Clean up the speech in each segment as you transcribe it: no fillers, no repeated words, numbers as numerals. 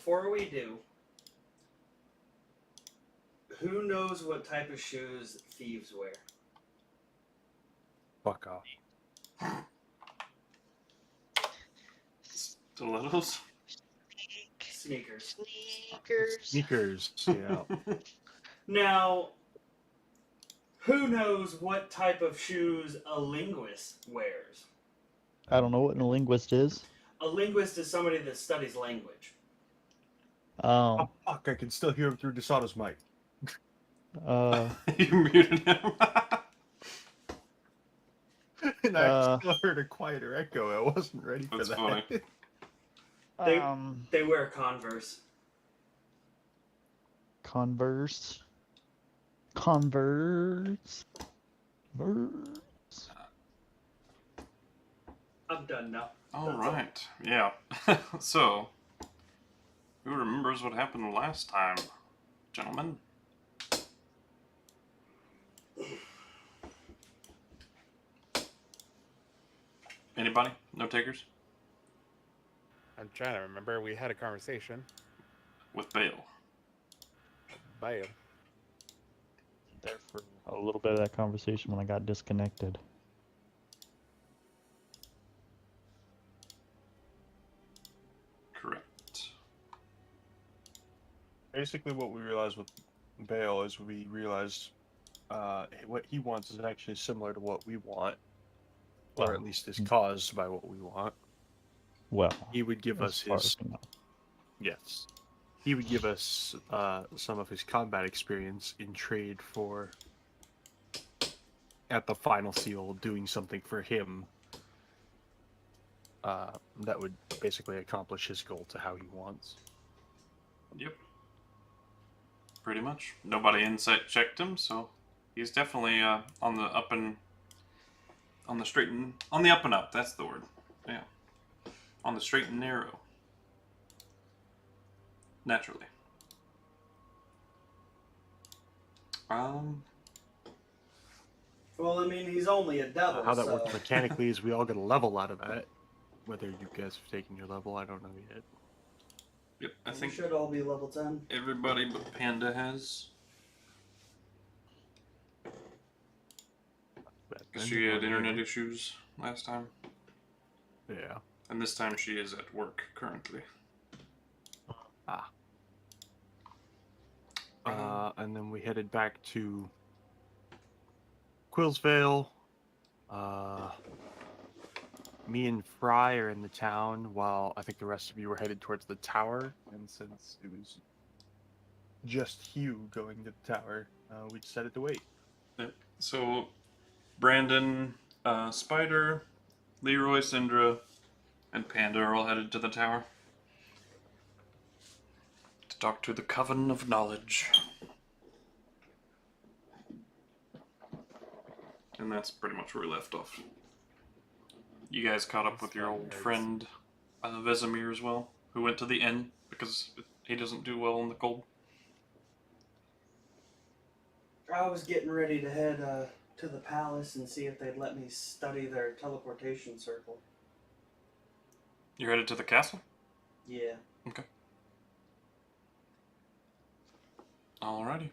before we do, who knows what type of shoes thieves wear? Fuck off. Stilettos? Sneakers. Sneakers, yeah. Now, who knows what type of shoes a linguist wears? I don't know what a linguist is. A linguist is somebody that studies language. Oh, fuck, I can still hear him through Desato's mic. You muted him. And I still heard a quieter echo. I wasn't ready for That's that. funny. They wear Converse. Converse. I'm done now. Alright, yeah. So, who remembers what happened last time, gentlemen? Anybody? No takers? I'm trying to remember. We had a conversation. With Bale. Bale. There for a little bit of that conversation when I got disconnected. Correct. Basically, what we realized with Bale is we realized what he wants is actually similar to what we want, or at least is caused by what we want. Well, He would give us his... Yes. He would give us some of his combat experience in trade for, at the final seal, doing something for him that would basically accomplish his goal to how he wants. Yep. Pretty much. Nobody insight checked him, so he's definitely on the up and... on the up and up, that's the word. Yeah. On the straight and narrow. Naturally. Well, I mean, he's only a devil. How that works mechanically is we all get a level out of that. Whether you guys have taken your level, I don't know yet. Yep, I We think should all be level 10. everybody but Panda has. She had internet issues last time. Yeah. And this time she is at work currently. And then we headed back to Quillsvale. Me and Fry are in the town, while I think the rest of you were headed towards the tower. And since it was just Hugh going to the tower, we decided to wait. Yep. So, Brandon, Spider, Leroy, Syndra, and Panda are all headed to the tower to talk to the Coven of Knowledge. And that's pretty much where we left off. You guys caught up with your old friend, Vesemir, as well, who went to the inn because he doesn't do well in the cold. I was getting ready to head to the palace and see if they'd let me study their teleportation circle. You're headed to the castle? Yeah. Okay. Alrighty.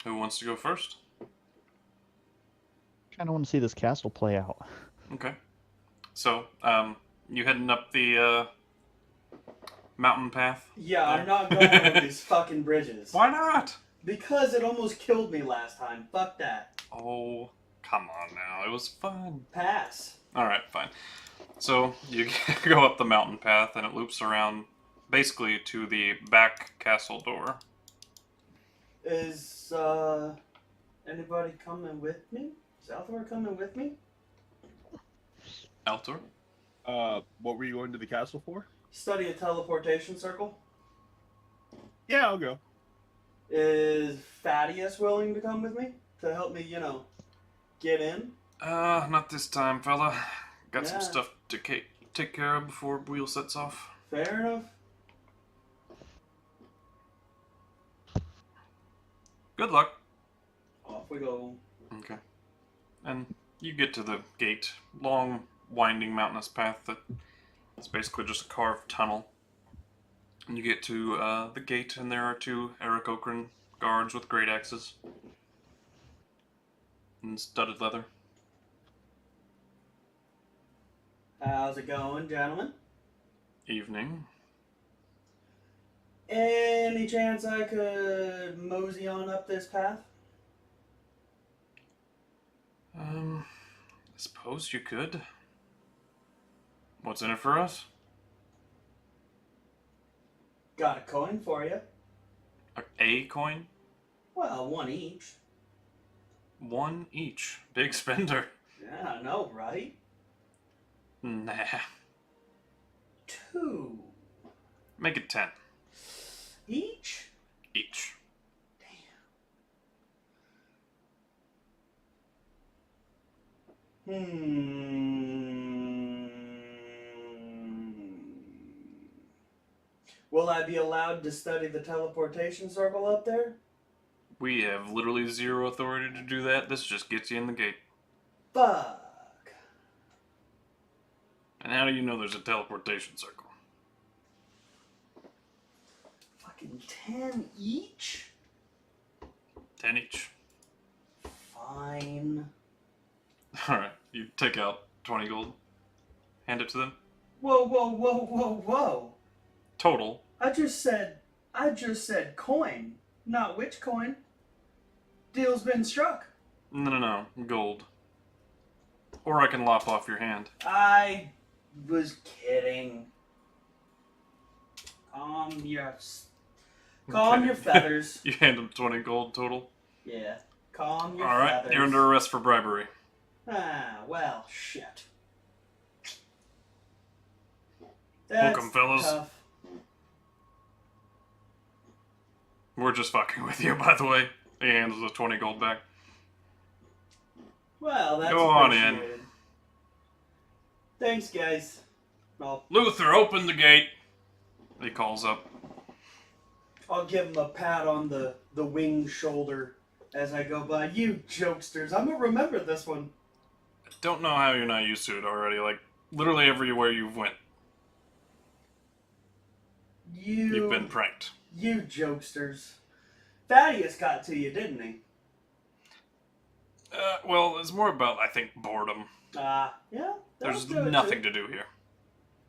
Who wants to go first? Kind of want to see this castle play out. Okay. So, you heading up the mountain path? Yeah, I'm not going over these fucking bridges. Why not? Because it almost killed me last time. Fuck that. Oh, come on now. It was fun. Pass. Alright, fine. So, you go up the mountain path and it loops around basically to the back castle door. Is anybody coming with me? Is Altor coming with me? Altor? What were you going to the castle for? Study a teleportation circle. Yeah, I'll go. Is FadeAce willing to come with me? To help me, get in? Not this time, fella. Got some Yeah. stuff to take care of before wheel sets off. Fair enough. Good luck. Off we go. Okay. And you get to the gate. Long, winding mountainous path that is basically just a carved tunnel. And you get to the gate, and there are 2 Aarakocran guards with great axes and studded leather. How's it going, gentlemen? Evening. Any chance I could mosey on up this path? I suppose you could. What's in it for us? Got a coin for you. A coin? Well, 1 each. 1 each. Big spender. Yeah, I know, right? Nah. 2 Make it 10 each? each. Will I be allowed to study the teleportation circle up there? We have literally 0 authority to do that. This just gets you in the gate. Fuck. And how do you know there's a teleportation circle? Fucking 10 each? 10 each. Fine. Alright, you take out 20 gold. Hand it to them. Whoa, whoa, whoa, whoa, whoa. Total. I just said coin, not which coin. Deal's been struck. No. Gold. Or I can lop off your hand. I was kidding. Calm your feathers. You hand him 20 gold total. Yeah, calm your Alright, feathers. you're under arrest for bribery. Ah, well, shit. That's Welcome, fellas. tough. We're just fucking with you, by the way. He hands the 20 gold back. Well, that's Go on in. appreciated. Thanks, guys. Luther, open the gate. He calls up. I'll give him a pat on the winged shoulder as I go by. You jokesters, I'm gonna remember this one. I don't know how you're not used to it already. Like, literally everywhere you've went, you've been pranked. You jokesters. FadeAce got to you, didn't he? Well, it's more about, I think, boredom. Yeah. There's that'll do it nothing too. to do here.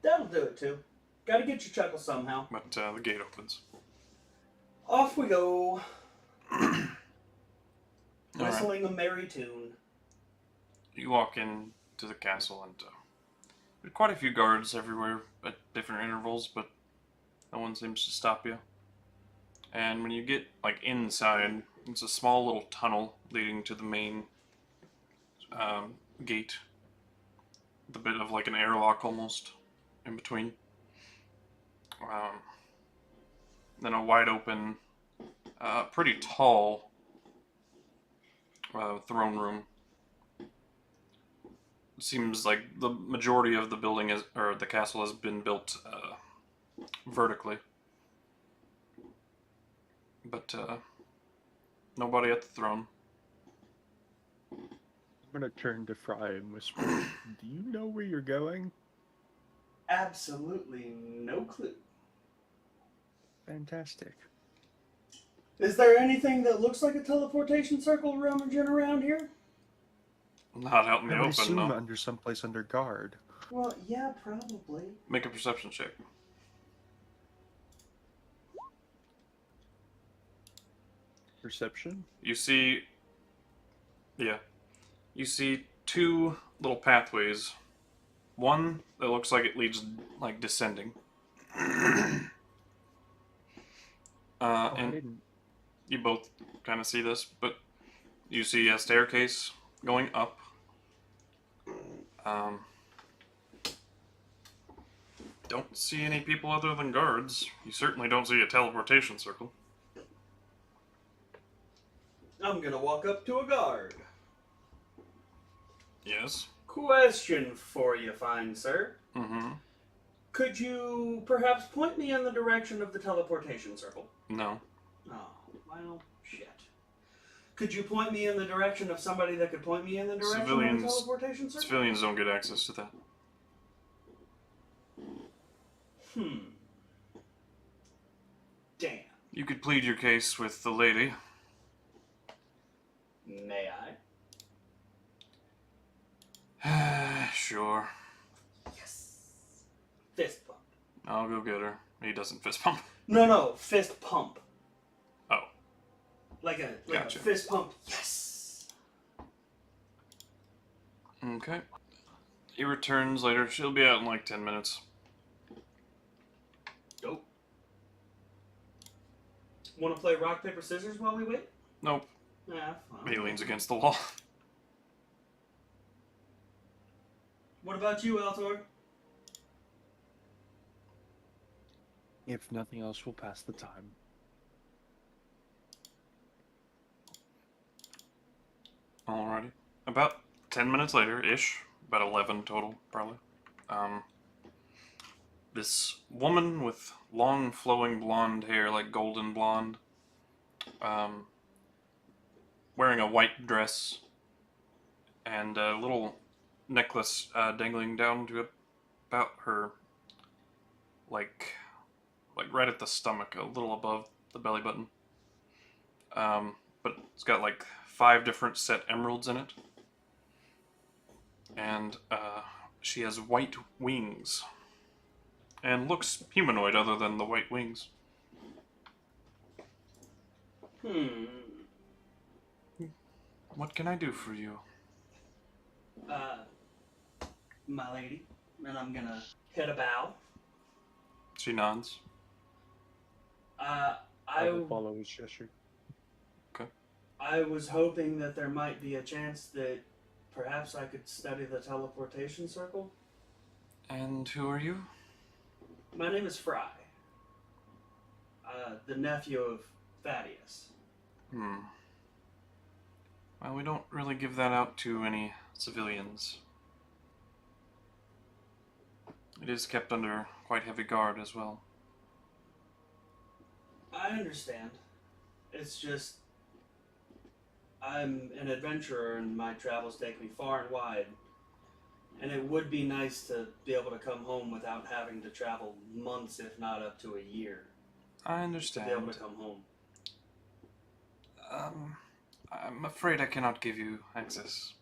That'll do it too. Gotta get your chuckle somehow. But the gate opens. Off we go. Alright. Whistling a merry tune. You walk into the castle, and there are quite a few guards everywhere at different intervals, but no one seems to stop you. And when you get like inside, it's a small little tunnel leading to the main gate. With a bit of like an airlock almost in between. Then a wide open, pretty tall throne room. It seems like the majority of the building or the castle has been built vertically. But nobody at the throne. I'm gonna turn to Fry and whisper, "Do you know where you're going?" Absolutely no clue. Fantastic. Is there anything that looks like a teleportation circle rummaging around here? Not out in the I would open, assume no. under someplace under guard. Well, yeah, probably. Make a perception check. Perception? You see... Yeah. You see 2 little pathways. One that looks like it leads, like, descending. I And didn't. you both kind of see this, but you see a staircase going up. Don't see any people other than guards. You certainly don't see a teleportation circle. I'm gonna walk up to a guard. Yes. Question for you, fine sir. Mm-hmm. Could you perhaps point me in the direction of the teleportation circle? No. Oh, well, shit. Could you point me in the direction of somebody that could point me in the direction of the teleportation circle? Civilians don't get access to that. You could plead your case with the lady. May Sure. I? Yes. Fist pump. I'll go get her. He doesn't fist pump. No, fist pump. Oh. Like a Gotcha. fist pump. Yes. Okay. He returns later. She'll be out in like 10 minutes. Dope. Want to play rock, paper, scissors while we wait? Nope. Nah, fine. He leans against the wall. What about you, Altor? If nothing else, we'll pass the time. Alrighty. About 10 minutes later-ish, about 11 total, probably. This woman with long flowing blonde hair, like golden blonde, wearing a white dress and a little necklace dangling down to about her, like right at the stomach, a little above the belly button. But it's got like 5 different set emeralds in it. And she has white wings. And looks humanoid other than the white wings. What can I do for you? My lady. And I'm gonna hit a bow. She nods. I will follow his gesture. I was hoping that there might be a chance that perhaps I could study the teleportation circle. And who are you? My name is Fry. The nephew of FadeAce. Well, we don't really give that out to any civilians. It is kept under quite heavy guard as well. I understand. It's just I'm an adventurer and my travels take me far and wide. And it would be nice to be able to come home without having to travel months, if not up to a year, I to understand. be able to come home. I'm afraid I cannot give you access.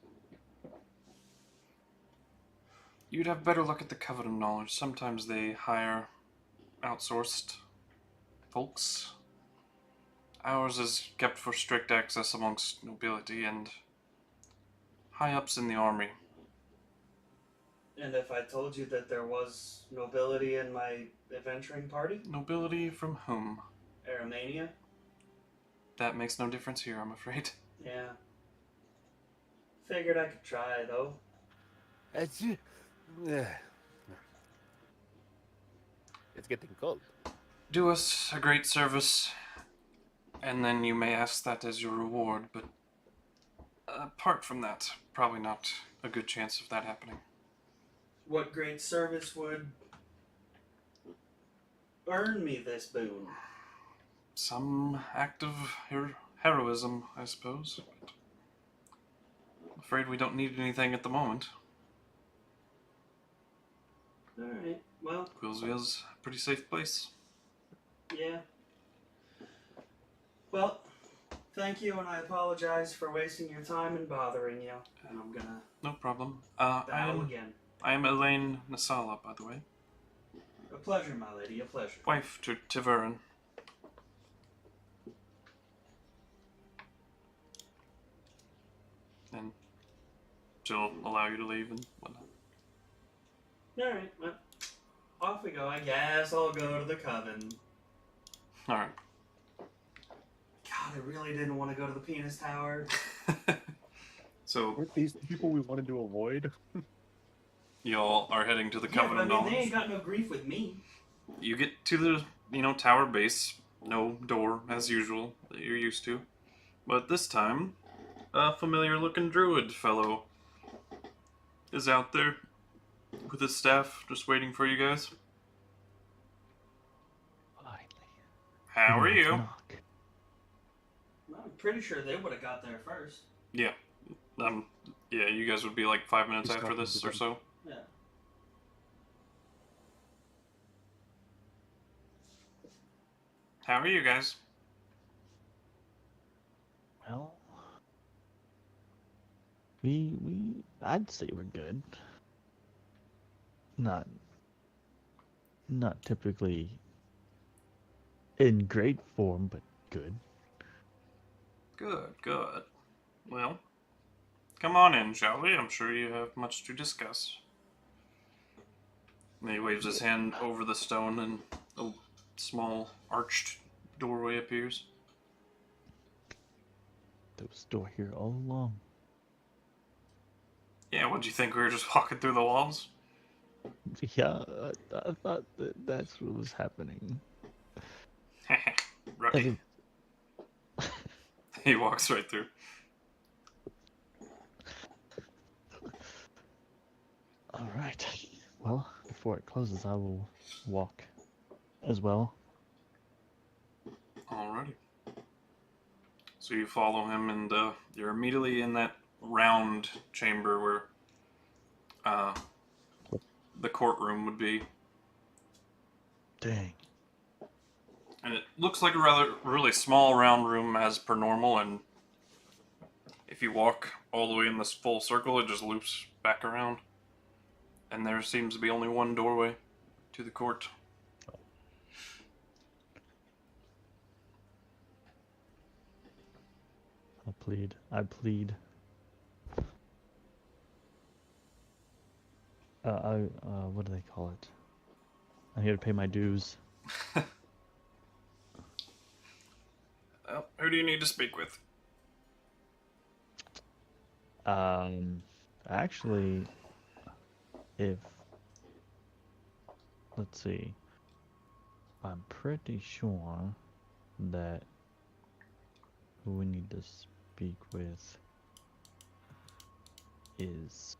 You'd have better look at the Covenant knowledge. Sometimes they hire outsourced folks. Ours is kept for strict access amongst nobility and high-ups in the army. And if I told you that there was nobility in my adventuring party? Nobility from whom? Aramania? That makes no difference here, I'm afraid. Yeah. Figured I could try, though. It's getting cold. Do us a great service, and then you may ask that as your reward, but apart from that, probably not a good chance of that happening. What great service would earn me this boon? Some act of heroism, I suppose. But I'm afraid we don't need anything at the moment. Alright, well, Quillsville's a pretty safe place. yeah. Well, thank you, and I apologize for wasting your time and bothering you. And I'm gonna No problem. bow again. I am Elaine Nasala, by the way. A pleasure, my lady, a pleasure. Wife to Tiverin. And she'll allow you to leave and whatnot. Alright, well, off we go. I guess I'll go to the coven. Alright. God, I really didn't want to go to the penis tower. So, Weren't these the people we wanted to avoid? y'all are heading to the Yeah, but I Covenant mean, Knowledge. they ain't got no grief with me. You get to the, tower base. No door, as usual, that you're used to. But this time, a familiar-looking druid fellow is out there with his staff, just waiting for you guys. Finally. How are you? Knock. I'm pretty sure they would have got there first. Yeah. Yeah, you guys would be like 5 minutes He's after talking this to or them. so. Yeah. How are you guys? I'd say we're good. Not typically in great form, but good. Good, good. Well, come on in, shall we? I'm sure you have much to discuss. And he waves his hand over the stone, and a small arched doorway appears. There was a door here all along. Yeah, what do you think? We were just walking through the walls? Yeah, I thought that's what was happening. Rookie. He walks right through. All right. Well, before it closes, I will walk as well. Alrighty. So you follow him, and you're immediately in that round chamber where the courtroom would be. Dang. And it looks like a really small round room as per normal, and if you walk all the way in this full circle, it just loops back around. And there seems to be only one doorway to the court. I plead. What do they call it? I'm here to pay my dues. Well, who do you need to speak with? Actually, let's see. I'm pretty sure that who we need to speak with is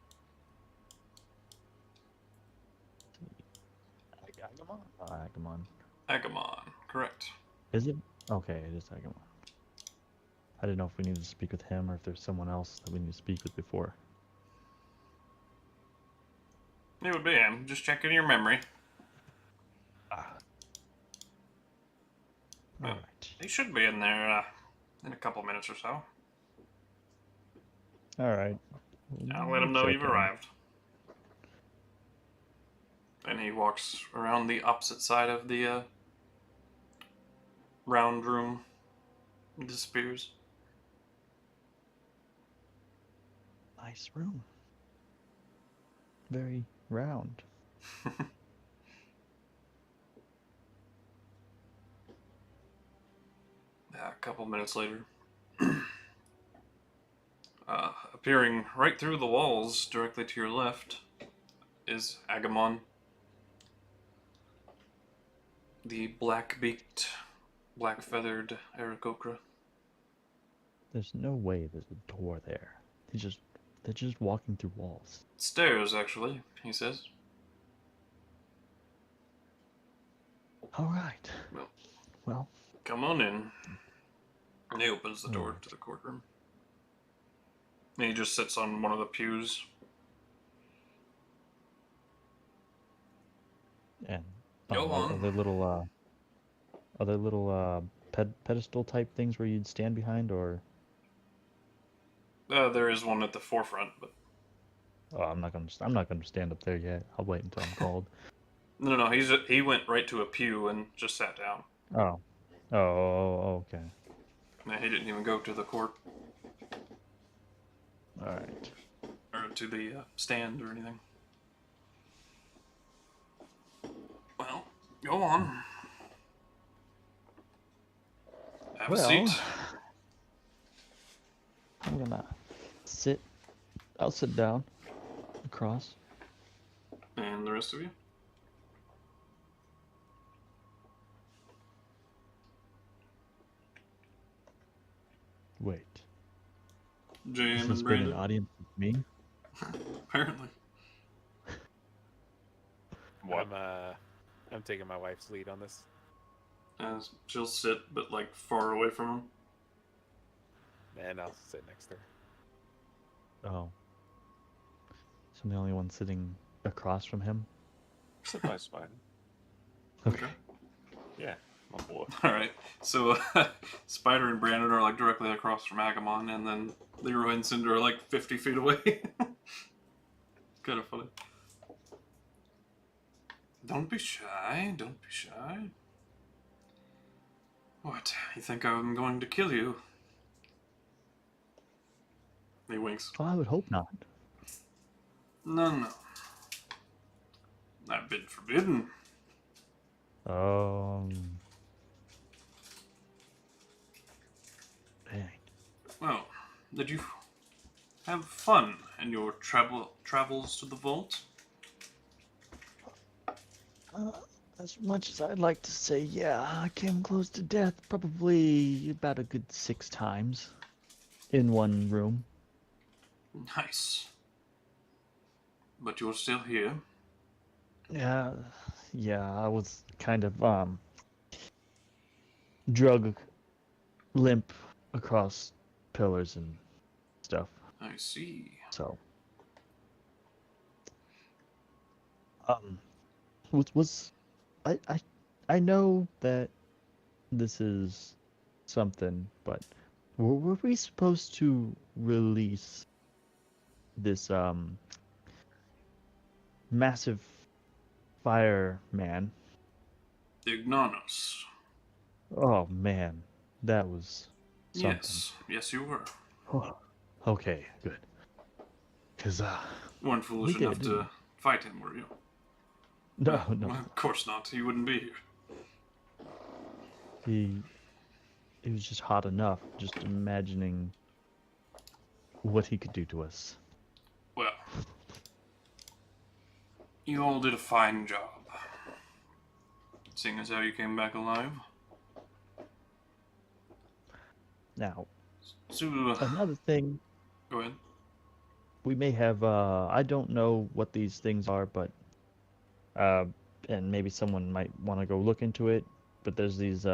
Agamon. Agamon. Agamon, correct. Is it? Okay, it is Agamon. I didn't know if we needed to speak with him or if there's someone else that we need to speak with before. It would be him. Just checking your memory. Well, Alright. he should be in there in a couple minutes or so. Alright. I'll let him know you've arrived. And he walks around the opposite side of the round room and disappears. Nice room. Very round. A couple minutes later, appearing right through the walls directly to your left is Agamon, the black-beaked, black-feathered Aarakocra. There's no way there's a door there. They're just walking through walls. Stairs, actually, he says. Alright. Well. Come on in. And he opens the door to the courtroom. And he just sits on one of the pews. And Go on. are there little pedestal type things where you'd stand behind, or? There is one at the forefront, but Oh, I'm not gonna stand up there yet. I'll wait until I'm called. no. He went right to a pew and just sat down. Oh, okay. No, he didn't even go to the court All right. or to the stand or anything. Well, go on. Have a seat. I'm gonna sit. I'll sit down across. And the rest of you? Wait. JM Has and this been an Brandon? audience with me? Apparently. I'm taking my wife's lead on this. She'll sit, but like far away from him. And I'll sit next to her. Oh. So I'm the only one sitting across from him? Surprise fine. Okay. Yeah. my boy. All right. So Spider and Brandon are like directly across from Agamon, and then Leroy and Cinder are like 50 feet away. Kind of funny. Don't be shy. Don't be shy. What? You think I'm going to kill you? He winks. Oh, I would hope not. No, no. I've been forbidden. Dang. Well, did you have fun in your travels to the vault? As much as I'd like to say, yeah, I came close to death probably about a good 6 times in one room. Nice. But you're still here. Yeah, I was kind of drug limp across pillars and stuff. I see. So, was I know that this is something, but were we supposed to release this massive fireman? Ignanos. Oh man, that was something. Yes, you were. Oh, okay, good. Cause You weren't foolish We enough did, to fight him, were you? no, Well, of course not. He wouldn't be here. he was just hot enough. Just imagining what he could do to us. Well, you all did a fine job. Seeing as how you came back alive. Now, So, another thing, go ahead. we may have. I don't know what these things are, but and maybe someone might want to go look into it. But there's these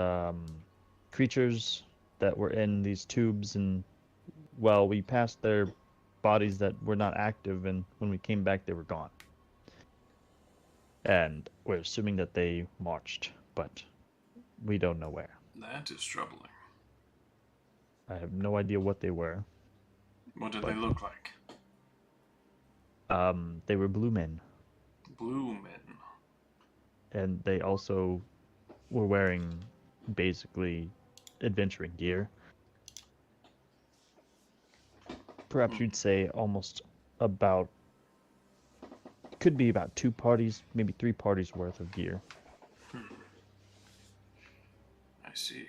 creatures that were in these tubes, and well, we passed their bodies that were not active, and when we came back, they were gone. And we're assuming that they marched, but we don't know where. That is troubling. I have no idea what they were. What did But- they look like? They were blue men, Blue men. and they also were wearing basically adventuring gear. Perhaps you'd say almost about, could be about 2 parties, maybe 3 parties worth of gear. I see.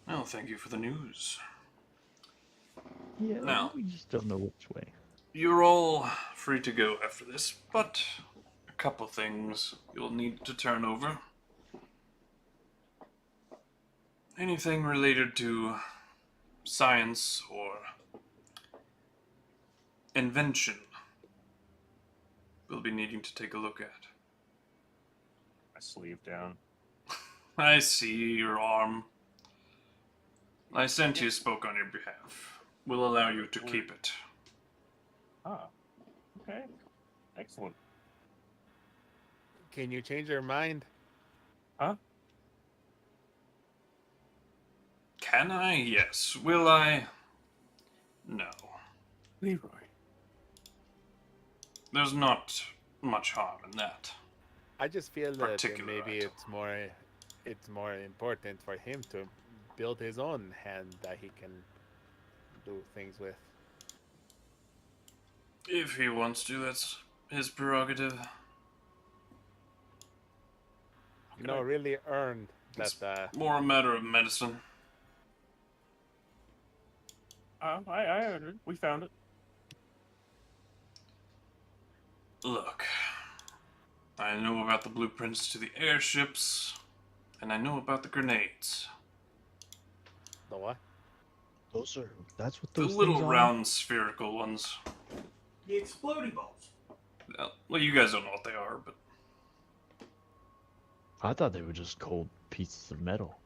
Well, thank you for the news. Yeah, Now- we just don't know which way. You're all free to go after this, but a couple things you'll need to turn over. Anything related to science or invention we'll be needing to take a look at. My sleeve down. I see your arm. Licentius spoke on your behalf. We'll allow you to keep it. Ah, okay. Excellent. Can you change your mind? Can I? Yes. Will I? No. Leroy. There's not much harm in that. I just feel that Particular maybe item. it's more important for him to build his own hand that he can do things with. If he wants to, that's his prerogative. You know, really earned It's that. more a matter of medicine. I heard it. We found it. Look, I know about the blueprints to the airships, and I know about the grenades. The what? That's what The those little things are? round spherical ones. The exploding balls. Well, you guys don't know what they are, but I thought they were just cold pieces of metal.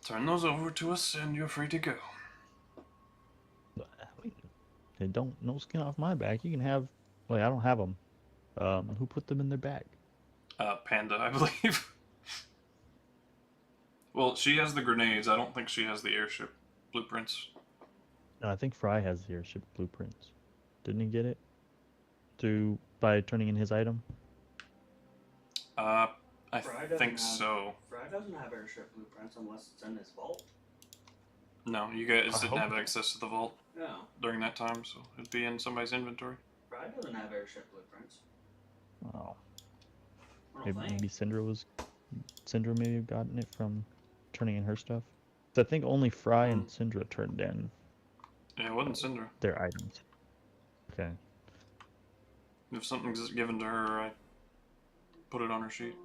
turn those over to us and you're free to go. They don't, no skin off my back. You can have, well, I don't have them. Who put them in their bag? Panda, I believe. Well, she has the grenades. I don't think she has the airship blueprints. No, I think Fry has the airship blueprints. Didn't he get it by turning in his item? I Fry doesn't think have- so. Fry doesn't have airship blueprints unless it's in his vault. No, you guys I didn't have hope- access to the vault No, during that time, so it'd be in somebody's inventory. Fry doesn't have airship blueprints. Oh, I don't maybe think. Syndra maybe have gotten it from turning in her stuff. So I think only Fry and Syndra turned in Yeah, it wasn't Cinder. their items. Okay. If something's given to her, I put it on her sheet.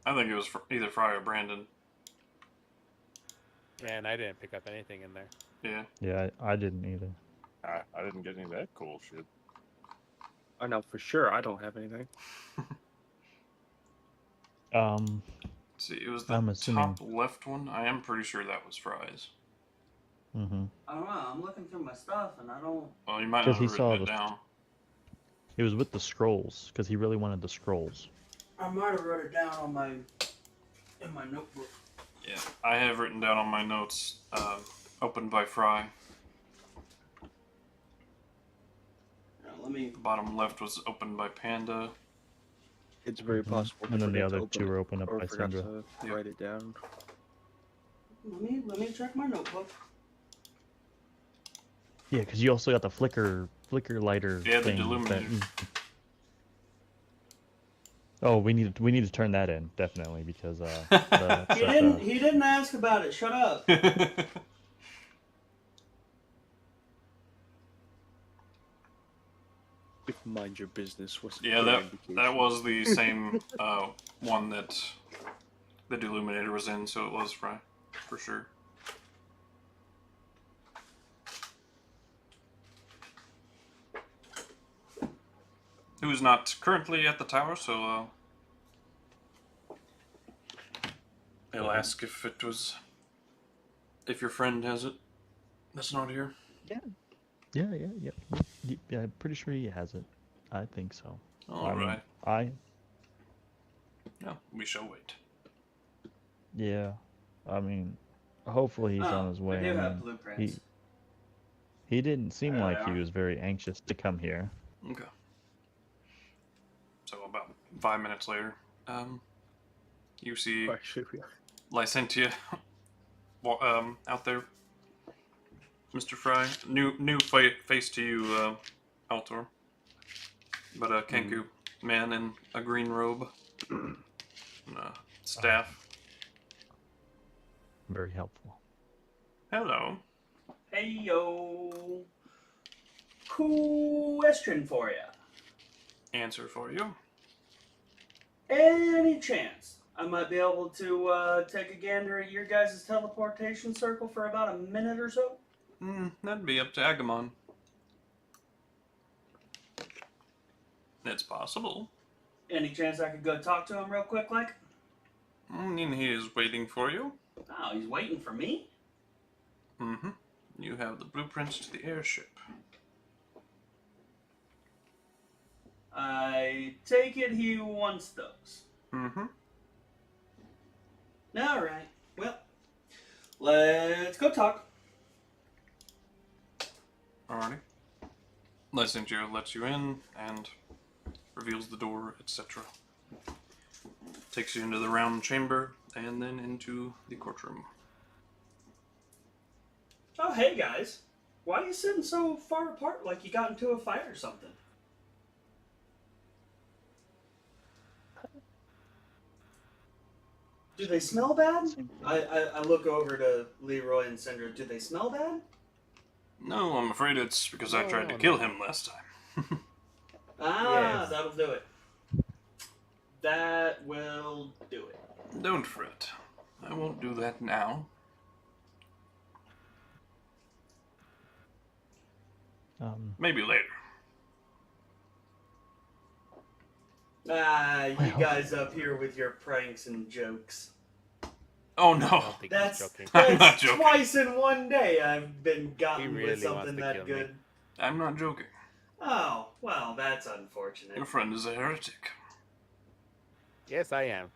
I think it was either Fry or Brandon. And I didn't pick up anything in there. Yeah. Yeah, I didn't either. I didn't get any of that cool shit. I know for sure I don't have anything. See, it was the I'm assuming- top left one. I am pretty sure that was Fry's. Mm-hmm. I don't know. I'm looking through my stuff and I don't. Well, you might not 'Cause have he written saw it the- down. It was with the scrolls because he really wanted the scrolls. I might have wrote it down in my notebook. Yeah, I have written down on my notes, opened by Fry. Now, let me. The bottom left was opened by Panda. It's very Mhm. possible. And then the forgot to other open two it were opened up or by forgot Syndra. to Yep. write it down. Let me check my notebook. Yeah, because you also got the flicker lighter Yeah, the thing. Deluminator. Oh, we need to turn that in definitely because He didn't ask about it. Shut up. If mind your business was. Yeah, that was the same one that the Deluminator was in, so it was Fry, for sure. Who's not currently at the tower, so I'll ask if it was, if your friend has it. That's not here. Yeah. Yeah, I'm pretty sure he has it. I think so. All right. No, we shall wait. I mean, hopefully he's on his way. I do I have mean, blueprints. he didn't seem There like they he are. was very anxious to come here. Okay. So about 5 minutes later, you see Why should we? Licentia out there. Mr. Fry, new face to you, Altor. But a Kenku man in a green robe and a staff. Very helpful. Hello. Hey yo. Question for you. Answer for you. Any chance I might be able to take a gander at your guys' teleportation circle for about a minute or so? That'd be up to Agamon. It's possible. Any chance I could go talk to him real quick, like? He is waiting for you. Oh, he's waiting for me? Mm-hmm. You have the blueprints to the airship. I take it he wants those. Mm-hmm. Alright, well, let's go talk. Alrighty. Licentia lets you in and reveals the door, etc. Takes you into the round chamber and then into the courtroom. Oh, hey guys. Why are you sitting so far apart like you got into a fight or something? Do they smell bad? I look over to Leroy and Syndra. Do they smell bad? No, I'm afraid it's because I tried to No, kill no. him last time. Ah, Yes. that'll do it. That will do it. Don't fret. I won't do that now. Maybe later. Ah, you Well. guys up here with your pranks and jokes. Oh I no. don't think he's That's joking. I'm not that's joking. twice in one day I've been gotten really with wants something to that kill me. good. I'm not joking. Oh, well, that's unfortunate. Your friend is a heretic. Yes, I am.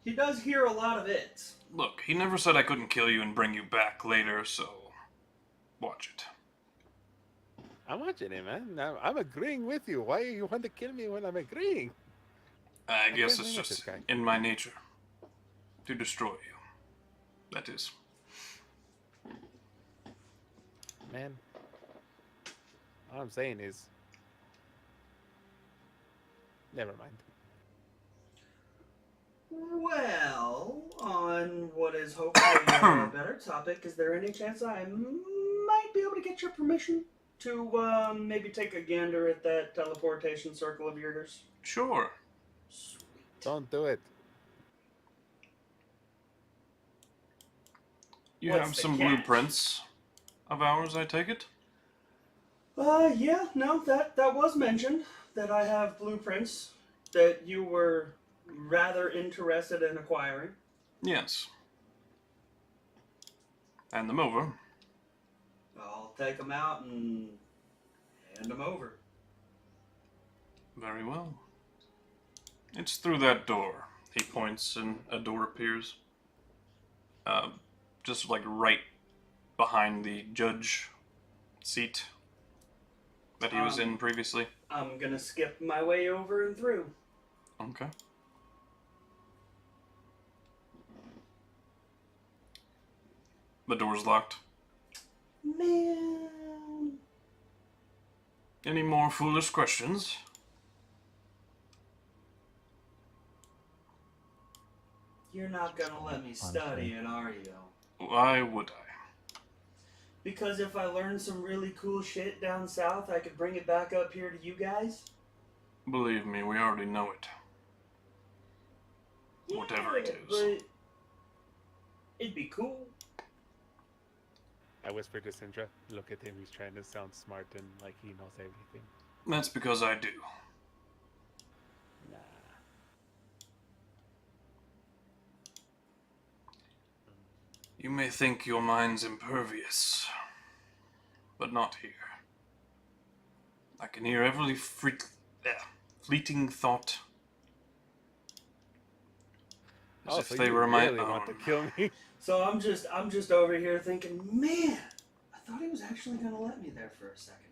He does hear a lot of it. Look, he never said I couldn't kill you and bring you back later, so watch it. I'm watching it, man. I'm agreeing with you. Why you want to kill me when I'm agreeing? I guess can't it's win with just this guy. in my nature to destroy you. That is. Man, all I'm saying is, never mind. Well, on what is hopefully a better topic, is there any chance I might be able to get your permission to maybe take a gander at that teleportation circle of yours? Sure. Sweet. Don't do it. You What's have the some catch? blueprints of ours, I take it? Yeah, no, that was mentioned, that I have blueprints that you were rather interested in acquiring. Yes. Hand them over. I'll take them out and hand them over. Very well. It's through that door. He points and a door appears. Just like right behind the judge seat that he was in previously. I'm gonna skip my way over and through. Okay. The door's locked. Man. Any more foolish questions? You're not gonna let me study it, are you? Why would I? Because if I learn some really cool shit down south, I could bring it back up here to you guys? Believe me, we already know it. Whatever it is. But it'd be cool. I whispered to Sindra, look at him, he's trying to sound smart and like he knows everything. That's because I do. Nah. You may think your mind's impervious, but not here. I can hear every fleeting thought. As Oh, if so they you were my really own. want to kill me? So I'm just over here thinking, man, I thought he was actually gonna let me there for a second.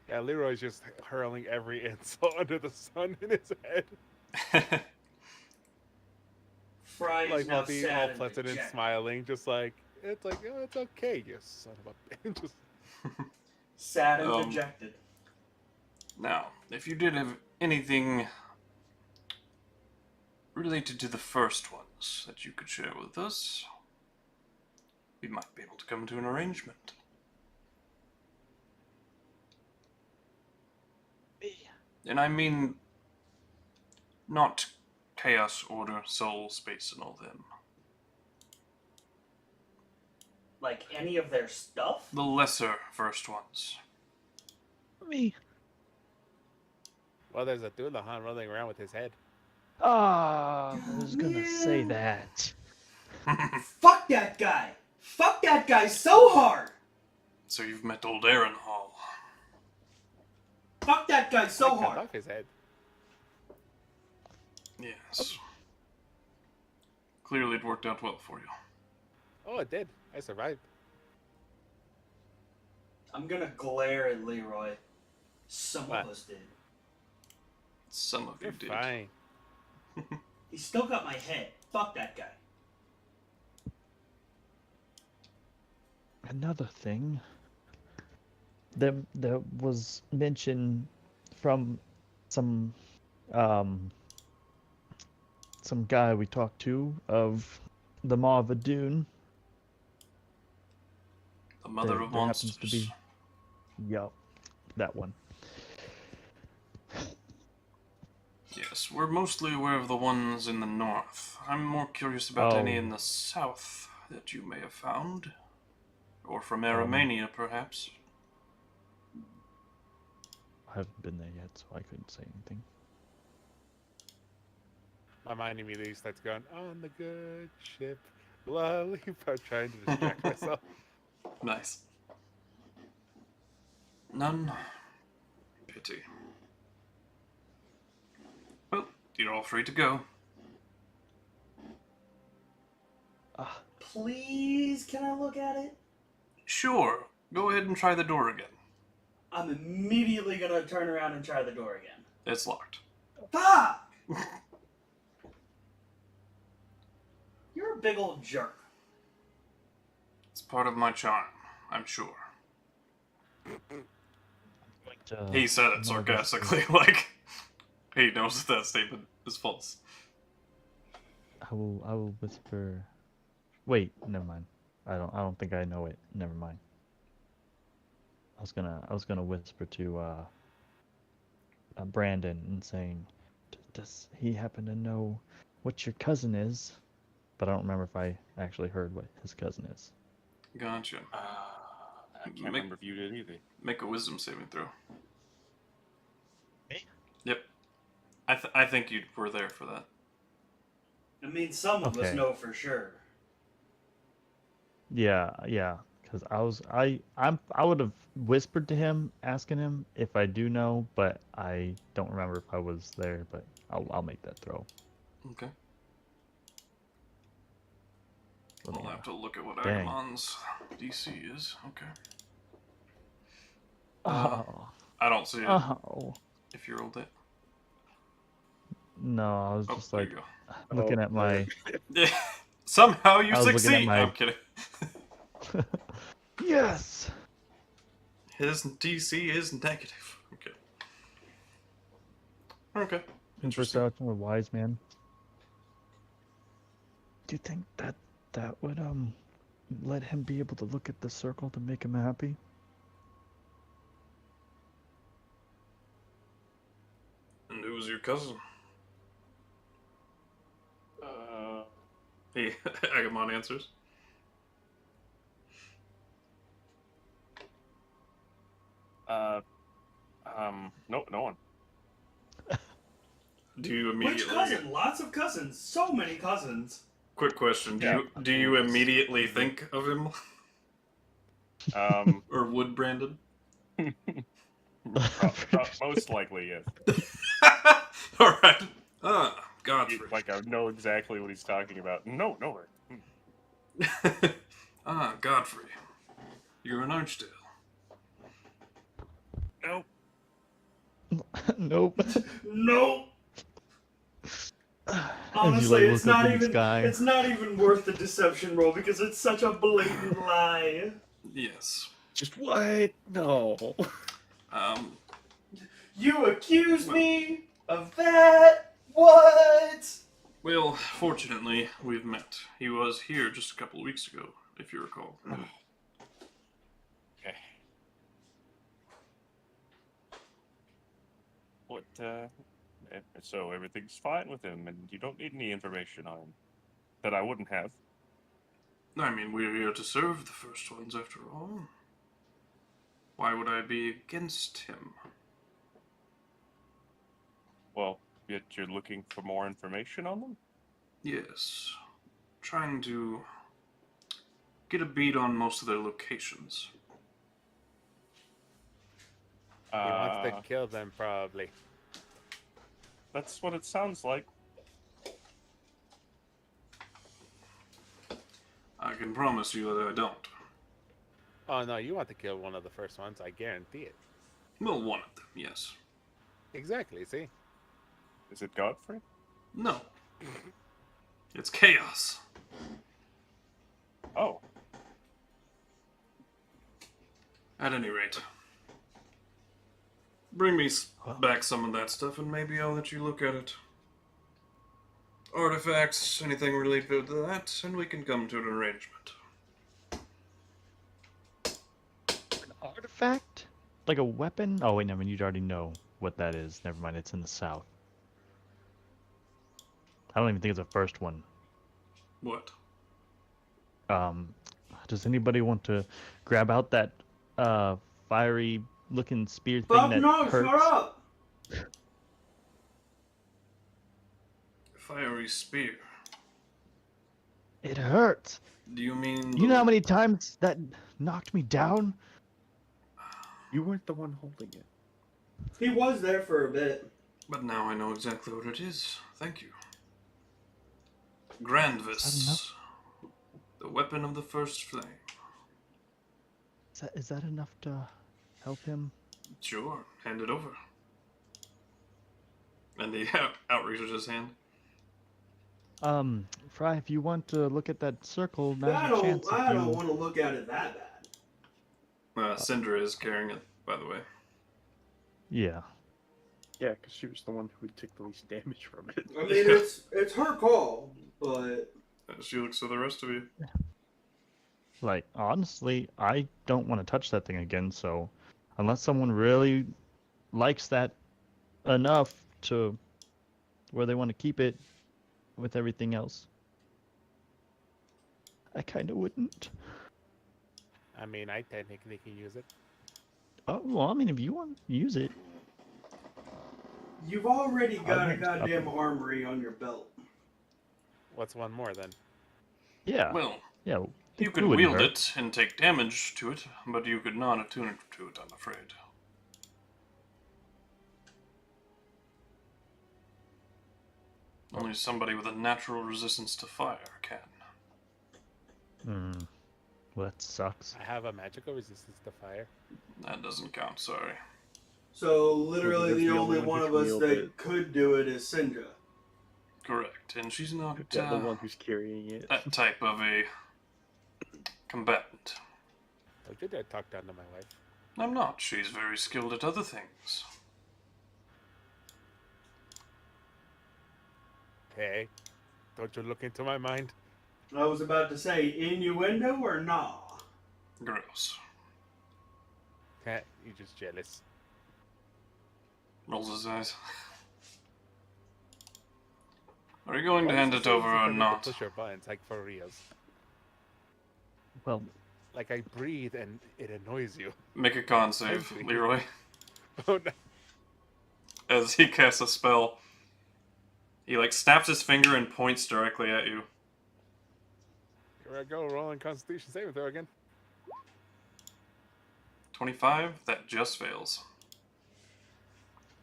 Yeah, Leroy's just hurling every insult under the sun in his head. Fry is Like now while being all sad and pleasant and dejected. smiling, just like, it's like, oh, it's okay, you son of a bitch. Just, Sad and dejected. Now, if you did have anything related to the first ones that you could share with us, we might be able to come to an arrangement. And I mean, not Chaos, Order, Soul, Space, and all them. Like any of their stuff? The lesser first ones. Me. well, there's a Doulahan running around with his head. Ah, I was gonna say that. Fuck that guy! Fuck that guy so hard! So you've met old Aaron Hall. Fuck that guy so I cut hard! off his head. Yes. Clearly it worked out well for you. Oh, it did. I survived. I'm gonna glare at Leroy. Some What? of us did. Some of you You're did. fine. He still got my head. Fuck that guy. Another thing. There was mention from some guy we talked to of the Marva Dune. The mother of there monsters. happens to be. Yup, that one. Yes, we're mostly aware of the ones in the north. I'm more curious about any Oh. in the south that you may have found. Or from Aramania, perhaps. I haven't been there yet, so I couldn't say anything. My mind immediately starts going, on the good ship, lollipop, trying to distract myself. Nice. None. Pity. Well, you're all free to go. Please, can I look at it? Sure. Go ahead and try the door again. I'm immediately gonna turn around and try the door again. It's locked. Fuck! You're a big old jerk. It's part of my charm, I'm sure. He said it sarcastically, like he knows that statement is false. I will whisper. Wait, never mind. I don't think I know it. Never mind. I was gonna whisper to Brandon and saying, does he happen to know what your cousin is? But I don't remember if I actually heard what his cousin is. Gotcha. I can't remember if you did either. Make a wisdom saving throw. Me? Yep. I think you were there for that. I mean, some of us Okay. know for sure. Yeah, because I would have whispered to him, asking him if I do know, but I don't remember if I was there. But I'll make that throw. Okay. Let me I'll know. have to look at what Dang. Agamon's DC is. Okay. Oh, I don't see it oh. if you rolled it. No, I was Oh, just there like you looking at my. go. Somehow you I was looking at succeed. my- I'm kidding. Yes. His DC is negative. Okay. Okay. Interesting. From a wise man. Do you think that would let him be able to look at the circle to make him happy? And who's your cousin? He Agamon answers. No one. Do you Which immediately? cousin? Lots of cousins. So many cousins. Quick question: Yeah. Do you immediately think of him, or would Brandon? Most likely, yes. All right. Godfrey. Like I know exactly what he's talking about. No, nowhere. Godfrey. You're an Archdale. Nope. Nope. Nope. As Honestly, you, like, it's look up not in the even. sky. It's not even worth the deception roll because it's such a blatant lie. Yes. Just what? No. You accuse me of that? What? Well, fortunately, we've met. He was here just a couple of weeks ago, if you recall. Okay. What? So everything's fine with him, and you don't need any information on him that I wouldn't have. I mean, we're here to serve the first ones, after all. Why would I be against him? Well, yet you're looking for more information on them? Yes. Trying to get a beat on most of their locations. He wants to kill them, probably. That's what it sounds like. I can promise you that I don't. Oh no, you want to kill one of the first ones, I guarantee it. Well, one of them, yes. Exactly, see? Is it Godfrey? No. It's chaos. Oh, At any rate. Bring me back some of that stuff and maybe I'll let you look at it. Artifacts, anything related to that, and we can come to an arrangement. An artifact? Like a weapon? Oh wait, no, I mean, you'd already know what that is. Never mind, it's in the south. I don't even think it's the first one. What? Does anybody want to grab out that fiery looking spear thing Fuck that no, hurts? shut up! fiery spear. It hurts. Do you mean You know how many times that knocked me down? You weren't the one holding it. He was there for a bit. But now I know exactly what it is. Thank you. Is that Grandvis. enough? The weapon of the first flame. Is that enough to help him? Sure, hand it over. And he outreaches his hand. Fry, if you want to look at that circle, now's I your chance. don't. I don't want to look at it that bad. Syndra is carrying it, by the way. Yeah. Yeah, because she was the one who would take the least damage from it. I mean, it's her call, but She looks to the rest of you. Like, honestly, I don't want to touch that thing again, so unless someone really likes that enough to where they want to keep it with everything else, I kind of wouldn't. I mean, I technically can use it. Oh, well, I mean, if you want to use it. you've already got a wouldn't stop goddamn him. armory on your belt. What's one more then? Yeah. Well, Yeah. you could wield it and take damage to it, but you could not attune it to it, I'm afraid. Only somebody with a natural resistance to fire can. Well, that sucks. I have a magical resistance to fire. That doesn't count, sorry. So literally, there's the the only only one one of who us can that wield it. could do it is Syndra. Correct, and she's not Yeah, the one who's carrying it. that type of a combatant. Don't you dare talk down to my wife. I'm not. She's very skilled at other things. Hey, don't you look into my mind? I was about to say innuendo or nah. Gross. Heh, you're just jealous. Rolls his eyes. Are you going to Why is hand it it so over easy for or me to not? Push your buttons, like for reals. Well, Like I breathe and it annoys you. Make a con save, Thank you. Leroy. Oh no. As he casts a spell, he snaps his finger and points directly at you. Here I go, rolling Constitution saving throw again. 25? That just fails.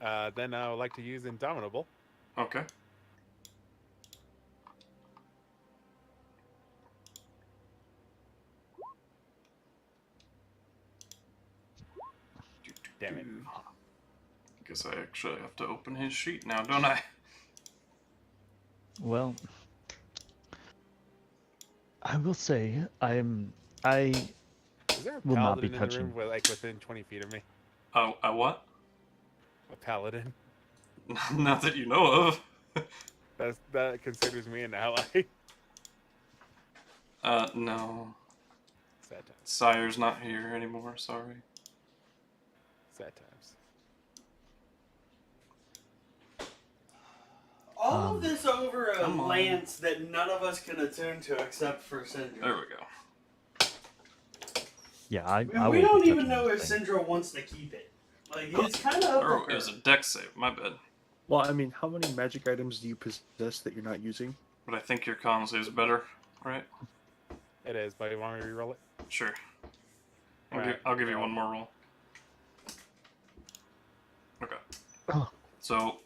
Then I would like to use Indomitable. Okay. Damn it. Guess I actually have to open his sheet now, don't I? well, I will say I Is there a will not paladin be in the touching. room within 20 feet of me? Oh, what? A paladin? Not that you know of. That considers me an ally. No. Sad times. Sire's not here anymore, sorry. Sad times. All of this over a come on. lance that none of us can attune to except for Syndra. There we go. Yeah, I And we won't be don't even touching know if this thing. Syndra wants to keep it. Like, it's kind of Oh, up it to was a her. dex save, my bad. Well, I mean, how many magic items do you possess that you're not using? But I think your con save's better, right? It is, but you want me to reroll it? Sure. I'll, Alright. I'll give you one more roll. Okay. Oh. So,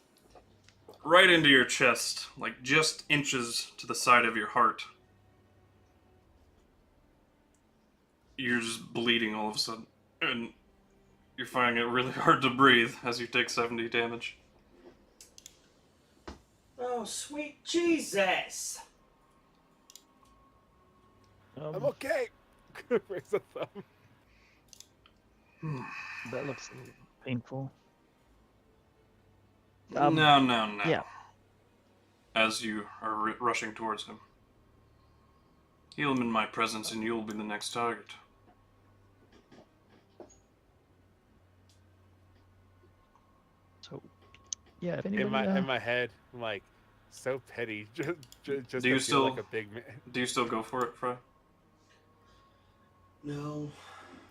right into your chest, just inches to the side of your heart. You're just bleeding all of a sudden. And you're finding it really hard to breathe as you take 70 damage. Oh, sweet Jesus! I'm okay! Raise a thumb. That looks painful. No. Yeah. As you are rushing towards him. Heal him in my presence and you'll be the next target. So, yeah, if anybody, In my head, I'm like, so petty. Just Do to you feel still- like a big man. Do you still go for it, Fry? No.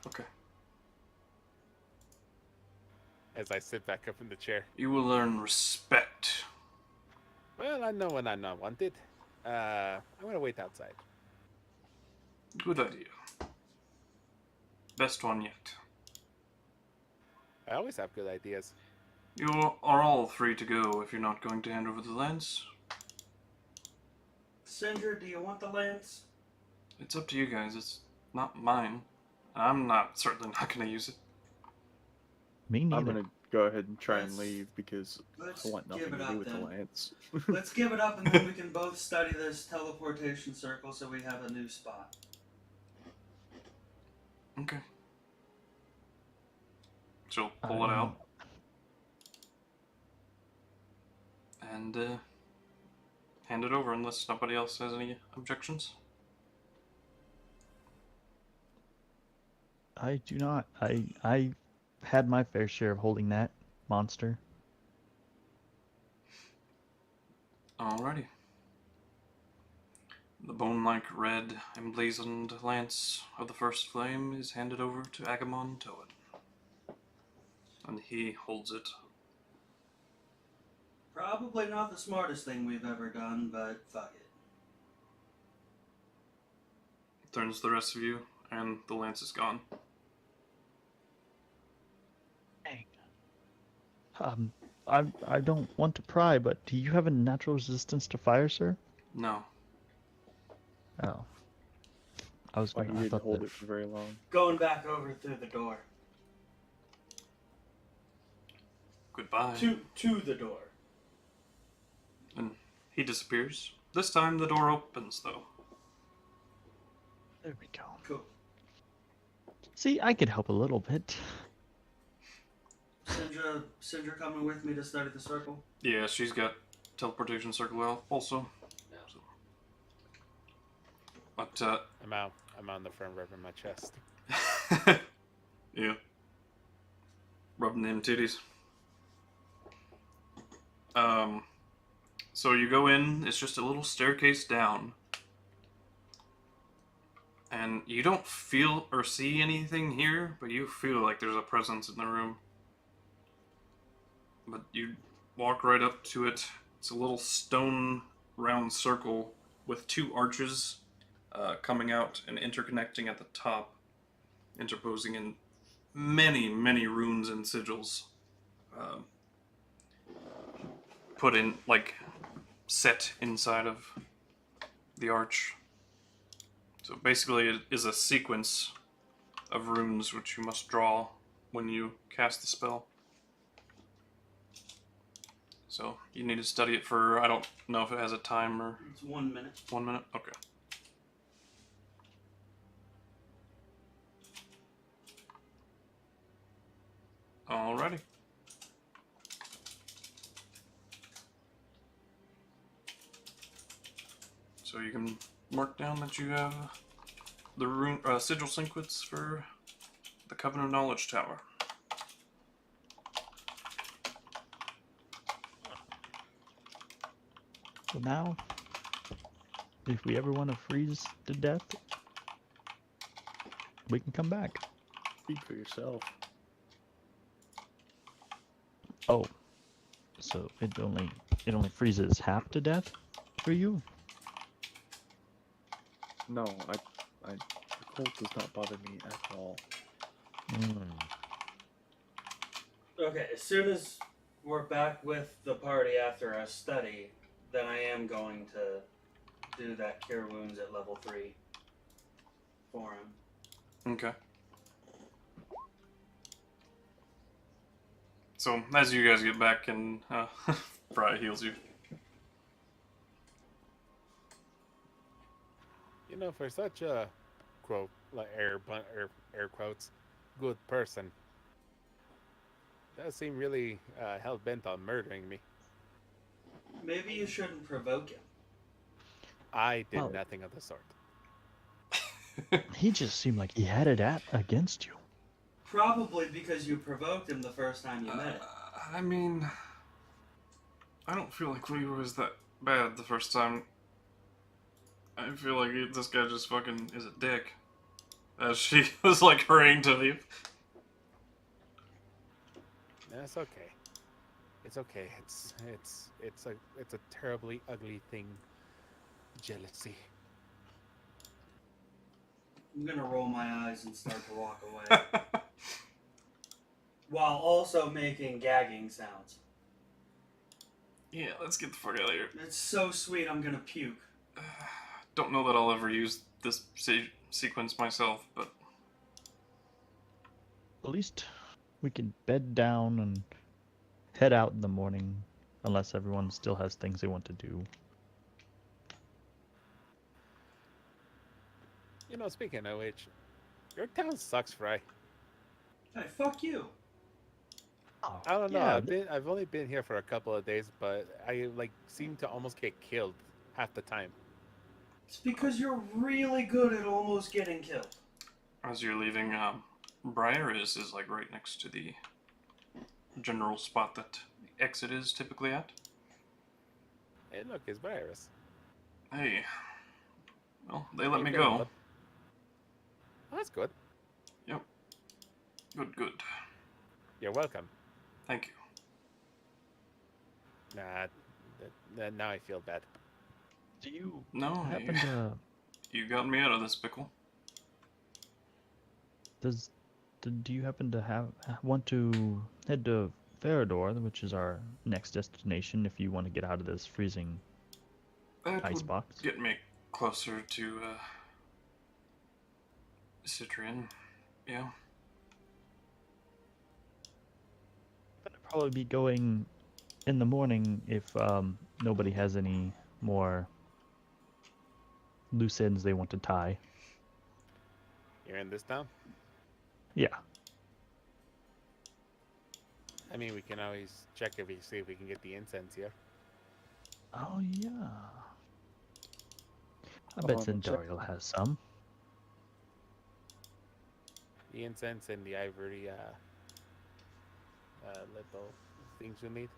Okay. As I sit back up in the chair. You will learn respect Well, I know when I'm not wanted. I'm gonna wait outside. Good idea. Best one yet. I always have good ideas. You are all free to go if you're not going to hand over the lance. Cinder, do you want the lance? It's up to you guys. It's not mine. I'm certainly not going to use it. Me neither. I'm gonna go ahead and try and Let's- leave because let's I want nothing give it to do up with then. the lance. Let's give it up and then we can both study this teleportation circle so we have a new spot. Okay. She'll pull it out and hand it over unless nobody else has any objections. I do not. I had my fair share of holding that monster. Alrighty. The bone-like red emblazoned lance of the first flame is handed over to Agamon Toad. And he holds it. Probably not the smartest thing we've ever done, but fuck it. Turns to the rest of you, and the lance is gone. Dang. I don't want to pry, but do you have a natural resistance to fire, sir? No. Oh. I was Why gonna. he I didn't thought hold that. it for very long. Going back over through the door. Goodbye. To the door. And he disappears. This time the door opens, though. There we go. Cool. See, I could help a little bit. Sindra coming with me to study the circle? Yeah, she's got teleportation circle out also. Yeah. So. But, I'm on the front rubbing my chest. yeah. Rubbing them titties. So you go in, it's just a little staircase down. And you don't feel or see anything here, but you feel like there's a presence in the room. But you walk right up to it. It's a little stone round circle with two arches coming out and interconnecting at the top, interposing in many, many runes and sigils. Put in, like, set inside of the arch. So basically it is a sequence of runes which you must draw when you cast the spell. So you need to study it for, I don't know if it has a time or... It's 1 minute. 1 minute? Okay. Alrighty. So you can mark down that you have the rune sigil sequence for the Coven of Knowledge Tower. So now, if we ever want to freeze to death, we can come back. Speak for yourself. Oh, so it only freezes half to death for you? No, the cold does not bother me at all. Okay, as soon as we're back with the party after our study, then I am going to do that cure wounds at level 3 for him. Okay. So as you guys get back and Fry heals you. You know, for such a quote, like air quotes, good person, does seem really hell bent on murdering me. Maybe you shouldn't provoke him. I did Well- nothing of the sort. He just seemed like he had it against you. Probably because you provoked him the first time you met him. I mean, I don't feel like Leroy was that bad the first time. I feel like this guy just fucking is a dick. As she was like hurrying to leave. That's okay. It's okay. It's a terribly ugly thing. Jealousy. I'm gonna roll my eyes and start to walk away, while also making gagging sounds. Yeah, let's get the fuck out of here. It's so sweet, I'm gonna puke. Don't know that I'll ever use this sequence myself, but At least we can bed down and head out in the morning, unless everyone still has things they want to do. You know, speaking of which, your town sucks, Fry. Hey, fuck you. Oh, I don't know. yeah, I've only been here for a couple of days, but I like seem to almost get killed half the time. It's because you're really good at almost getting killed. as you're leaving, Briar is like right next to the general spot that the exit is typically at. Hey, look, it's virus. Hey, well, they let How me you feeling, go. bud? Oh, that's good. Yep. Good. You're welcome. Thank you. Now I feel bad. do you No, happen to you got me out of this pickle. do you happen to want to head to Farador, which is our next destination, if you want to get out of this freezing That would icebox? get me closer to Citrian. Yeah. Gonna probably be going in the morning if nobody has any more loose ends they want to tie. You're in this town? Yeah. I mean, we can always check see if we can get the incense here. Oh yeah. I bet I'll check. Zendariel has some. The incense and the ivory little things we need.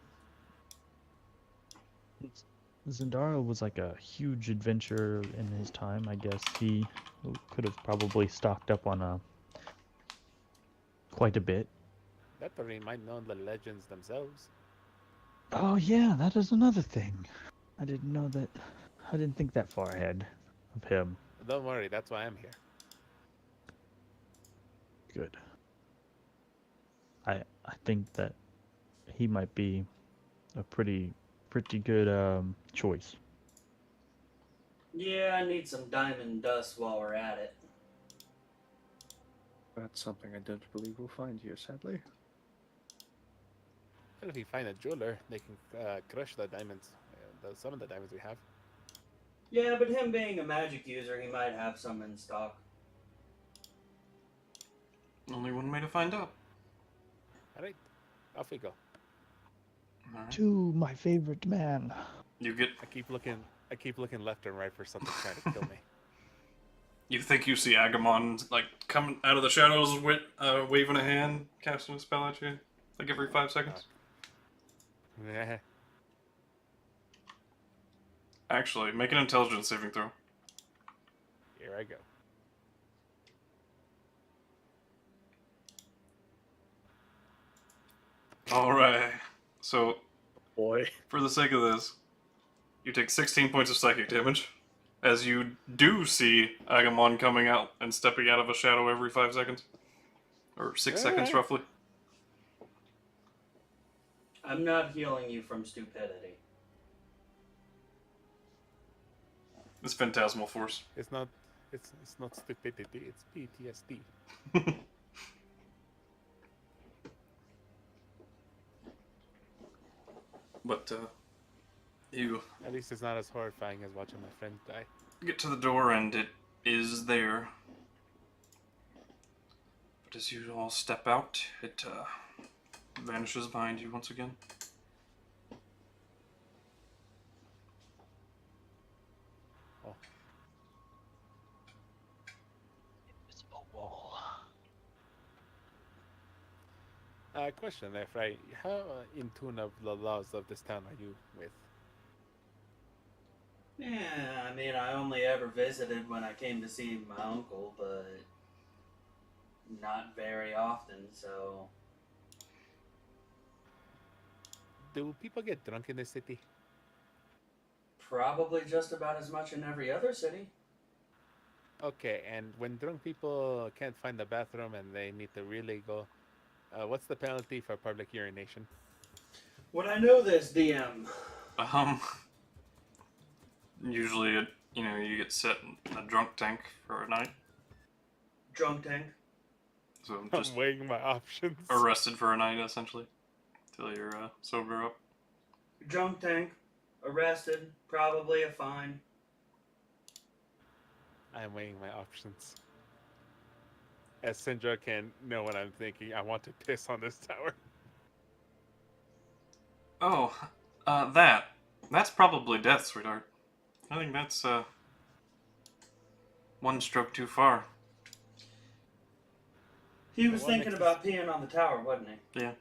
Zendariel was like a huge adventurer in his time. I guess he could have probably stocked up on quite a bit. That or he might know the legends themselves. Oh yeah, that is another thing. I didn't know that. I didn't think that far ahead of him. Don't worry, that's why I'm here. Good. I think that he might be a pretty good choice. Yeah, I need some diamond dust while we're at it. That's something I don't believe we'll find here, sadly. Well, if you find a jeweler, they can crush the diamonds. Some of the diamonds we have. Yeah, but him being a magic user, he might have some in stock. Only one way to find out. All right, off we go. All right. To my favorite man. You get. I keep looking left and right for something trying to kill me. You think you see Agamon like coming out of the shadows, with waving a hand, casting a spell at you, like every 5 seconds? Yeah. Actually, make an intelligence saving throw. Here I go. All right. So, Boy. for the sake of this, you take 16 points of psychic damage, as you do see Agamon coming out and stepping out of a shadow every 5 seconds, or 6 seconds roughly. I'm not healing you from stupidity. It's phantasmal force. It's not stupidity. It's PTSD. But you At least it's not as horrifying as watching my friend die. get to the door and it is there. But as you all step out, it vanishes behind you once again. Oh, Invisible wall. question there, Fry. How in tune of the laws of this town are you with? Yeah, I mean, I only ever visited when I came to see my uncle, but not very often, so... Do people get drunk in this city? Probably just about as much in every other city. Okay, and when drunk people can't find the bathroom and they need to really go, what's the penalty for public urination? Would I know this, DM? Usually, you get set in a drunk tank for a night. Drunk tank. So I'm just weighing my options. arrested for a night, essentially, till you're sober up. Drunk tank. Arrested. Probably a fine. I'm weighing my options. As Syndra can know what I'm thinking, I want to piss on this tower. Oh, that's probably death, sweetheart. I think that's one stroke too far. He was What thinking makes about peeing on the tower, wasn't he? Yeah.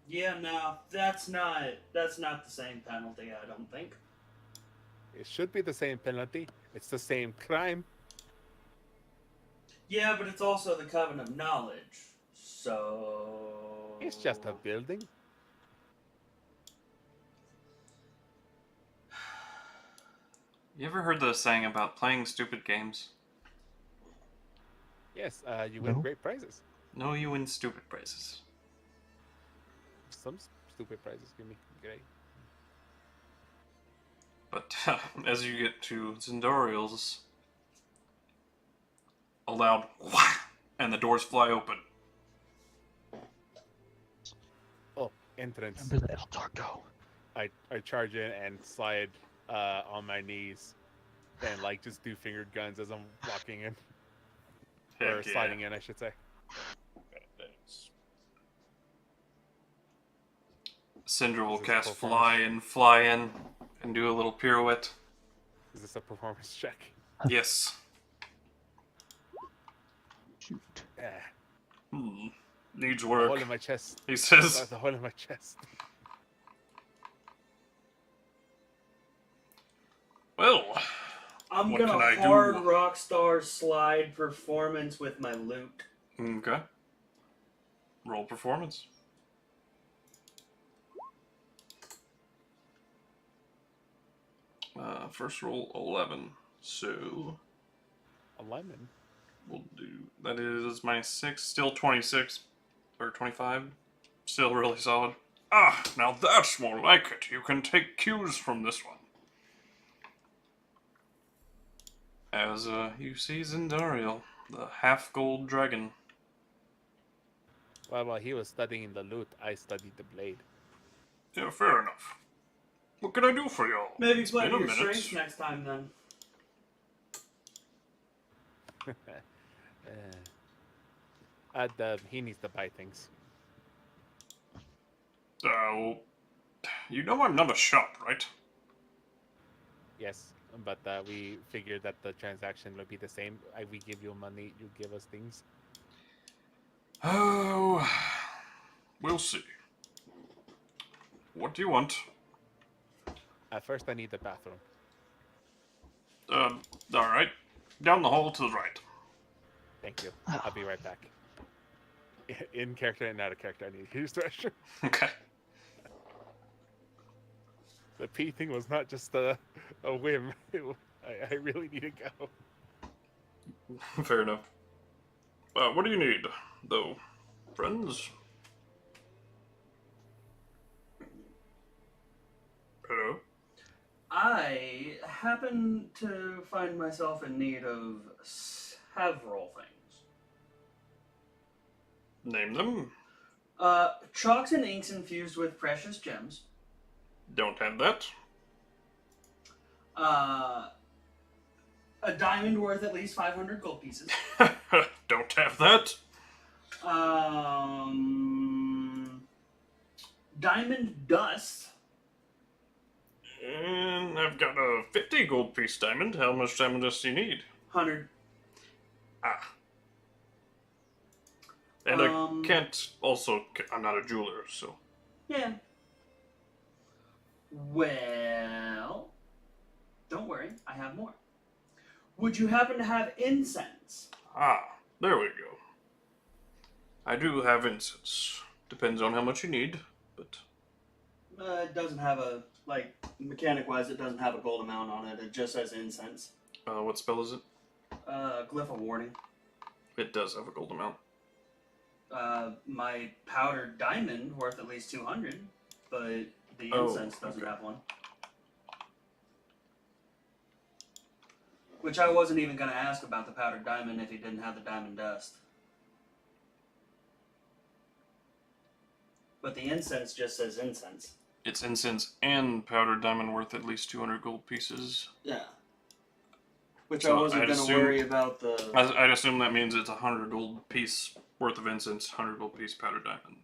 Yeah, no, that's not the same penalty, I don't think. It should be the same penalty. It's the same crime. Yeah, but it's also the Covenant of Knowledge. So It's just a building. You ever heard the saying about playing stupid games? Yes, you win No. great prizes. No, you win stupid prizes. Some stupid prizes give me great. But as you get to Zendorial's, a loud whack, and the doors fly open. Oh, entrance. Remember the Altor go. I charge in and slide on my knees and like just do fingered guns as I'm walking in. Or Heck yeah. sliding in, I should say. Thanks. Syndra will This is cast performance. fly in, and do a little pirouette. Is this a performance check? Yes. Shoot. Needs A work. hole in my chest. He says. There's a hole in my chest. Well, I'm What gonna can I do? hard rockstar slide performance with my loot. okay. Roll performance. First roll 11. So A lemon. we'll do that is minus 6, still 26 or 25. Still really solid. Ah, now that's more like it. You can take cues from this one. As you see Zendariel, the half gold dragon. Well, while he was studying the loot, I studied the blade. Yeah, fair enough. What can I do for y'all? Maybe It's play been a your minute. strengths next time then. He needs to buy things. Well, you know I'm not a shop, right? Yes, but we figured that the transaction would be the same. We give you money, you give us things. Oh, we'll see. What do you want? At first, I need the bathroom. Alright. Down the hall to the right. Thank you. I'll be right back. In character and out of character, I need to use the restroom. Okay. The pee thing was not just a whim. I really need to go. Fair enough. What do you need, though, friends? Hello? I happen to find myself in need of several things. Name them. Chalks and inks infused with precious gems. Don't have that. A diamond worth at least 500 gold pieces. Don't have that. Diamond dust. And I've got a 50 gold piece diamond. How much diamond dust do you need? 100. Ah. And I can't also... I'm not a jeweler, so... Yeah. Well, don't worry, I have more. Would you happen to have incense? Ah, there we go. I do have incense. Depends on how much you need, but... It doesn't have a, like, mechanic-wise, it doesn't have a gold amount on it. It just says incense. What spell is it? Glyph of Warning. It does have a gold amount. My powdered diamond worth at least 200, but the Oh, incense doesn't okay. have one. Which I wasn't even going to ask about the powdered diamond if he didn't have the diamond dust. But the incense just says incense. It's incense and powdered diamond worth at least 200 gold pieces. Yeah. Which So I wasn't I'd going to assume- worry about the... I'd assume that means it's 100 gold piece worth of incense, 100 gold piece powdered diamond.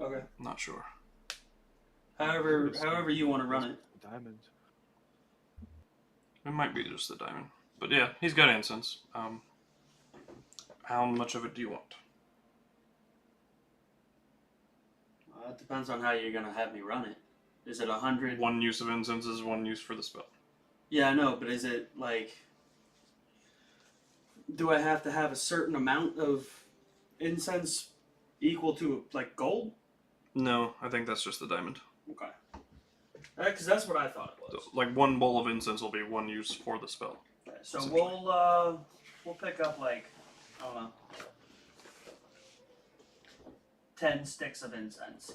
Okay. Not sure. However you want to run it. Diamond. It might be just the diamond. But yeah, he's got incense. How much of it do you want? It depends on how you're going to have me run it. Is it 100? One use of incense is one use for the spell. Yeah, I know, but is it like... Do I have to have a certain amount of incense equal to, like, gold? No, I think that's just the diamond. Okay. Because that's what I thought it So, was. like one bowl of incense will be one use for the spell. Okay, so essentially. we'll pick up, like, I don't know, 10 sticks of incense.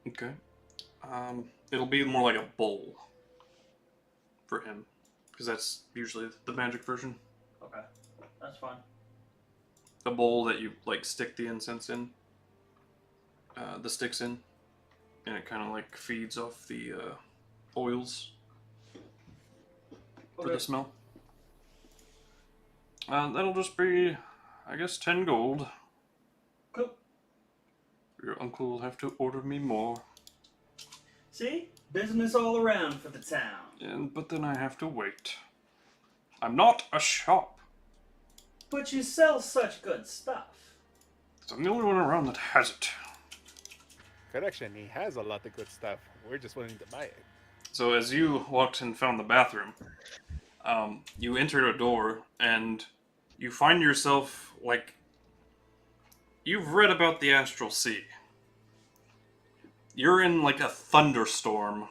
Okay. It'll be more like a bowl for him, because that's usually the magic version. Okay, that's fine. A bowl that you like stick the incense in, the sticks in, and it kind of like feeds off the oils for Okay. the smell. That'll just be, I guess, 10 gold. Cool. Your uncle will have to order me more, See? Business all around for the town. but then I have to wait. I'm not a shop. But you sell such good stuff. I'm the only one around that has it. Correction, he has a lot of good stuff. We're just willing to buy it. So as you walked and found the bathroom, you entered a door and you find yourself like you've read about the Astral Sea. You're in like a thunderstorm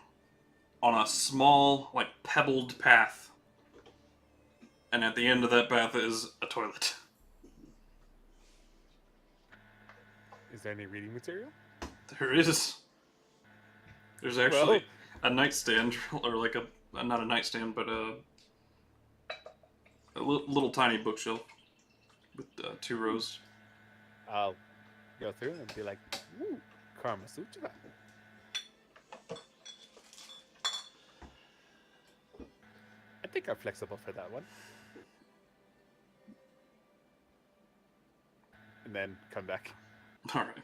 on a small, like pebbled path. And at the end of that path is a toilet. Is there any reading material? There is. There's actually a nightstand, or like not a nightstand, but a little tiny bookshelf with 2 rows. I'll go through and be like, "Ooh, Karma Sutra." I think I'm flexible for that one. And then come back. All right.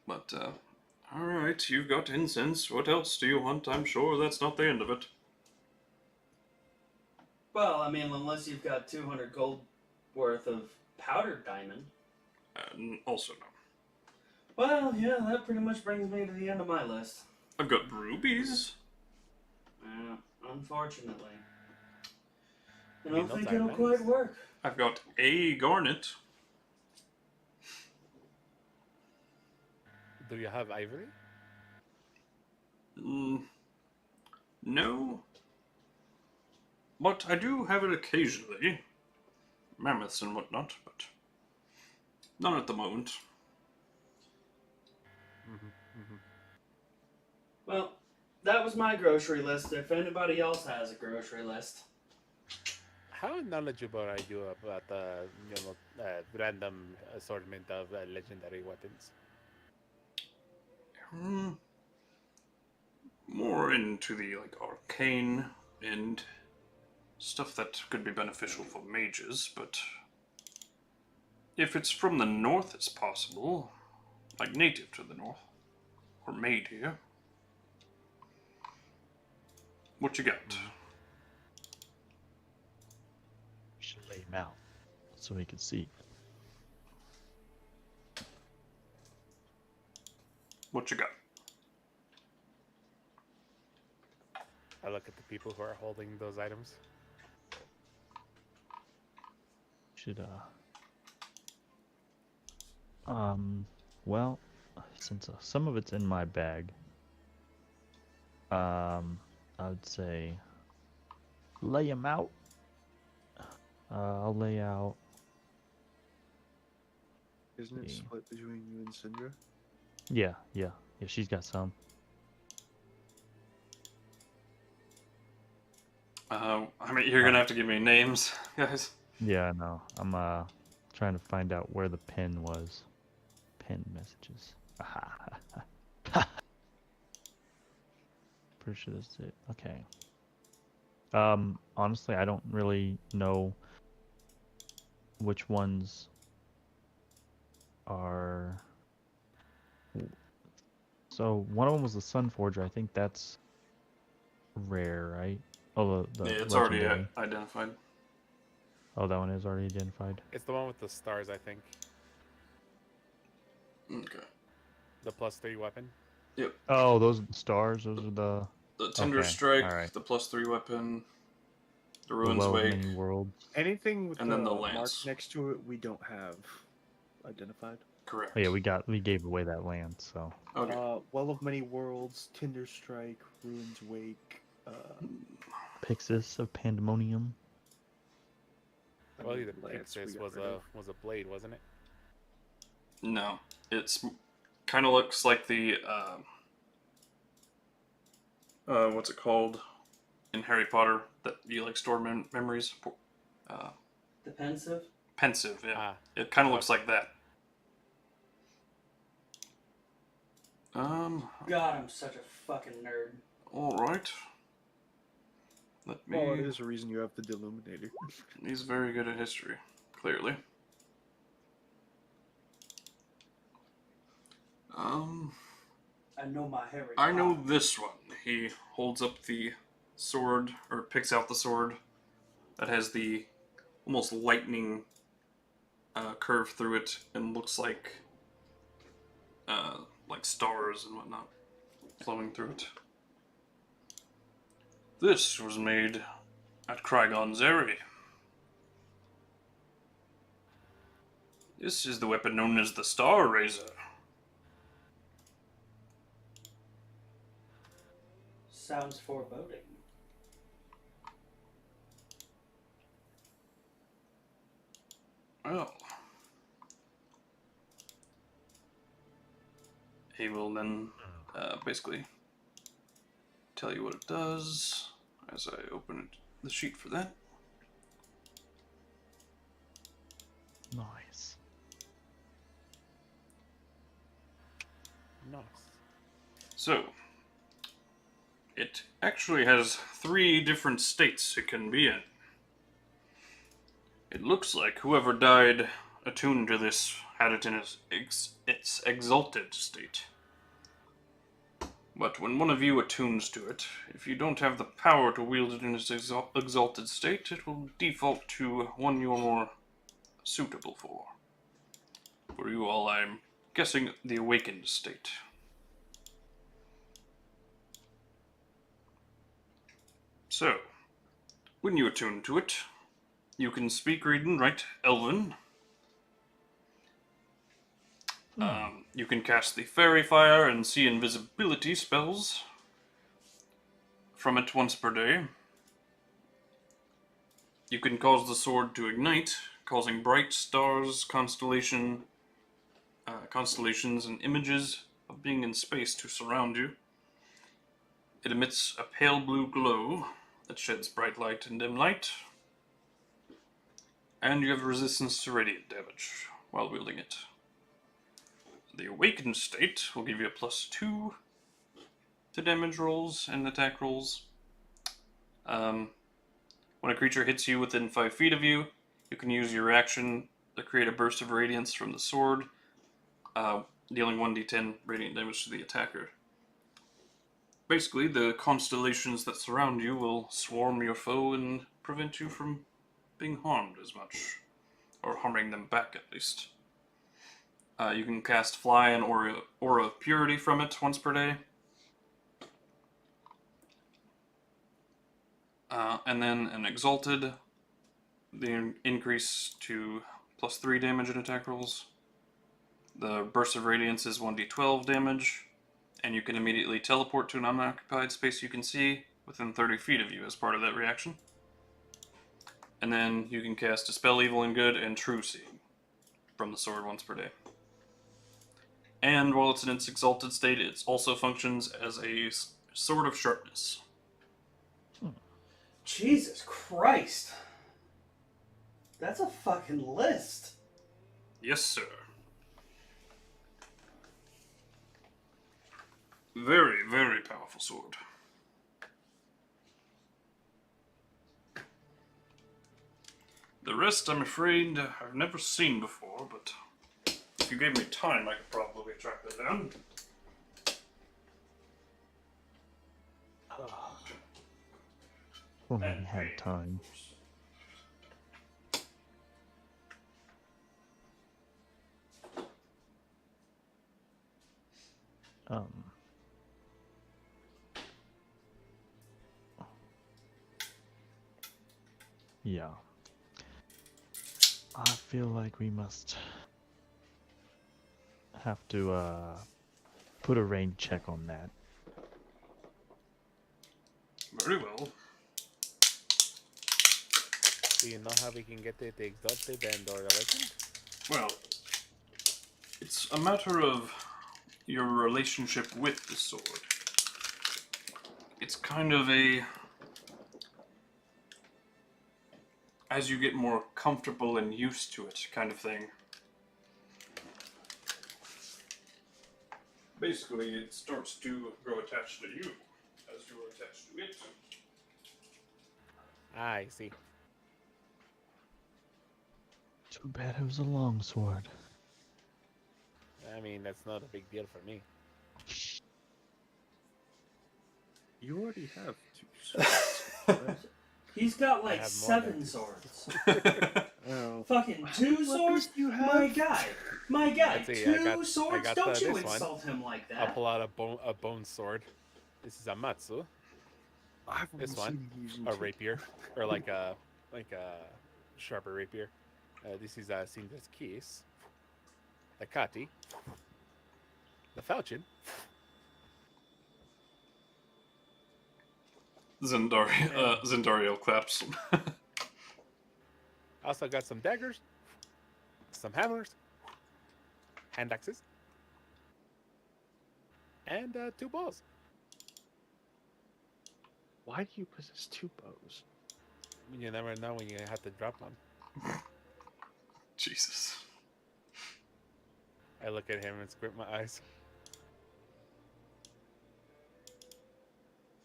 But, alright, you've got incense. What else do you want? I'm sure that's not the end of it. Well, I mean, unless you've got 200 gold worth of powdered diamond. Also, no. Well, yeah, that pretty much brings me to the end of my list. I've got rubies. Unfortunately. I I mean, don't those think are it'll nice. quite work. I've got a garnet. Do you have ivory? No. But I do have it occasionally. Mammoths and whatnot, but not at the moment. Well, that was my grocery list. If anybody else has a grocery list. How knowledgeable are you about random assortment of legendary weapons? More into the like arcane and stuff that could be beneficial for mages, but if it's from the north, it's possible, like native to the north, or made here. What you got? Should lay him out so he can see. What you got? I look at the people who are holding those items. Should Well, since some of it's in my bag, I would say lay him out. I'll lay out. Isn't it See. split between you and Syndra? Yeah. She's got some. I mean, you're gonna have to give me names, guys. Yeah, I know. I'm trying to find out where the pin was. Pin messages. Pretty sure that's it. Okay. Honestly, I don't really know which ones are. So one of them was the Sun Forger. I think that's rare, right? Oh, the Yeah, it's legendary. already identified. Oh, that one is already identified. It's the one with the stars, I think. Okay. The +3 weapon. Yep. Oh, those are the stars. Those are the Tinder Okay, Strike, alright. the +3 weapon, the the Ruins Well of Wake, Many Worlds. Anything with and then the mark lance. next to it, we don't have identified. Correct. Oh yeah, we gave away that land, so Okay. Well of Many Worlds, Tinder Strike, Ruins Wake. Pixis of Pandemonium. Well, the Lance we Pixis got was rid of. a blade, wasn't it? No, it's kind of looks like the what's it called in Harry Potter that you like store memories. The pensive. Pensive, yeah. Ah, It kind of looks like that. God, I'm such a fucking nerd. All right. Let me. Well, there's a reason you have the Deluminator. He's very good at history, clearly. I know my Harry. I know Potter. this one. He holds up the sword, or picks out the sword that has the almost lightning curve through it, and looks like stars and whatnot flowing through it. This was made at Krygon's Eyrie. This is the weapon known as the Star Razor. Sounds foreboding. Well, he will then basically tell you what it does as I open the sheet for that. Nice. nice. So, it actually has 3 different states it can be in. It looks like whoever died attuned to this had it in its exalted state. But when one of you attunes to it, if you don't have the power to wield it in its exalted state, it will default to one you're more suitable for. For you all, I'm guessing the awakened state. So, when you attune to it, you can speak, read, and write Elven. You can cast the Fairy Fire and See Invisibility spells from it once per day. You can cause the sword to ignite, causing bright stars, constellations, and images of being in space to surround you. It emits a pale blue glow that sheds bright light and dim light. And you have resistance to radiant damage while wielding it. The awakened state will give you a +2 to damage rolls and attack rolls. When a creature hits you within 5 feet of you, you can use your action to create a burst of radiance from the sword, dealing 1d10 radiant damage to the attacker. Basically, the constellations that surround you will swarm your foe and prevent you from being harmed as much, or harming them back at least. You can cast Fly and Aura of Purity from it once per day. And then an Exalted, the increase to +3 damage and attack rolls. The Burst of Radiance is 1d12 damage, and you can immediately teleport to an unoccupied space you can see within 30 feet of you as part of that reaction. And then you can cast Dispel Evil and Good and True Seeing from the sword once per day. And while it's in its exalted state, it also functions as a sword of sharpness. Jesus Christ. That's a fucking list. Yes, sir. Very, very powerful sword. The rest, I'm afraid, I've never seen before, but if you gave me time, I could probably track that down. When we had time. Yeah. I feel like we must have to put a rain check on that. Very well. Do you know how we can get it exalted and or awakened? Well, it's a matter of your relationship with the sword. It's kind of a... as you get more comfortable and used to it kind of thing. Basically, it starts to grow attached to you as you are attached to it. Ah, I see. Too bad it was a long sword. I mean, that's not a big deal for me. You already have 2 swords. He's got I like have more 7 than- swords. Oh. Fucking 2 swords? You My guy. My guy. Let's see, 2 swords? got Don't you this one. insult him like I'll that. pull out a bone sword. This is a matsu, I've This only one, seen you using a 2. rapier, or like a sharper rapier. This is Cinder's keys. The kati. The falchion. Zendariel claps. Also got some daggers, some hammers, hand axes, and 2 bows. Why do you possess 2 bows? You never know when you have to drop one. Jesus. I look at him and squint my eyes.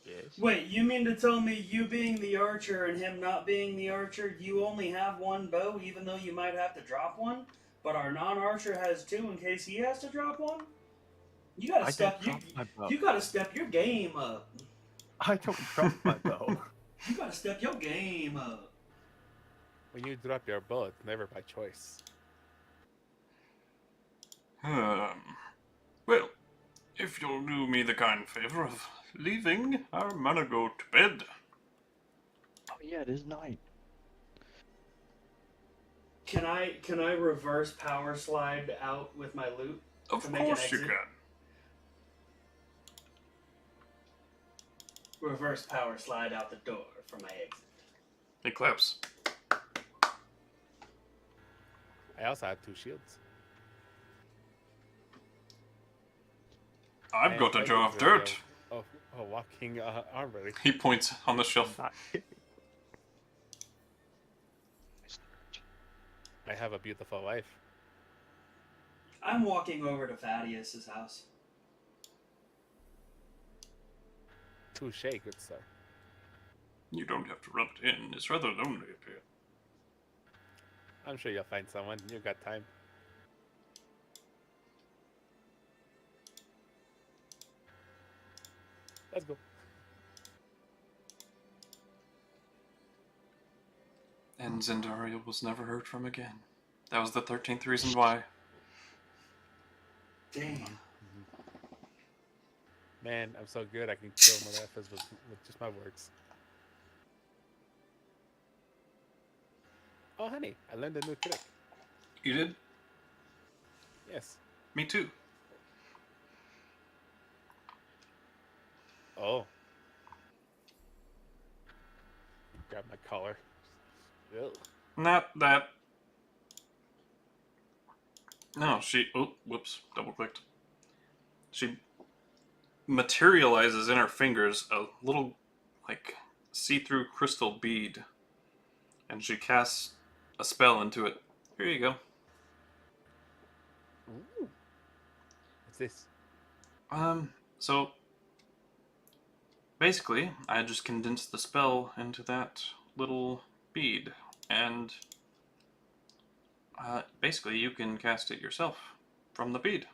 Yes. Wait, you mean to tell me you being the archer and him not being the archer, you only have 1 bow even though you might have to drop one? But our non-archer has 2 in case he has to drop one? You gotta you gotta step your game up. I don't drop my bow. You gotta step your game up. When you drop your bow, it's never by choice. Well, if you'll do me the kind favor of leaving, I'm gonna go to bed. Oh yeah, it is night. Can I reverse power slide out with my loot? Of To make an course you exit? can. Reverse power slide out the door for my exit. He claps. I also have 2 shields. I've And got a like jar of the dirt. Of a walking armory. He points on the shelf. I have a beautiful wife. I'm walking over to FadeAce's house. Touche, good sir. You don't have to rub it in. It's rather lonely up here. I'm sure you'll find someone. You got time. Let's go. And Zendariel was never heard from again. That was the 13th reason why. Damn. Man, I'm so good I can kill motherfuckers with just my words. Oh, honey, I learned a new trick. You did? Yes. me too. Oh. Grab my collar. Ew. Not that. No, she. Oh, whoops. Double clicked. She materializes in her fingers a little, like, see through crystal bead. And she casts a spell into it. Here you go. Ooh. What's this? So. Basically, I just condensed the spell into that little bead. And. Basically, you can cast it yourself from the bead.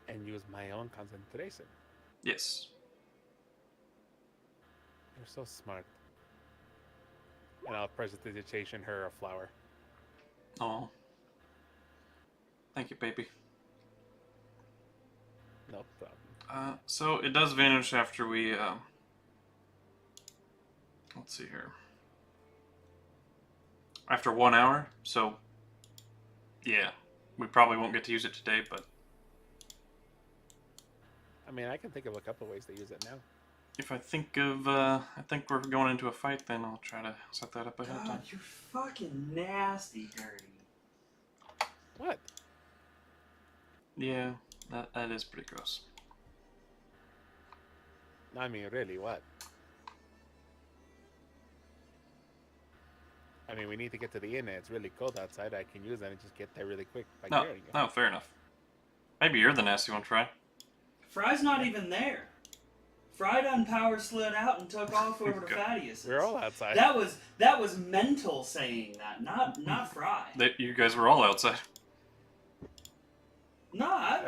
And use my own concentration. Yes. You're so smart. And I'll prestidigitation her a flower. Oh. Thank you, baby. No problem. So it does vanish after we, let's see here. After 1 hour, so, yeah. We probably won't get to use it today, but I mean, I can think of a couple ways to use it now. if I think we're going into a fight, then I'll try to set that up ahead of time. God, you're fucking nasty, dirty. What? Yeah, that is pretty gross. I mean, really, what? I mean, we need to get to the inn, and it's really cold outside. I can use that and just get there really quick by No, carrying it. no, fair enough. Maybe you're the nasty one, Fry. Fry's not even there. Fry done power slid out and took off over to Okay. FadeAce. We're all outside. That was mental saying that, not Fry. You guys were all outside. No,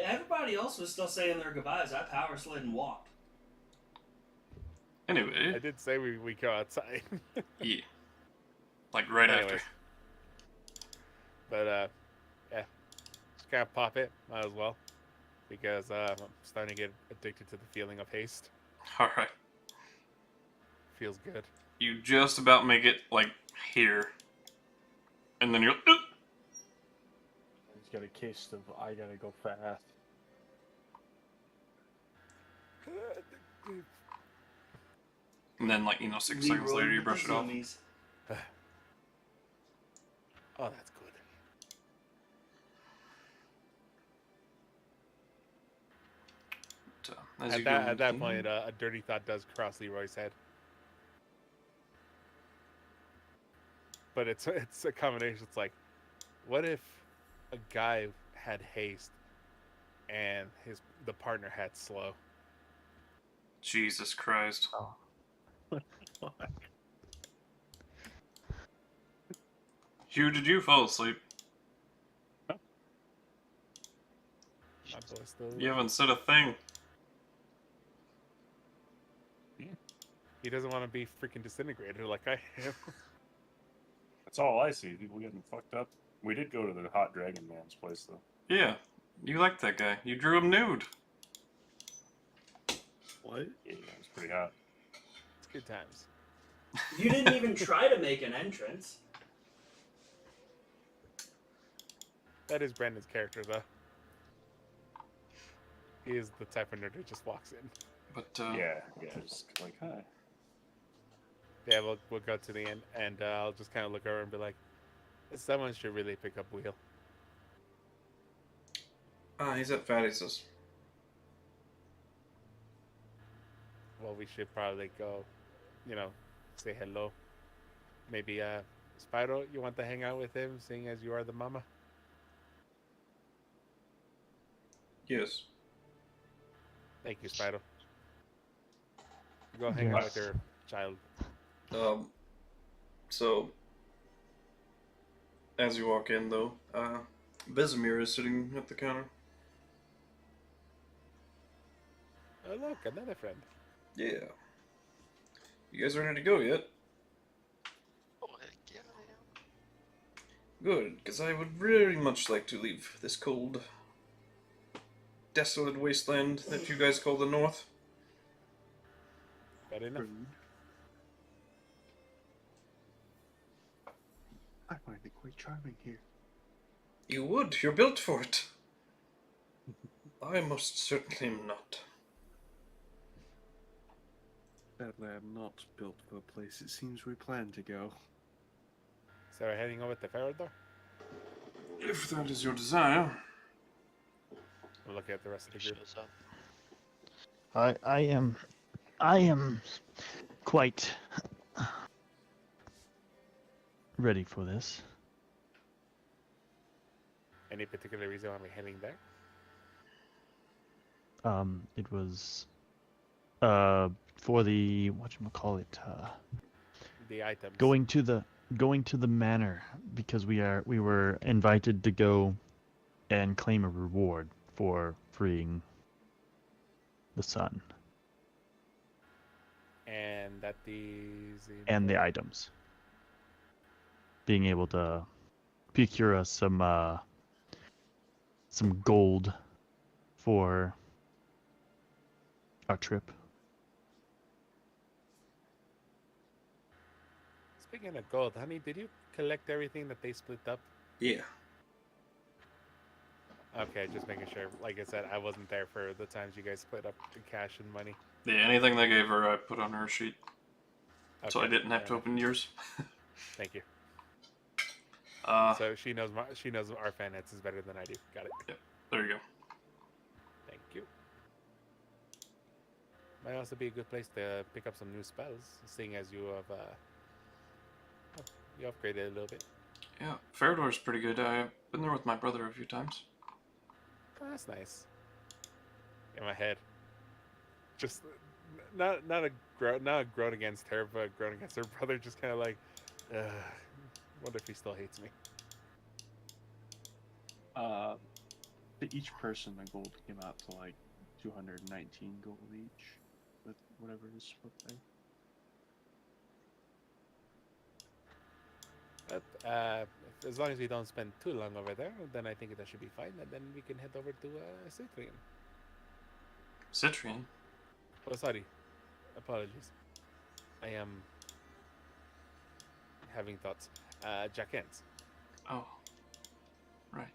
everybody else was still saying their goodbyes. I power slid and walked. I Anyway, did say we go outside. yeah. Like right Anyways. after. But, yeah. Just gotta pop it. Might as well. Because I'm starting to get addicted to the feeling of haste. Alright. Feels good. You just about make it, like, here. And then you're like, He's got a case of I gotta go fast. and then, like, 6 seconds later you brush it off. Zoomies. Oh, that's good. But, as you go At that in- point, a dirty thought does cross Leroy's head. But it's a combination. It's like, what if a guy had haste and the partner had slow? Jesus Christ. Hugh, did you fall asleep? My boy still. You haven't said a thing. He doesn't want to be freaking disintegrated like I am. That's all I see. People getting fucked up. We did go to the hot dragon man's place, though. Yeah, you liked that guy. You drew him nude. What? Yeah, it was pretty hot. It's good times. You didn't even try to make an entrance. That is Brandon's character, though. He is the type of nerd who just walks in. But, Yeah, just like, hi. Yeah, we'll go to the end, and I'll just kind of look over and be like, someone should really pick up wheel. he's at FadeAce's. Well, we should probably go, say hello. Maybe, Spyro, you want to hang out with him, seeing as you are the mama? Yes. Thank you, Spyro. Go hang out with your child. So, as you walk in, though, Vesemir is sitting at the counter. Oh, look, another friend. Yeah. You guys ready to go yet? Oh, heck yeah, I am. Good, because I would very much like to leave this cold, desolate wasteland that you guys call the North. Fair enough. I find it quite charming here. You would. You're built for it. I most certainly am not. Sadly, I'm not built for the place it seems we plan to go. So we're heading over to Farador? If that is your desire. We'll look at the rest of the group. Shows up. I am quite ready for this. Any particular reason why we're heading there? It was for the whatchamacallit, The items. going to the manor because we were invited to go and claim a reward for freeing the sun And that these... and the items. Being able to procure us some gold for our trip. Speaking of gold, honey, did you collect everything that they split up? Yeah. Okay, just making sure. Like I said, I wasn't there for the times you guys split up the cash and money. Yeah, anything they gave her, I put on her sheet. So I Okay, didn't have to fair open yours. enough. Thank you. Uh, So she knows our finances better than I do. Got it. there you go. Thank you. Might also be a good place to pick up some new spells, seeing as you have you upgraded a little bit. Yeah, Farador's pretty good. I've been there with my brother a few times. Oh, that's nice. In my head, just not a groan against her, but a groan against her brother. Just kind of like, wonder if he still hates me. To each person, the gold came out to like 219 gold each, with whatever is split there. But as long as we don't spend too long over there, then I think that should be fine, and then we can head over to Citrian. Citrian? Oh, sorry. Apologies. I am having thoughts. Jackens. Oh. Right.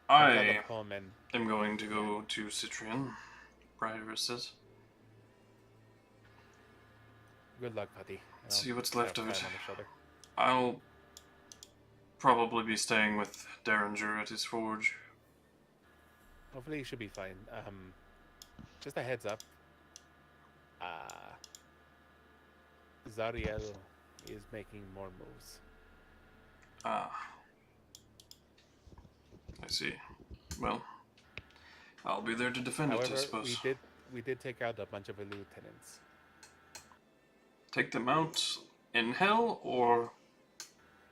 I Home and am going to go to Citrian. Briar says. good luck, buddy. See what's left of it. Pat on the shoulder. I'll probably be staying with Derringer at his forge. Hopefully you should be fine. Just a heads up. Zariel is making more moves. Ah. I see. Well, I'll be there to defend it, I However, suppose. we did take out a bunch of lieutenants. Take them out in hell, or...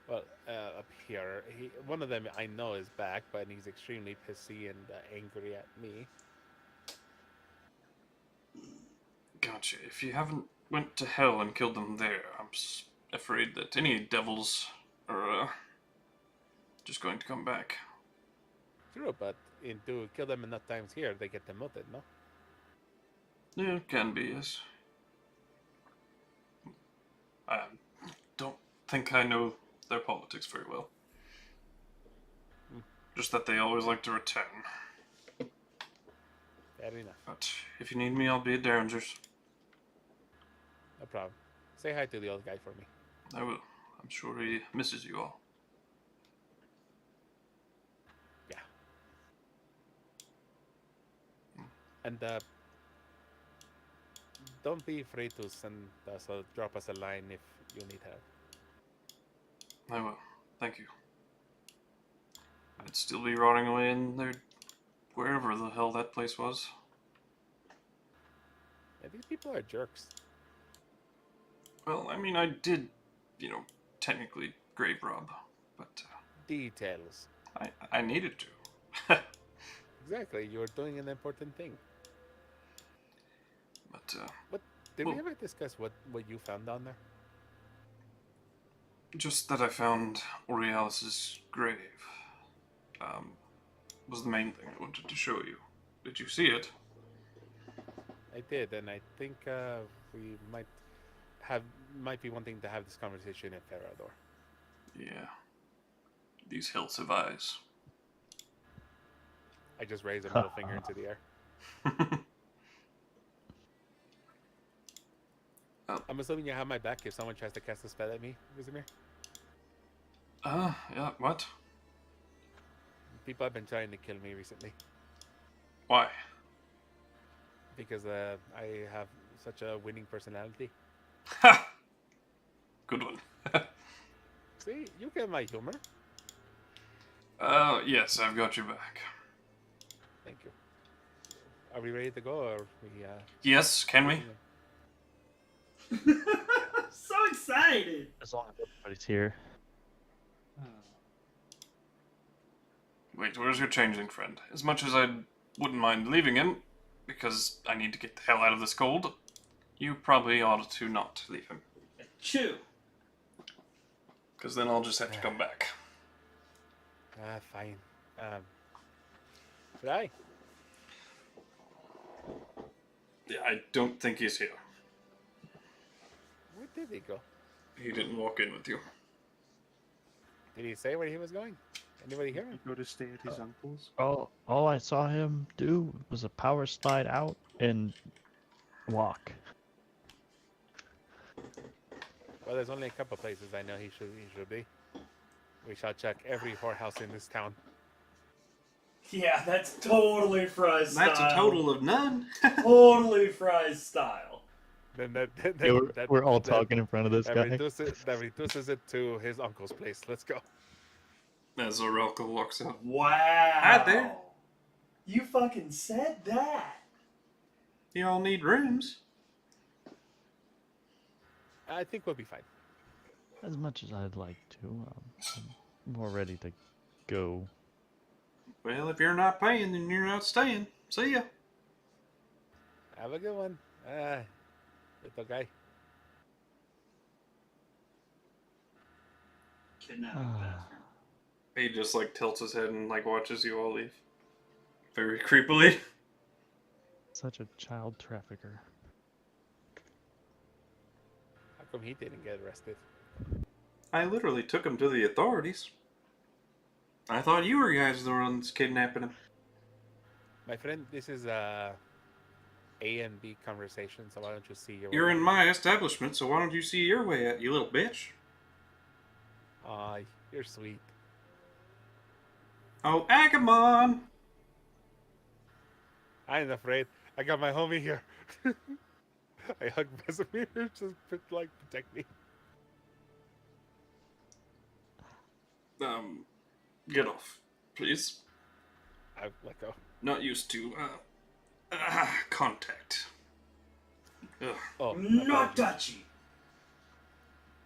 Well, up here, one of them I know is back, but he's extremely pissy and angry at me. Gotcha. If you haven't went to hell and killed them there, I'm afraid that any devils are just going to come back. True, but to kill them enough times here, they get demoted, no? Yeah, can be, yes. I don't think I know their politics very well. Just that they always like to return. Fair enough. But if you need me, I'll be at Derringer's. No problem. Say hi to the old guy for me. I will. I'm sure he misses you all. Yeah. And don't be afraid to send us or drop us a line if you need help. I will. Thank you. I'd still be rotting away in there, wherever the hell that place was. Yeah, these people are jerks. Well, I mean, I did, technically grave rob, but Details. I needed to. Exactly, you're doing an important thing. But, Did well, we ever discuss what you found down there? just that I found Aurealis's grave, was the main thing I wanted to show you. Did you see it? I did, and I think we might be wanting to have this conversation in Farador. Yeah. These hills have eyes. I just raise a middle finger into the air. I'm assuming you have my back if someone tries to cast a spell at me, Vizimir. Yeah, what? People have been trying to kill me recently Why? because I have such a winning personality. Ha! Good one. See, you get my humor. Yes, I've got your back. Thank you. Are we ready to go, or we? Yes, can we? So excited! As long as everybody's here. Wait, where's your changeling friend? As much as I wouldn't mind leaving him, because I need to get the hell out of this cold, you probably ought to not leave him. Chew. Because then I'll just have to come back. Fine. Should I? Yeah, I don't think he's here. Where did he go? He didn't walk in with you. Did he say where he was going? Anybody hear You him? go to stay at his uncle's. All I saw him do was a power slide out and walk. Well, there's only a couple places I know he should be. We shall check every whorehouse in this town. Yeah, that's totally Fry's style. That's a total of none. Totally Fry's style. Then Yeah, we're all talking in front of this that guy. reduces it to his uncle's place. Let's go. As Zorelka walks out. Wow. Hi there. You fucking said that. You all need rooms. I think we'll be fine. As much as I'd like to, I'm more ready to go. Well, if you're not paying, then you're not staying. See ya. Have a good one. Little guy. Kidnapping bastard. He just like tilts his head and like watches you all leave. Very creepily. Such a child trafficker. How come he didn't get arrested? I literally took him to the authorities. I thought you were guys the ones kidnapping him. My friend, this is a and B conversation, so why don't you see your You're way? in my establishment, so why don't you see your way out, you little bitch? Aw, you're sweet. Oh, Agamon! I ain't afraid. I got my homie here. I hug Vesemir just like protect me. Get off, please. I let go. Not used to, contact. Ugh. Oh, Not apologies. touchy.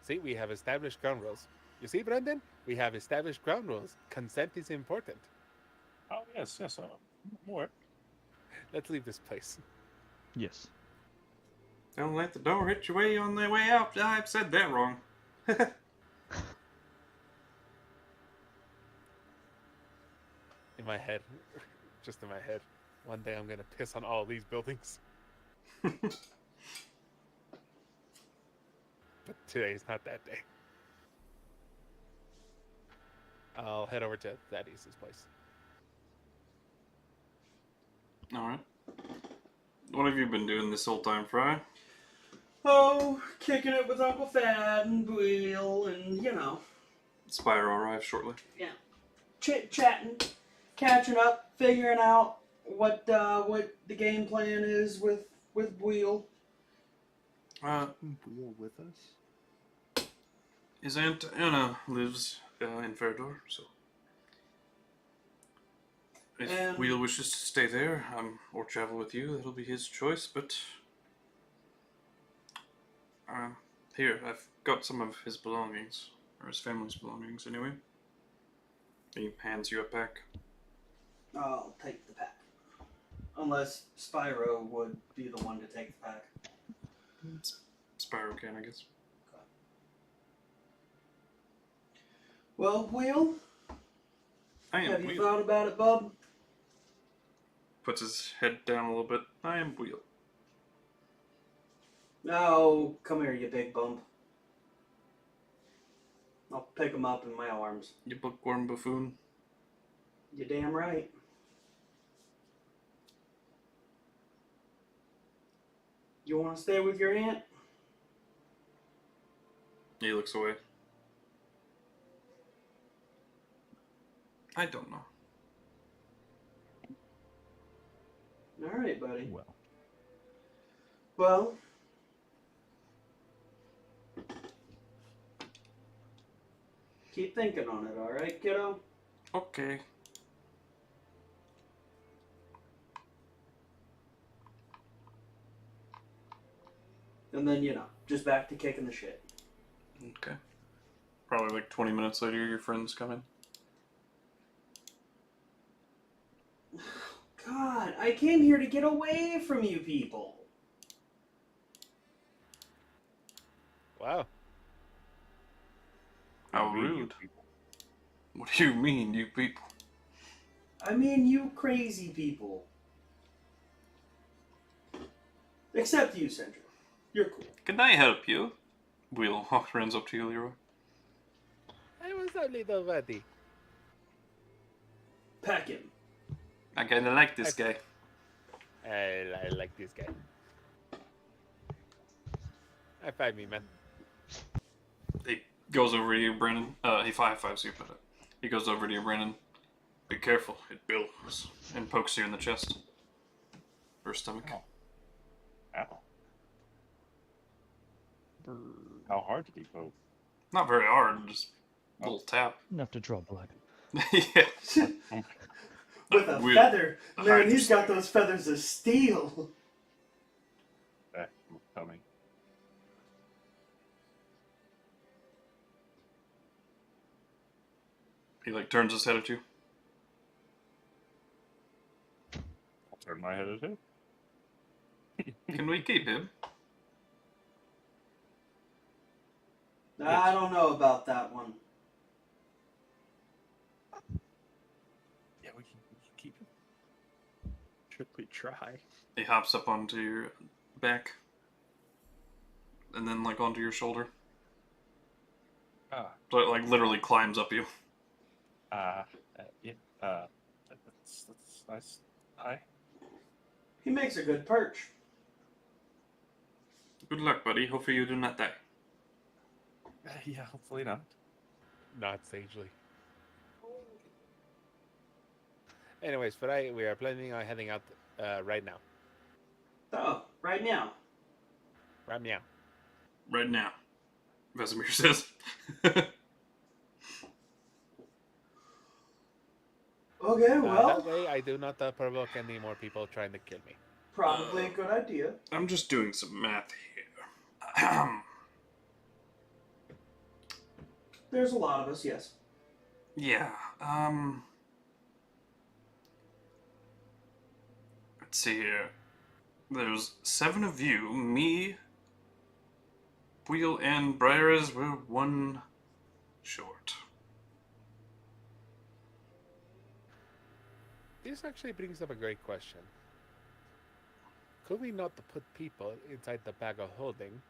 See, we have established ground rules. You see, Brendan? We have established ground rules. Consent is important. Oh, yes, more. Let's leave this place. Yes. Don't let the door hit your way on the way out. I've said that wrong. In my head. Just in my head. One day I'm gonna piss on all these buildings. But today's not that day. I'll head over to FadeAce's place. Alright. What have you been doing this whole time, Fry? Oh, kicking it with Uncle Thad and Wheel and, you know. Spyro arrives shortly. Yeah. Chit-chatting, catching up, figuring out what the game plan is with Wheel. Wheel with us? His Aunt Anna lives in Farador, so if And- Wheel wishes to stay there or travel with you, that'll be his choice. But here, I've got some of his belongings, or his family's belongings, anyway. He hands you a pack. I'll take the pack. Unless Spyro would be the one to take the pack. Spyro can, I guess. Well, Wheel, I am have you Wheel. thought about it, bub? Puts his head down a little bit. I am Wheel. No, come here, you big bump. I'll pick him up in my arms. You bookworm buffoon. You damn right. You want to stay with your aunt? He looks away. I don't know. All right, buddy. Well, Well, keep thinking on it, all right, kiddo? Okay. And then, just back to kicking the shit. Okay. Probably like 20 minutes later, your friends come in. God, I came here to get away from you people. Wow. How We, you rude. people. What do you mean, you people? I mean, you crazy people. Except you, Sandra. You're cool. Can I help you? Wheel runs up to you, Leroy. I was a little buddy. Pack him. I kinda like this guy. I like this guy. High five me, man. He goes over to you, Brandon. He high-fives you, but he goes over to you, Brandon. Be careful, it billows. And pokes you in the chest. Or stomach. Ow. How hard did he poke? Not very hard, just a little tap. enough to draw blood. Yeah. With a Weird. feather. Man, Hide he's got the those feathers of steel. Back coming. He like turns his head at you. I'll turn my head at him. Can we keep him? I don't know about that one. Yeah, we can keep it. Should we try? He hops up onto your back. And then like onto your shoulder. Ah. So it like literally climbs up you. Yeah. That's nice. Hi. He makes a good perch. Good luck, buddy. Hopefully you do not die. Yeah, hopefully not. Not sagely. Anyways, we are planning on heading out right now. Oh, right now. Right meow. Right now. Vesemir says. Okay, well, That way I do not provoke any more people trying to kill me. probably a good idea. I'm just doing some math here. There's a lot of us, yes. Yeah, let's see here. There's 7 of you. Me, Wheel, and Briar's were 1 short. This actually brings up a great question. Could we not put people inside the bag of holding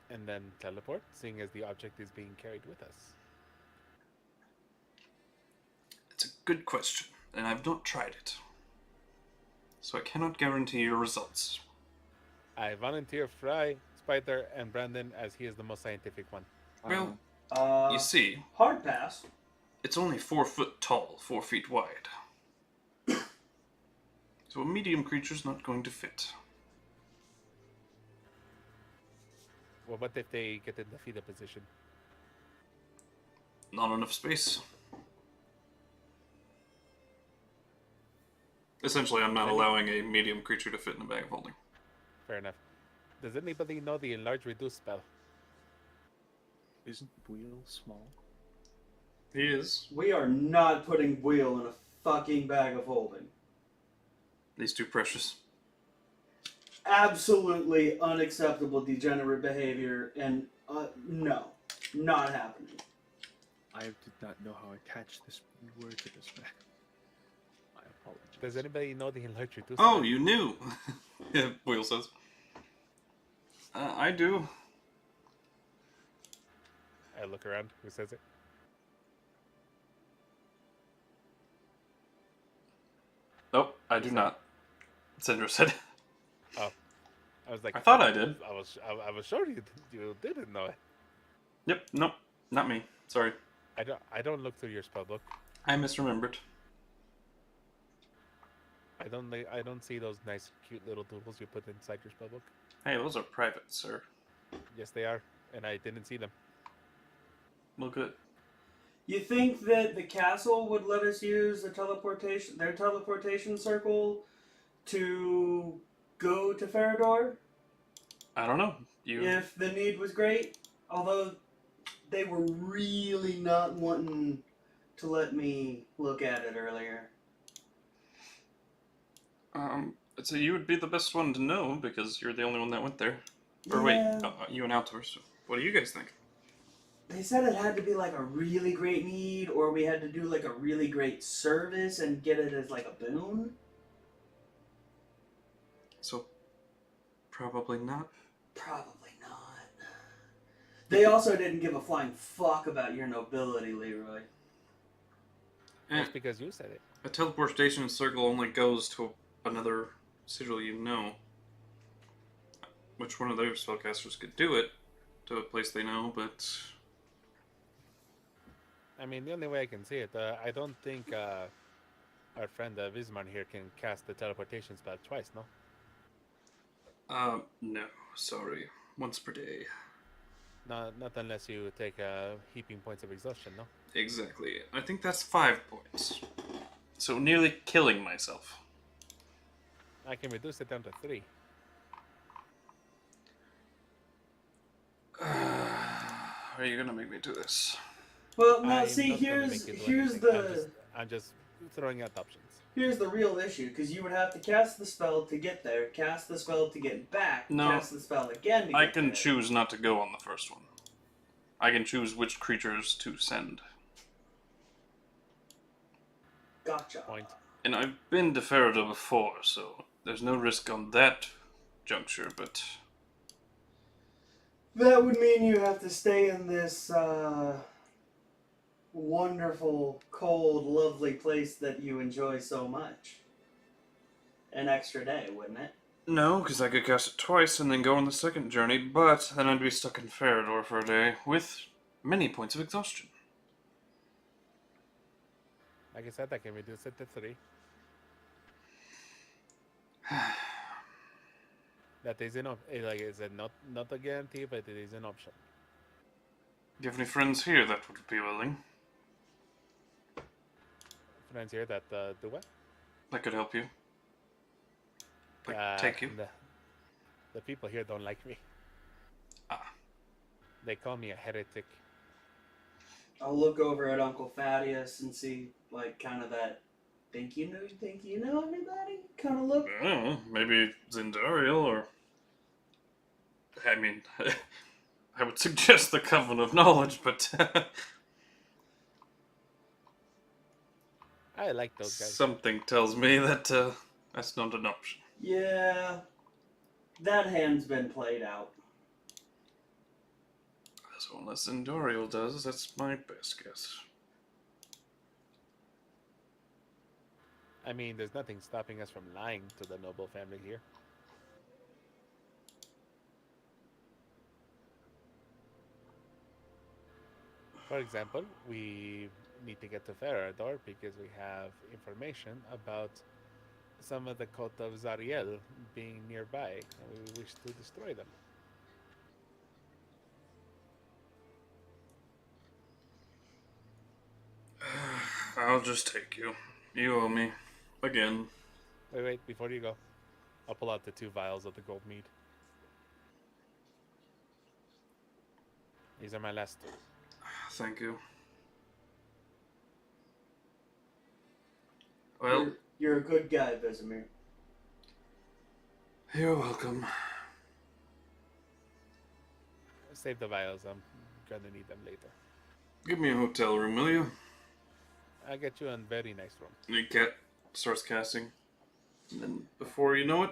and then teleport, seeing as the object is being carried with us? It's a good question, and I've not tried it. So I cannot guarantee your results. I volunteer Fry, Spider, and Brandon as he is the most scientific one. Well, You you see, hard pass. it's only 4 foot tall, 4 feet wide. So a medium creature's not going to fit. Well, what if they get in the feeder position? Not enough space. Essentially, I'm not allowing a medium creature to fit in a bag of holding. Fair enough. Does anybody know the enlarge reduce spell? Isn't Wheel small? He is. We are not putting Wheel in a fucking bag of holding. He's too precious. Absolutely unacceptable degenerate behavior, and no, not happening. I did not know how attached this word to this man. My apologies. Does anybody know the enlarge reduce Oh, spell? you knew! Yeah, Wheel says. I do. I look around. Who says it? Nope, I do not. Sindra said. Oh, I was like, I thought I did. I was sure you didn't know it. Yep, nope, not me. Sorry. I don't look through your spell book. I misremembered. I don't see those nice, cute little doodles you put inside your spell book. Hey, those are private, sir. Yes, they are, and I didn't see them. Well, good. You think that the castle would let us use their teleportation circle to go to Farador I don't know. if the need was great? Although they were really not wanting to let me look at it earlier. So you would be the best one to know because you're the only one that went there. Or Yeah. wait, you and Altor. So what do you guys think? They said it had to be like a really great need, or we had to do like a really great service and get it as like a boon. So probably not. Probably not. They also didn't give a flying fuck about your nobility, Leroy. That's because you said it. A teleportation circle only goes to another sigil you know. Which one of their spellcasters could do it to a place they know, but I mean, the only way I can see it, I don't think our friend Vismar here can cast the teleportation spell twice, no? no, sorry. Once per day. Not unless you take heaping points of exhaustion, no? Exactly. I think that's 5 points. So nearly killing myself. I can reduce it down to 3. Are you gonna make me do this? Well, now I'm see, not gonna here's make you do here's anything. the I'm just throwing out options. here's the real issue, because you would have to cast the spell to get there, cast the spell to get back, No. cast the spell again to get I can there. choose not to go on the first one. I can choose which creatures to send. Gotcha. Point. And I've been to Farador before, so there's no risk on that juncture, but That would mean you have to stay in this wonderful, cold, lovely place that you enjoy so much. An extra day, wouldn't it? no, because I could cast it twice and then go on the second journey, but then I'd be stuck in Farador for a day with many points of exhaustion. Like I said, I can reduce it to 3. That is an like is it not a guarantee, but it is an option. Do you have any friends here that would be willing? Friends here that do what? That could help you. Like, take you. The people here don't like me. Ah. They call me a heretic. I'll look over at Uncle FadeAce and see, like, kind of that think you know anybody kind of look. I don't know, maybe Zendariel or... I mean, I would suggest the Coven of Knowledge, but... I like those guys. Something tells me that that's not an option. Yeah, that hand's been played out. So unless Zendariel does, that's my best guess. I mean, there's nothing stopping us from lying to the noble family here. For example, we need to get to Farador because we have information about some of the cult of Zariel being nearby, and we wish to destroy them. I'll just take you. You owe me. Again. Wait, before you go, I'll pull out the 2 vials of the gold mead. These are my last 2. Thank you. Well, You're a good guy, Vesemir. you're welcome. Save the vials, I'm gonna need them later. Give me a hotel room, will you? I'll get you a very nice room. The cat starts casting. And then, before you know it,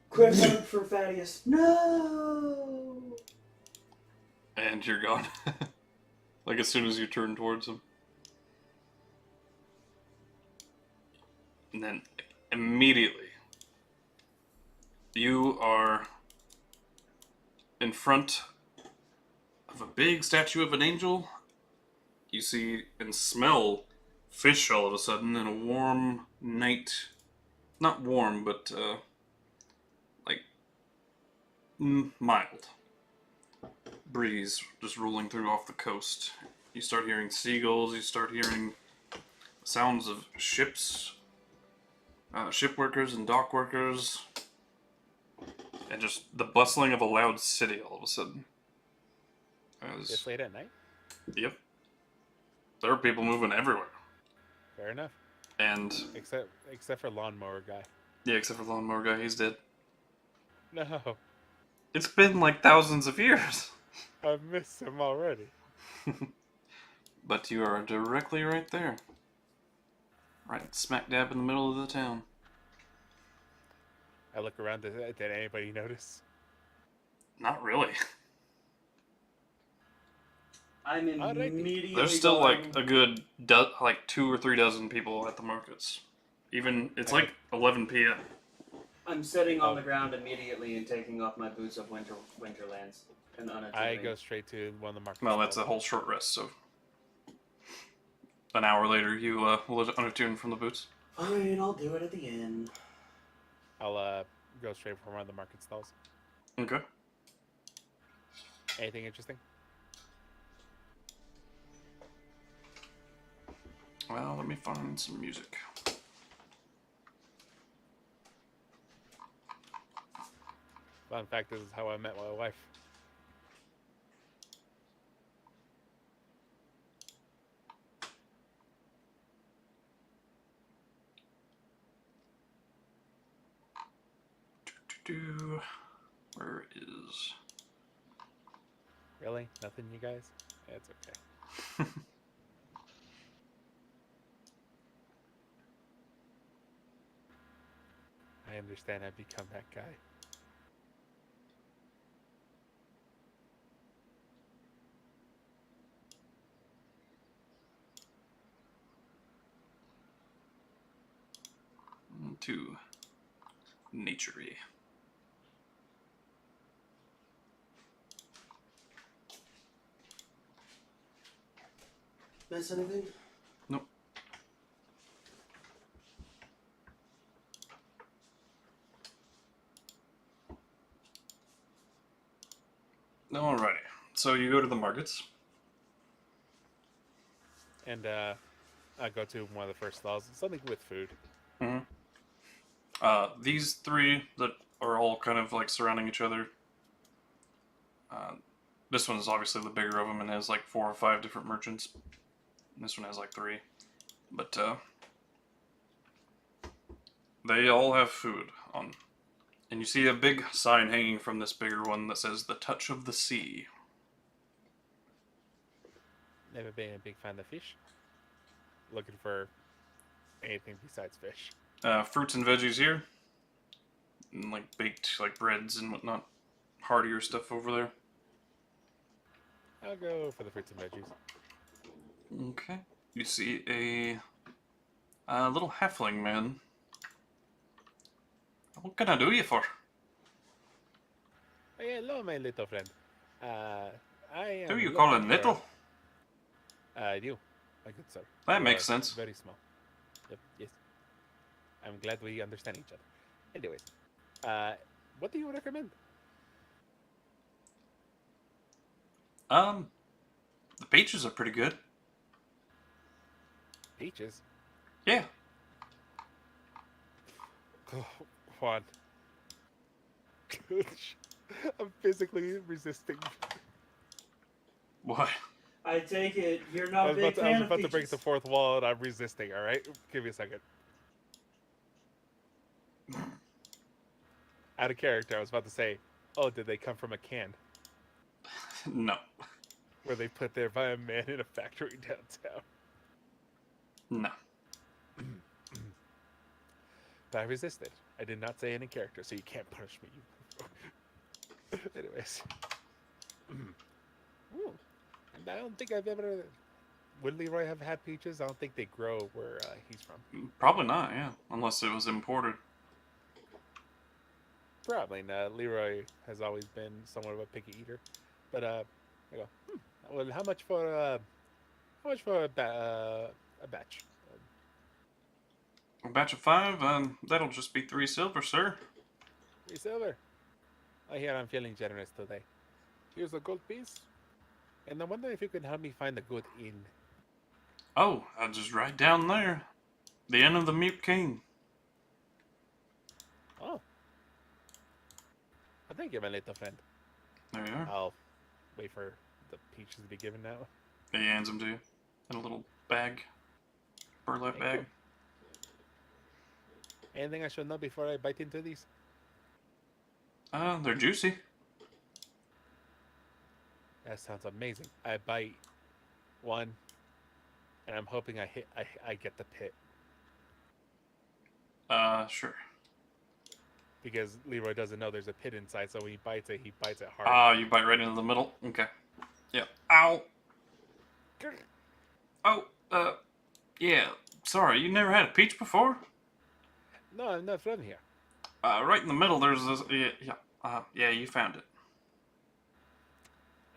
Quick hug for FadeAce. No! and you're gone. Like as soon as you turn towards him. And then immediately you are in front of a big statue of an angel. You see and smell fish all of a sudden in a warm night. Not warm, but like mild breeze just rolling through off the coast. You start hearing seagulls, you start hearing sounds of ships, ship workers and dock workers, and just the bustling of a loud city all of a sudden. This late at night? Yep. There are people moving everywhere. Fair enough. And Except for lawnmower guy. yeah, except for the lawnmower guy, he's dead. No, It's been like thousands of years. I've missed him already. But you are directly right there. Right smack dab in the middle of the town. I look around. Did anybody notice? Not really. I'm immediately. There's still going- like a good 2 or 3 dozen people at the markets. Even it's like 11 p.m. I'm sitting on the ground immediately and taking off my boots of Winterlands and unattended. I go straight to one of the markets. Well, that's a whole short rest. So an hour later, you will unattune from the boots. Fine, I'll do it at the end. I'll go straight from one of the market stalls. Okay. Anything interesting? Well, let me find some music. Fun fact: this is how I met my wife. Where is? Really? Nothing, you guys? It's okay. I understand. I've become that guy. Too nature-y. Miss anything? Nope. Alrighty. So you go to the markets. And I go to one of the first stalls. Something with food. Mm-hmm. These three that are all kind of like surrounding each other. This one is obviously the bigger of them and has like 4 or 5 different merchants. And this one has like 3. But they all have food on. And you see a big sign hanging from this bigger one that says "The Touch of the Sea." Never been a big fan of fish. Looking for anything besides fish. Fruits and veggies here. And like baked like breads and whatnot. Heartier stuff over there. I'll go for the fruits and veggies. Okay. You see a little halfling man. What can I do you for? Hey, hello, my little friend. I am. Who are you looking calling for- little? You, my good sir. That You makes are sense. Very small. Yep. Yes. I'm glad we understand each other. Anyways, what do you recommend? The peaches are pretty good. Peaches. Yeah. Oh, Juan. I'm physically resisting. What? I take it you're I not a was big about, to, I fan was of about to break peaches. the fourth wall and I'm resisting, alright? Give me a second. Out of character, I was about to say, oh, did they come from a can? No. Where they put there by a man in a factory downtown. No. But I resisted. I did not say any character, so you can't punish me. Anyways. Ooh, And I don't think I've ever. Would Leroy have had peaches? I don't think they grow where he's from. Probably not, yeah. Unless it was imported. Probably not. Leroy has always been somewhat of a picky eater. But I go. Well, how much for a batch? A batch of 5, that'll just be 3 silver, sir. 3 silver. I hear I'm feeling generous today. Here's a gold piece. And I wonder if you can help me find a good inn. Oh, just right down there. The Inn of the Mute King. Oh. Well, thank you, my little friend. There you are. I'll wait for the peaches to be given now. He hands them to you in a little bag. Burlap Thank bag. you. Anything I should know before I bite into these? They're juicy. That sounds amazing. I bite one, and I'm hoping I get the pit. Sure. Because Leroy doesn't know there's a pit inside, so when he bites it hard. You bite right into the middle? Okay. Yeah. Ow! Oh, yeah. Sorry, you never had a peach before? No, I'm not from here. Right in the middle, there's this. Yeah, you found it.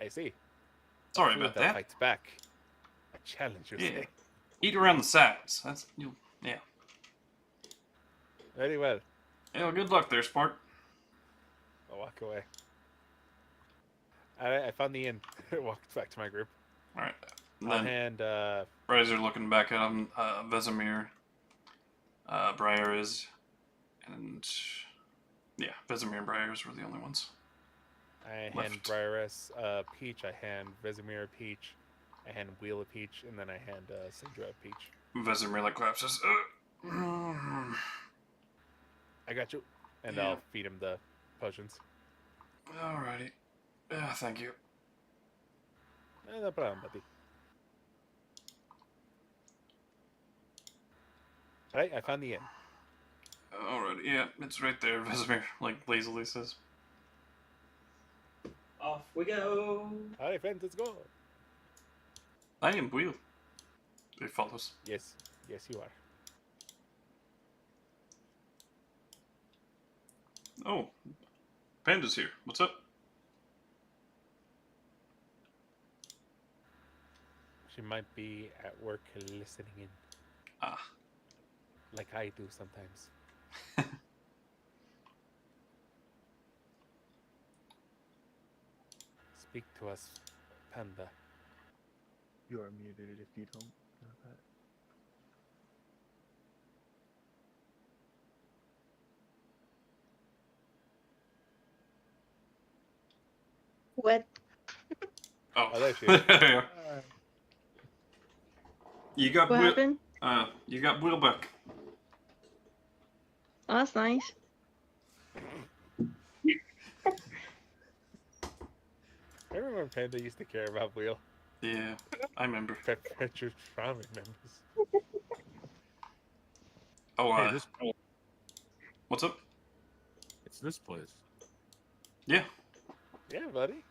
I see. Sorry Food about that that. fights back. A challenge, you Yeah. say? Eat around the sides. Yeah. Very well. Yeah, well, good luck there, sport. I'll walk away. I found the inn. Walked back to my group. Alright. I'll Then, hand, Razor looking back at him, Vesemir, Briar and yeah, Vesemir and Briars were the only ones. I hand left. Briaress peach. I hand Vesemir a peach. I hand Wheel a peach, and then I hand Syndra a peach. Vesemir like claps, says, I got you. And Yeah. I'll feed him the potions. Alrighty. Thank you. No problem, buddy. Alright, I found the inn. Alrighty, yeah, it's right there, Vesemir, like lazily says. Off we go. Alright, friends, let's go. I am Wheel. He follows. Yes, you are. Oh, Panda's here. What's up? She might be at work listening in, Ah, like I do sometimes. Speak to us, Panda. You are muted if you don't know that. What? oh, Oh, there she is. There you are. You got What happened? You got Wheel back. Oh, that's nice. I remember Panda used to care about Wheel. Yeah, I remember. Perpetual trauma members. Oh, Hey, this what's up? it's this place. Yeah, Yeah, buddy.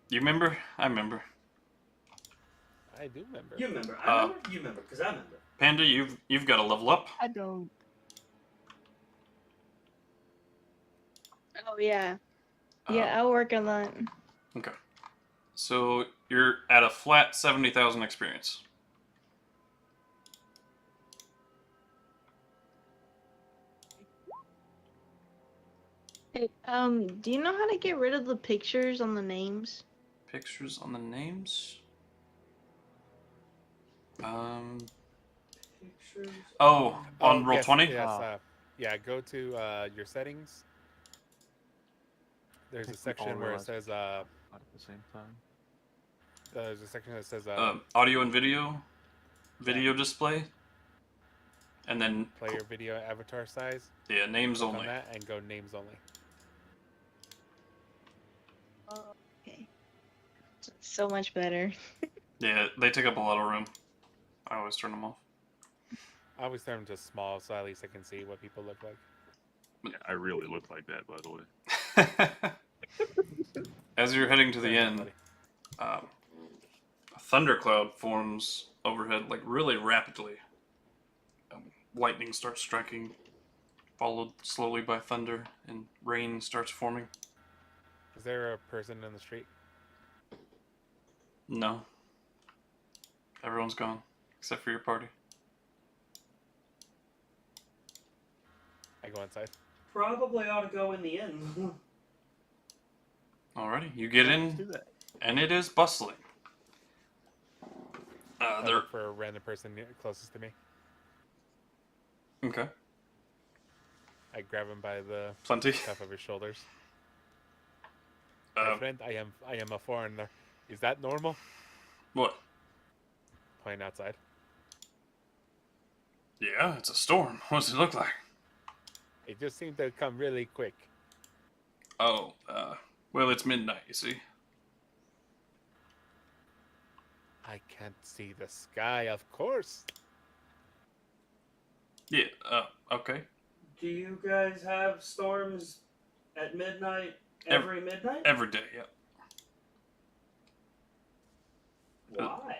you remember? I remember. I do remember. You remember? I remember. You remember? Because I remember. Panda, you've got to level up. I don't. Oh yeah. Yeah, I'll work on that. Okay. So you're at a flat 70,000 experience. Hey, do you know how to get rid of the pictures on the names? Pictures on the names. Pictures. Oh, on roll yes, 20. Yes, Oh. yeah, go to your settings. There's a think we all section where it realized says Not at the same time. there's a section that says Audio and video display, and then player video avatar size. yeah, names Click on only. that and go names only. Okay. So much better. Yeah, they take up a lot of room. I always turn them off. I always turn them to small so at least I can see what people look like. Yeah, I really look like that, by the way. As you're heading to the Sorry, end, buddy. thundercloud forms overhead, like really rapidly. Lightning starts striking, followed slowly by thunder, and rain starts forming. Is there a person in the street? No. Everyone's gone, except for your party. I go inside. Probably ought to go in the inn. Alrighty, you get Let's do in, that. and it is bustling. I There. look for a random person closest to me. Okay. I grab him by the Plenty. cuff of his shoulders. My friend, I am a foreigner. Is that normal? What? Playing outside. Yeah, it's a storm. What does it look like? It just seemed to come really quick. Oh, well, it's midnight, you see. I can't see the sky, of course. Yeah, okay. Do you guys have storms at midnight every midnight? Every day, yeah. Why?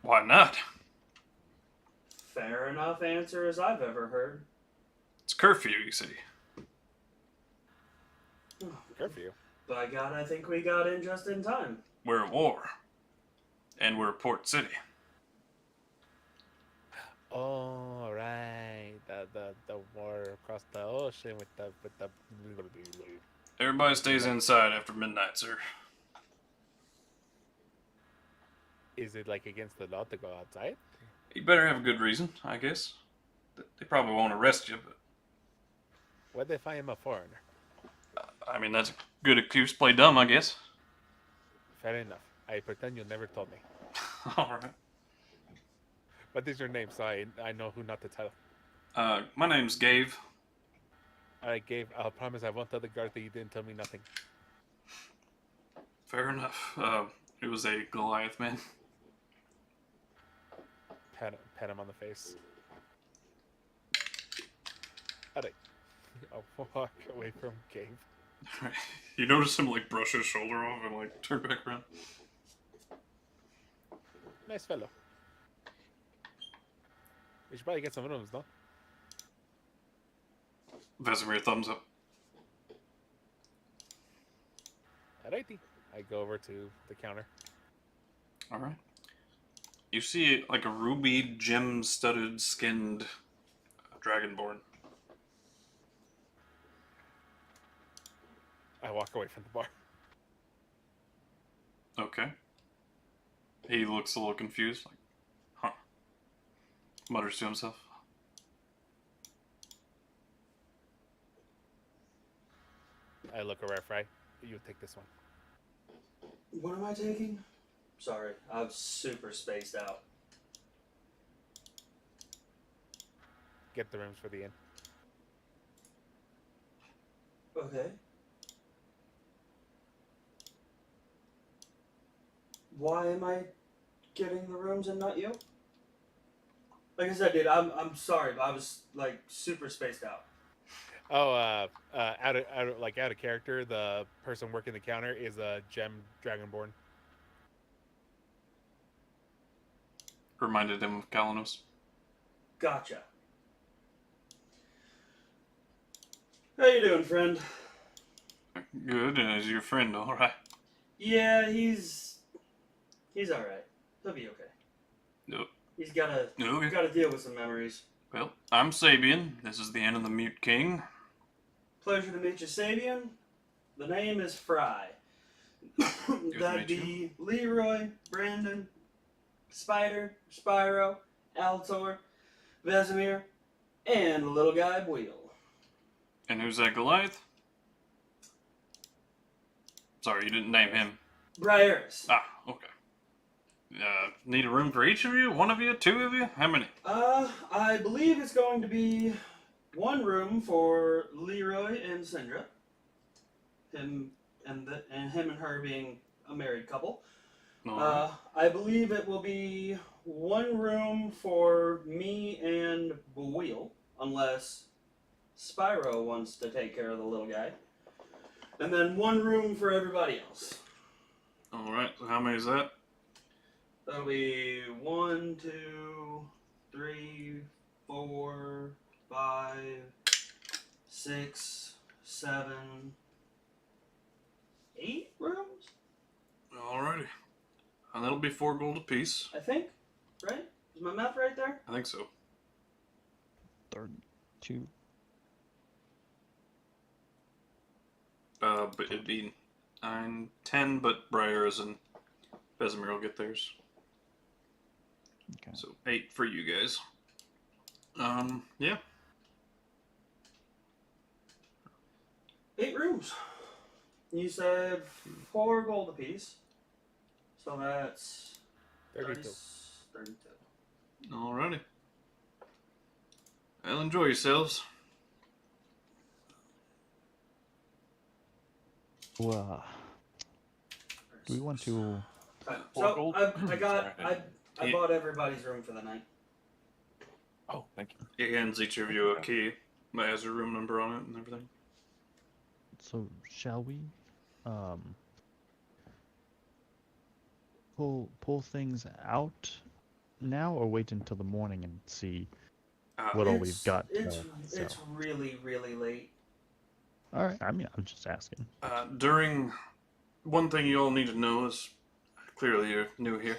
Why not? Fair enough answer as I've ever heard. It's curfew, you see. Curfew. By God, I think we got in just in time. We're at war. And we're Port City. Oh, right. The war across the ocean with the Everybody stays inside after midnight, sir. Is it like against the law to go outside? You better have a good reason, I guess. They probably won't arrest you, but... What if I am a foreigner? I mean, that's a good excuse to play dumb, I guess. Fair enough. I pretend you never told me. Alright. What is your name so I know who not to tell? My name's Gabe. Alright, Gabe, I'll promise I won't tell the guard that you didn't tell me nothing. Fair enough. It was a Goliath man. Pat him on the face. Alright. I'll walk away from Gabe. You notice him, like, brush his shoulder off and, like, turn back around. Nice fellow. We should probably get some rooms, no? Vesemir, thumbs up. Alrighty. I go over to the counter. Alright. You see, like, a ruby gem-studded skinned Dragonborn. I walk away from the bar. Okay. He looks a little confused, like, huh. Mutters to himself. I look around, right? You take this one. What am I taking? Sorry, I'm super spaced out. Get the rooms for the inn. Okay. Why am I getting the rooms and not you? Like I said, dude, I'm sorry, but I was like super spaced out. Oh, out of character. The person working the counter is a gem Dragonborn. Reminded him of Kalanos. Gotcha. How you doing, friend? Good, and is your friend alright? Yeah, he's alright. He'll be okay. Nope. He's gotta deal with some memories. Well, I'm Sabian. This is the Inn of the Mute King. Pleasure to meet you, Sabian. The name is Fry. That'd meet be Leroy, Brandon, Spyro, Altor, Vesemir, and the little guy Wheel. And who's that Goliath? Sorry, you didn't name him. Briaris. Ah, okay. Need a room for each of you? One of you? Two of you? How many? I believe it's going to be one room for Leroy and Syndra. Him and her being a married couple. No. I believe it will be one room for me and Wheel, unless Spyro wants to take care of the little guy. And then one room for everybody else. Alright, so how many is that? That'll be 1, 2, 3, 4, 5, 6, 7, 8 rooms? Alrighty. And that'll be 4 gold apiece. I think. Right? Is my math right there? I think so. 32. But it'd be 9, 10, but Briars and Vesemir will get theirs. Okay. So 8 for you guys. Yeah. 8 rooms. You said 4 gold apiece. So that's 32. 32. Alrighty. Well, enjoy yourselves. Well, do we want to? Right, Four so gold? I bought everybody's room for the night. Oh, thank you. He hands each of you a key that has your room number on it and everything. So shall we, pull things out now, or wait until the morning and see what all we've got? It's so. really, really late. All right. I mean, I'm just asking. During one thing you all need to know is clearly you're new here.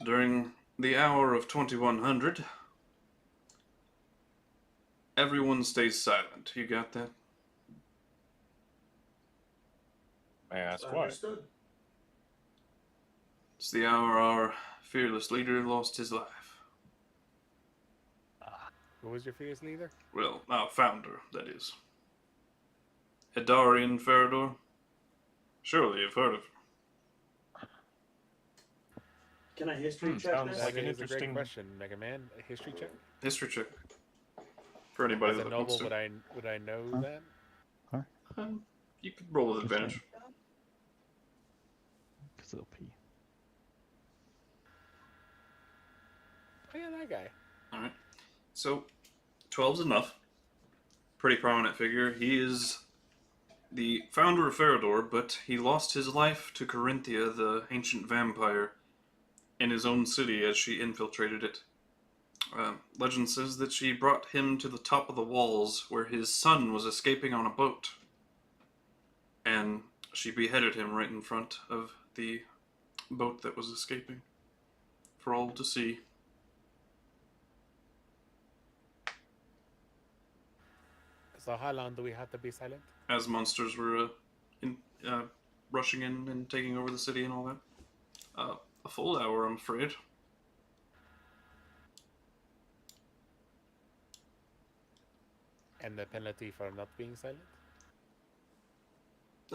During the hour of 2100, everyone stays silent. You got that? May I ask why? Understood. It's the hour our fearless leader lost his life. Who was your fearless leader? Well, our founder, that is. Edarian Feridor. Surely you've heard of him. Can I history check sounds this? like That an is a great interesting- question, Mega Man. A history check. History check. For anybody As a that wants noble, to. would I know that? You could roll with Just advantage. Because it'll pee. Oh yeah, that guy. Alright. So, 12's enough. Pretty prominent figure. He is the founder of Feridor, but he lost his life to Corinthia, the ancient vampire, in his own city as she infiltrated it. Legend says that she brought him to the top of the walls where his son was escaping on a boat. And she beheaded him right in front of the boat that was escaping for all to see. So how long do we have to be silent? As monsters were rushing in and taking over the city and all that. A full hour, I'm afraid. And the penalty for not being silent?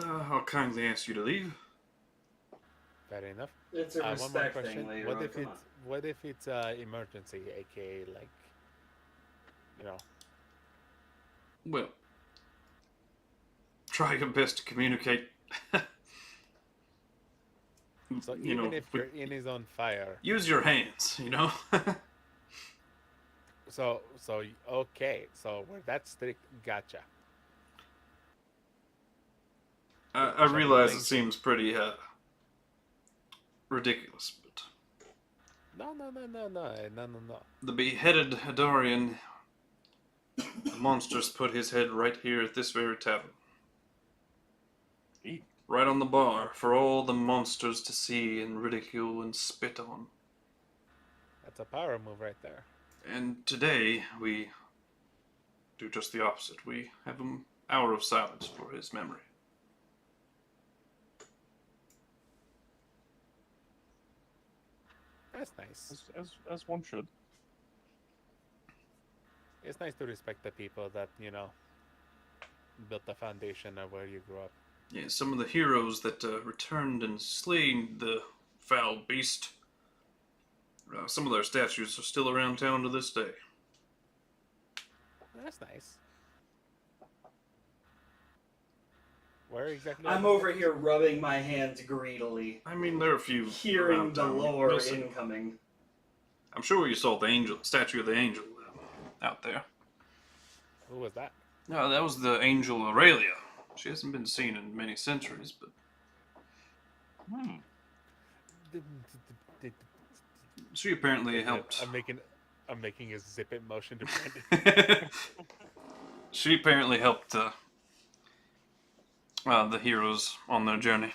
I'll kindly ask you to leave. Fair enough. It's a One more respect question. thing, Leroy. What if Come it's on. what if it's emergency, aka like, you know? Well, try your best to communicate. So You even know, if your inn is on fire, use your hands, you know? so okay, so we're that strict. Gotcha. I realize it seems pretty ridiculous, but No. the beheaded Hadarian, the monsters put his head right here at this very tavern. Eat. Right on the bar for all the monsters to see and ridicule and spit on. That's a power move right there. And today we do just the opposite. We have an hour of silence for his memory. That's nice. As one should. It's nice to respect the people that, you know, built the foundation of where you grew up. Yeah, some of the heroes that returned and slain the foul beast. Some of their statues are still around town to this day. That's nice. Where exactly? I'm over here rubbing my hands greedily, I mean, there are a few hearing around the town. lore You'll see. incoming. I'm sure you saw the statue of the angel out there. Who was that? No, that was the angel Aurelia. She hasn't been seen in many centuries, but She apparently helped. I'm making a zip it motion to Brandon. She apparently helped the heroes on their journey.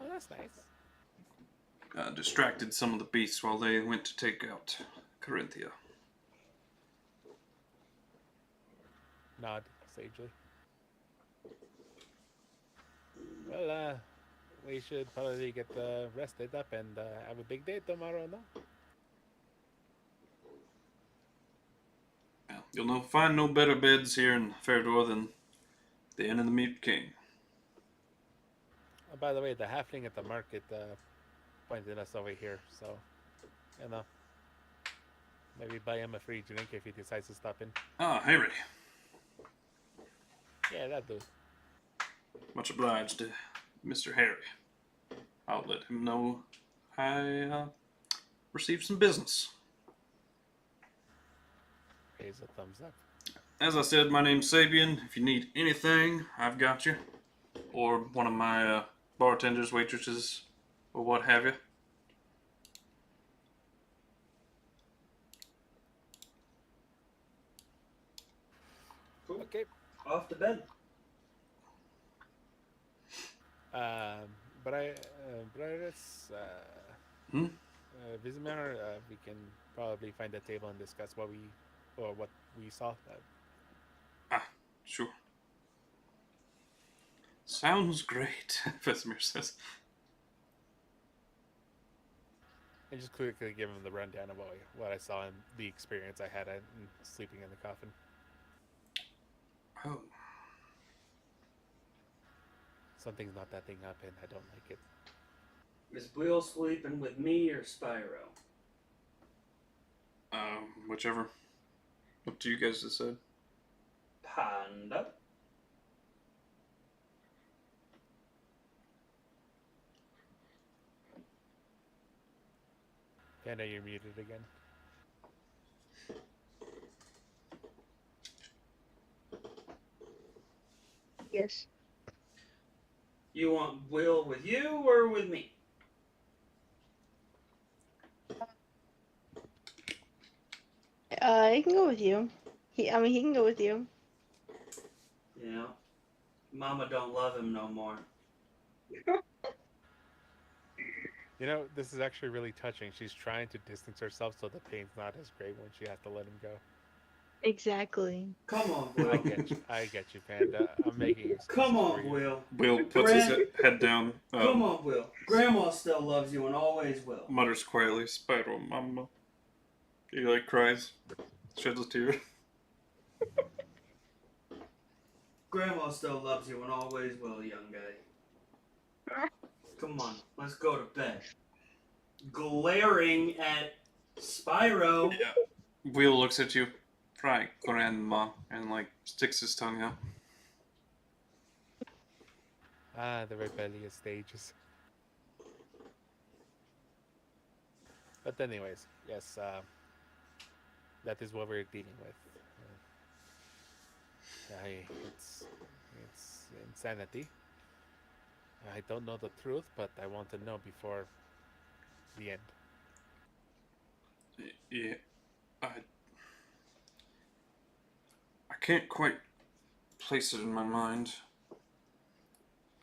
Oh, that's nice. Distracted some of the beasts while they went to take out Corinthia. Nod sagely. Well, we should probably get rested up and have a big day tomorrow, no? Yeah, you'll find no better beds here in Farador than the Inn of the Mute King. Oh, by the way, the halfling at the market pointed us over here, so, you know, maybe buy him a free drink if he decides to stop in. Ah, Harry. Yeah, that do. Much obliged to Mr. Harry. I'll let him know I received some business. Raise a thumbs up. As I said, my name's Sabian. If you need anything, I've got you. Or one of my bartenders, waitresses, or what have you. Cool. Okay. Off to bed. Brothers, Vizimir, we can probably find a table and discuss what we saw. Sure. Sounds great, Vesemir says. And just quickly give him the rundown of what I saw and the experience I had in sleeping in the coffin. Oh. Something's not that thing up and I don't like it. Is Will sleeping with me or Spyro? Whichever. Up to you guys to decide. Panda? Panda, you're muted again. Yes. You want Will with you or with me? He can go with you. He can go with you. Yeah. Mama don't love him no more. You know, this is actually really touching. She's trying to distance herself so the pain's not as great when she has to let him go. Exactly. Come on, Will. I get you, Panda. I'm making excuses Come for on, you. Will. Will puts his head down. Come on, Will. Grandma still loves you and always will. Mutters quietly, Spyro, Mama. He cries, sheds a tear. Grandma still loves you and always will, young guy. Come on, let's go to bed. Glaring at Spyro. Yeah. Will looks at you, right, Grandma, and sticks his tongue out. Ah, the rebellious stages. But anyways, yes, that is what we're dealing with. It's insanity. I don't know the truth, but I want to know before the end. Yeah, I can't quite place it in my mind,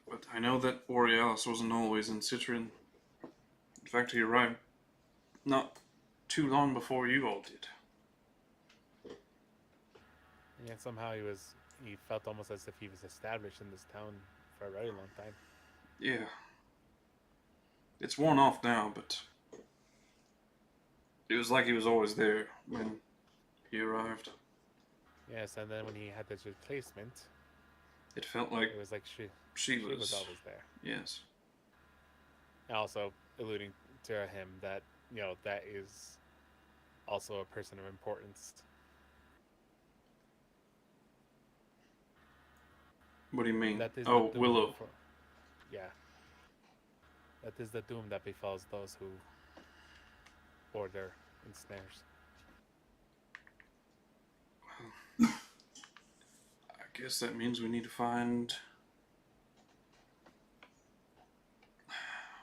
but I know that Borealis wasn't always in Citrin. In fact, he arrived not too long before you all did. And yet somehow he felt almost as if he was established in this town for a very long time. Yeah. It's worn off now, but it was like he was always there when he arrived. Yes, and then when he had this replacement, It felt like it was like she was was always there. Yes. Also alluding to him that, that is also a person of importance. What do you mean? That is Oh, the doom Willow. Yeah. That is the doom that befalls those who order ensnares. I guess that means we need to find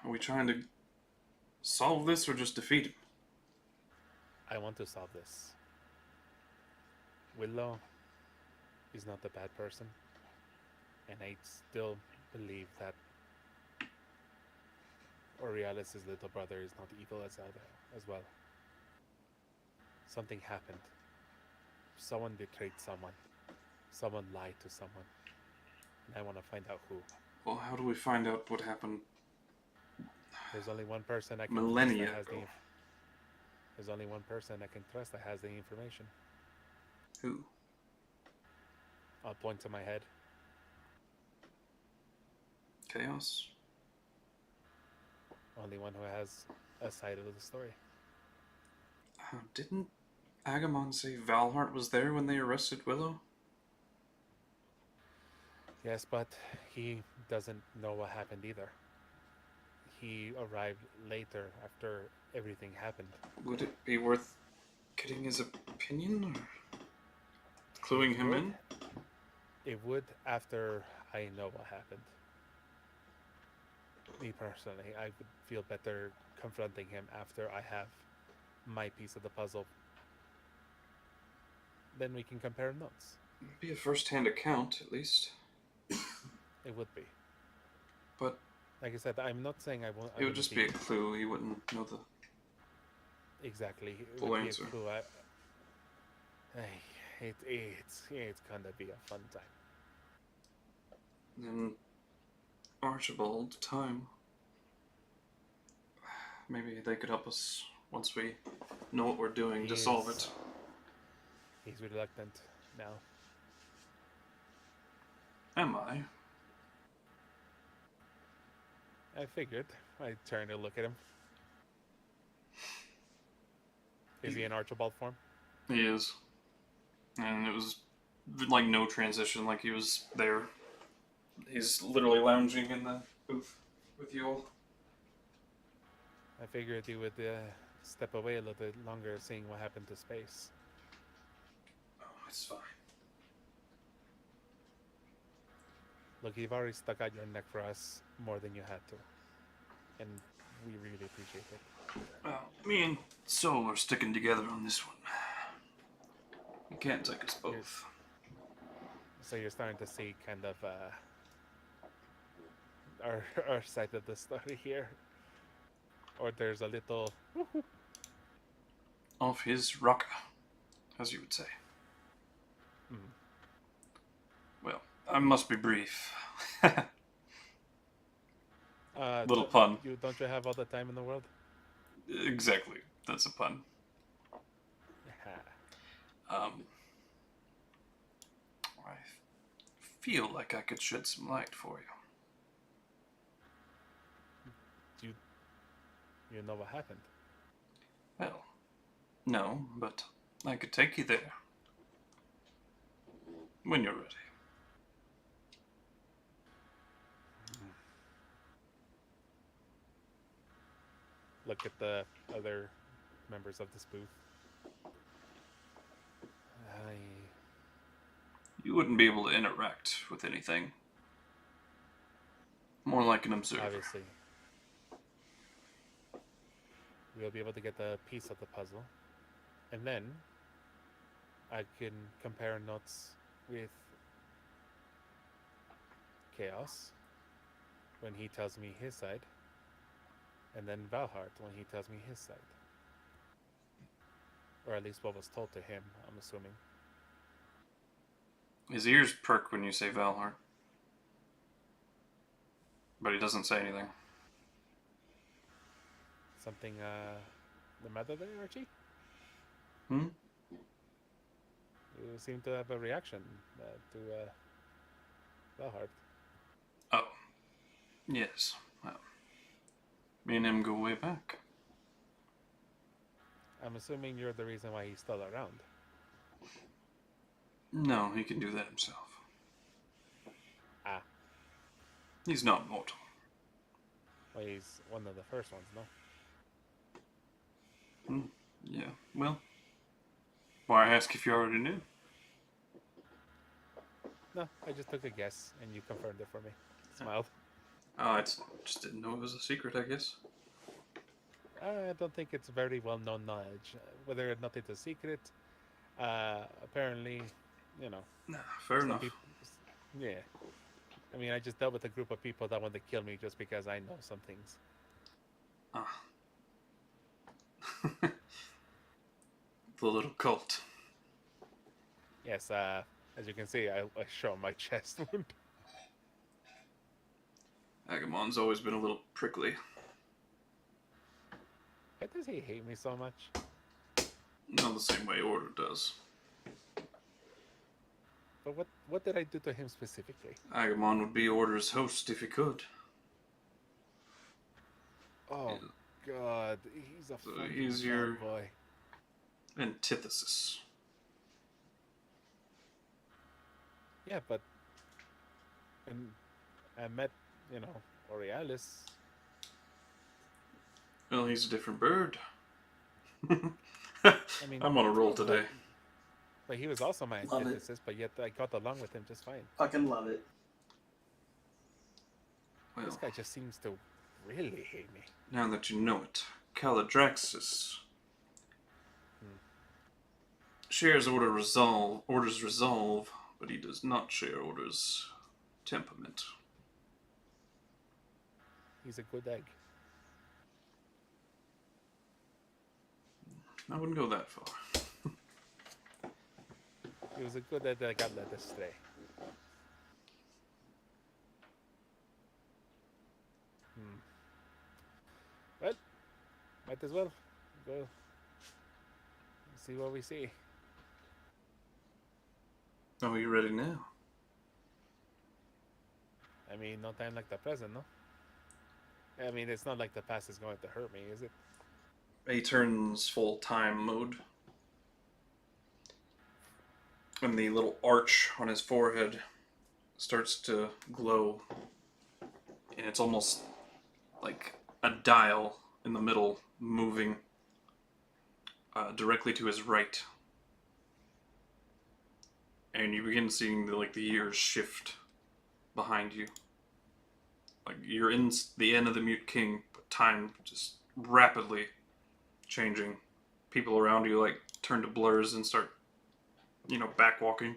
Are we trying to solve this or just defeat him? I want to solve this. Willow is not a bad person, and I still believe that Aurealis' little brother is not evil as well. Something happened. Someone betrayed someone. Someone lied to someone. And I want to find out who. Well, how do we find out what happened? There's only one person I can Millennia trust that has ago. There's only one person I can trust that has the information. Who? I'll point to my head. Chaos? Only one who has a side of the story. Didn't Agamon say Valhart was there when they arrested Willow? Yes, but he doesn't know what happened either. He arrived later after everything happened. Would it be worth getting his opinion? Or cluing him in? It would after I know what happened. Me personally, I would feel better confronting him after I have my piece of the puzzle. Then we can compare notes. It'd be a first-hand account, at least. It would be. But like I said, I'm not saying I won't. it would just be a clue. He wouldn't know the exactly. It full would answer. be a clue. It's gonna be a fun time. Then Archibald, time. Maybe they could help us once we know what we're doing to solve it. He's reluctant now. Am I? I figured. I turned to look at him. Is he in Archibald form? He is. And it was like no transition, like he was there. He's literally lounging in the booth with you all. I figured he would step away a little bit longer, seeing what happened to space. Oh, it's fine. Look, you've already stuck out your neck for us more than you had to. And we really appreciate it. Well, me and Soul are sticking together on this one. You can't take us both. So you're starting to see kind of our side of the story here. Or there's a little... Off his rocker, as you would say. Hmm. Well, I must be brief. Little don't- pun. Don't you have all the time in the world? Exactly. That's a pun. I feel like I could shed some light for you. You know what happened? Well, no, but I could take you there. When you're ready. Look at the other members of this booth. You wouldn't be able to interact with anything. More like an observer. Obviously. We'll be able to get the piece of the puzzle. And then I can compare notes with Chaos when he tells me his side. And then Valhart when he tells me his side. Or at least what was told to him, I'm assuming. His ears perk when you say Valhart. But he doesn't say anything. Something, the matter there, Archie? Hmm? You seem to have a reaction to Valhart. Oh. Yes. Well, me and him go way back. I'm assuming you're the reason why he's still around. No, he can do that himself. Ah. He's not mortal. Well, he's one of the first ones, no? Yeah, well. Why ask if you already knew? No, I just took a guess, and you confirmed it for me. Smiled. Oh, I just didn't know it was a secret, I guess. I don't think it's very well known knowledge. Whether or not it's a secret, apparently, you know. Nah, fair some enough. peop- yeah. I mean, I just dealt with a group of people that want to kill me just because I know some things. Ah. The little cult. Yes, as you can see, I show my chest wound. Agamon's always been a little prickly. Why does he hate me so much? Not the same way Order does. But what did I do to him specifically? Agamon would be Order's host if he could. Oh God, he's a So fucking he's bad your- boy. Antithesis. Yeah, but and I met, you know, Aurealis. Well, he's a different bird. I mean, I'm on a roll today. But he was also my Love it. antithesis, but yet I got along with him just fine. Fucking love it. Well, This guy just seems to really hate me. now that you know it, Caladraxis shares Order's resolve, but he does not share Order's temperament. He's a good egg. I wouldn't go that far. He was a good egg that got led astray. Well, might as well go see what we see. Oh, are you ready now? I mean, no time like the present, no? I mean, it's not like the past is going to hurt me, is it? He turns full time mode. And the little arch on his forehead starts to glow. And it's almost like a dial in the middle moving directly to his right. And you begin seeing the years shift behind you. Like you're in the end of the Mute King, but time just rapidly changing. People around you turn to blurs and start, backwalking.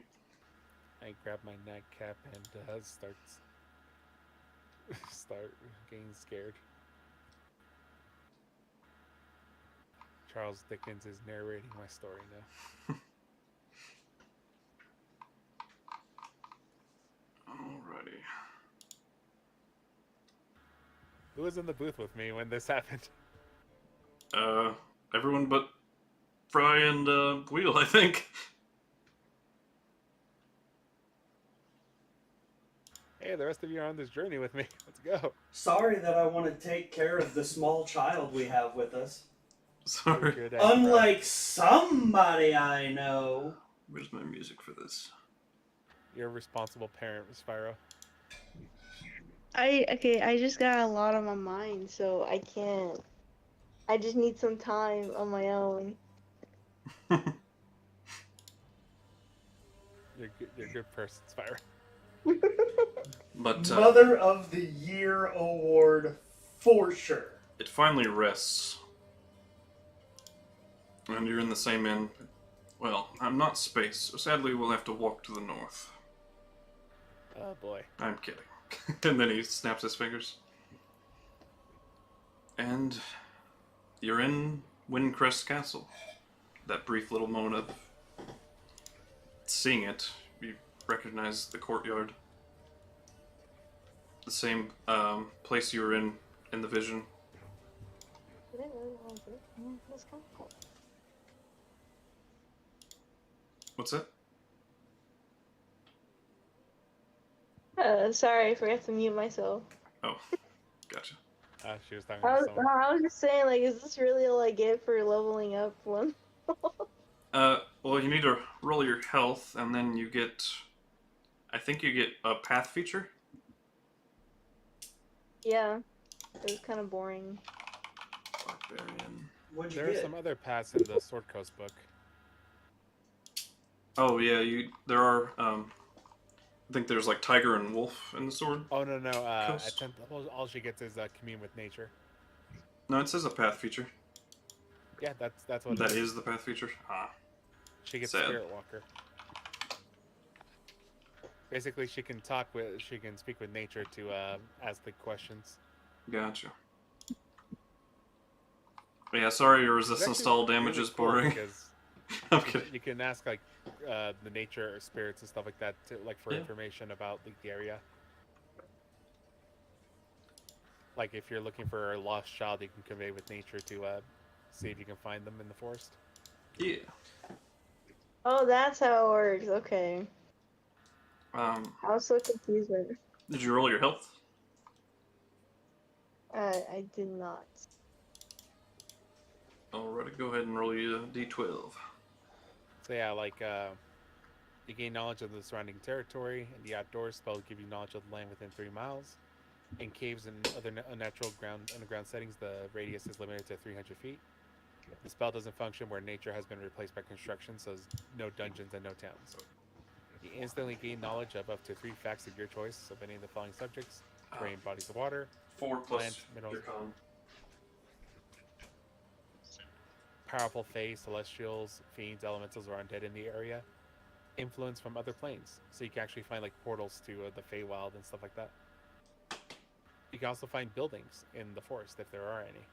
I grab my nightcap and start getting scared. Charles Dickens is narrating my story now. Alrighty. Who was in the booth with me when this happened? Everyone but Fry and Wheel, I think. Hey, the rest of you are on this journey with me. Let's go. Sorry that I want to take care of the small child we have with us. Sorry. Good egg, Unlike somebody I know. Where's my music for this? bro. You're a responsible parent, Spyro. I just got a lot on my mind, so I can't. I just need some time on my own. You're a good person, Spyro. But Mother of the Year award for sure. it finally rests. And you're in the same inn. Well, I'm not space, so sadly we'll have to walk to the north. Oh boy. I'm kidding. And then he snaps his fingers. And you're in Windcrest Castle. That brief little moment of seeing it, you recognize the courtyard. The same place you were in the vision. What's that? Sorry, I forgot to mute myself. Oh, gotcha. She was talking I to was, someone. I was just saying, is this really all I get for leveling up one? Well, you need to roll your health, and then you get... I think you get a path feature? Yeah, it was kind of boring. Barbarian. What'd you There are get? some other paths in the Sword Coast book. Oh, yeah, there are I think there's like tiger and wolf in the sword. Oh no. At Coast. 10th level, all she gets is commune with nature. No, it says a path feature. Yeah, that's what That it is. is the path feature. Ah, She gets sad. Spirit Walker. Basically, she can speak with nature to ask the questions. Gotcha. But yeah, sorry, your It's resistance actually to all damage really is cool boring. because Okay. you can ask like the nature or spirits and stuff like that to, like for Yeah. information about like, the area. Like if you're looking for a lost child, you can convey with nature to see if you can find them in the forest. Yeah. Oh, that's how it works. Okay. I was so confused. Did you roll your health? I did not. Alrighty, go ahead and roll you a d12. So yeah, like you gain knowledge of the surrounding territory, and the outdoors spells give you knowledge of the land within 3 miles. In caves and other unnatural underground settings, the radius is limited to 300 feet. The spell doesn't function where nature has been replaced by construction, so there's no dungeons and no towns. You instantly gain knowledge of up to 3 facts of your choice of any of the following subjects: terrain, bodies of water, 4 plus plants, minerals, your con. powerful fae, celestials, fiends, elementals, or undead in the area. Influence from other planes, so you can actually find like portals to the Feywild and stuff like that. You can also find buildings in the forest if there are any.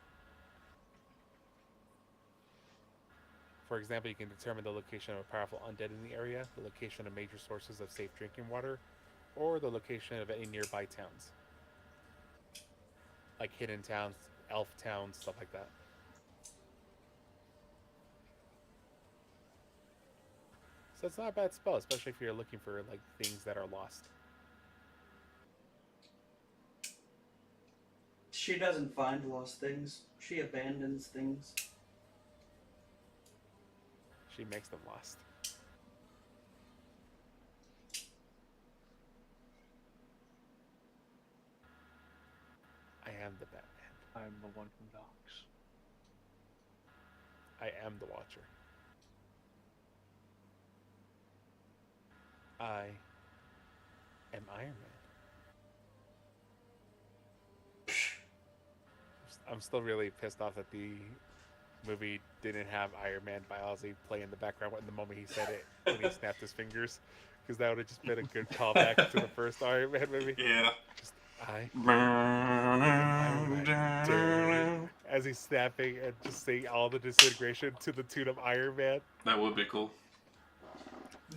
For example, you can determine the location of a powerful undead in the area, the location of major sources of safe drinking water, or the location of any nearby towns. Like hidden towns, elf towns, stuff like that. So it's not a bad spell, especially if you're looking for like things that are lost. She doesn't find lost things. She abandons things. She makes them lost. I am the Batman. I'm the one who knocks. I am the Watcher. I am Iron Man. I'm still really pissed off that the movie didn't have Iron Man by Ozzy play in the background when the moment he said it, when he snapped his fingers, because that would have just been a good callback to the first Iron Man movie. Yeah. Just I am Iron Man. As he's snapping and just saying all the disintegration to the tune of Iron Man. That would be cool.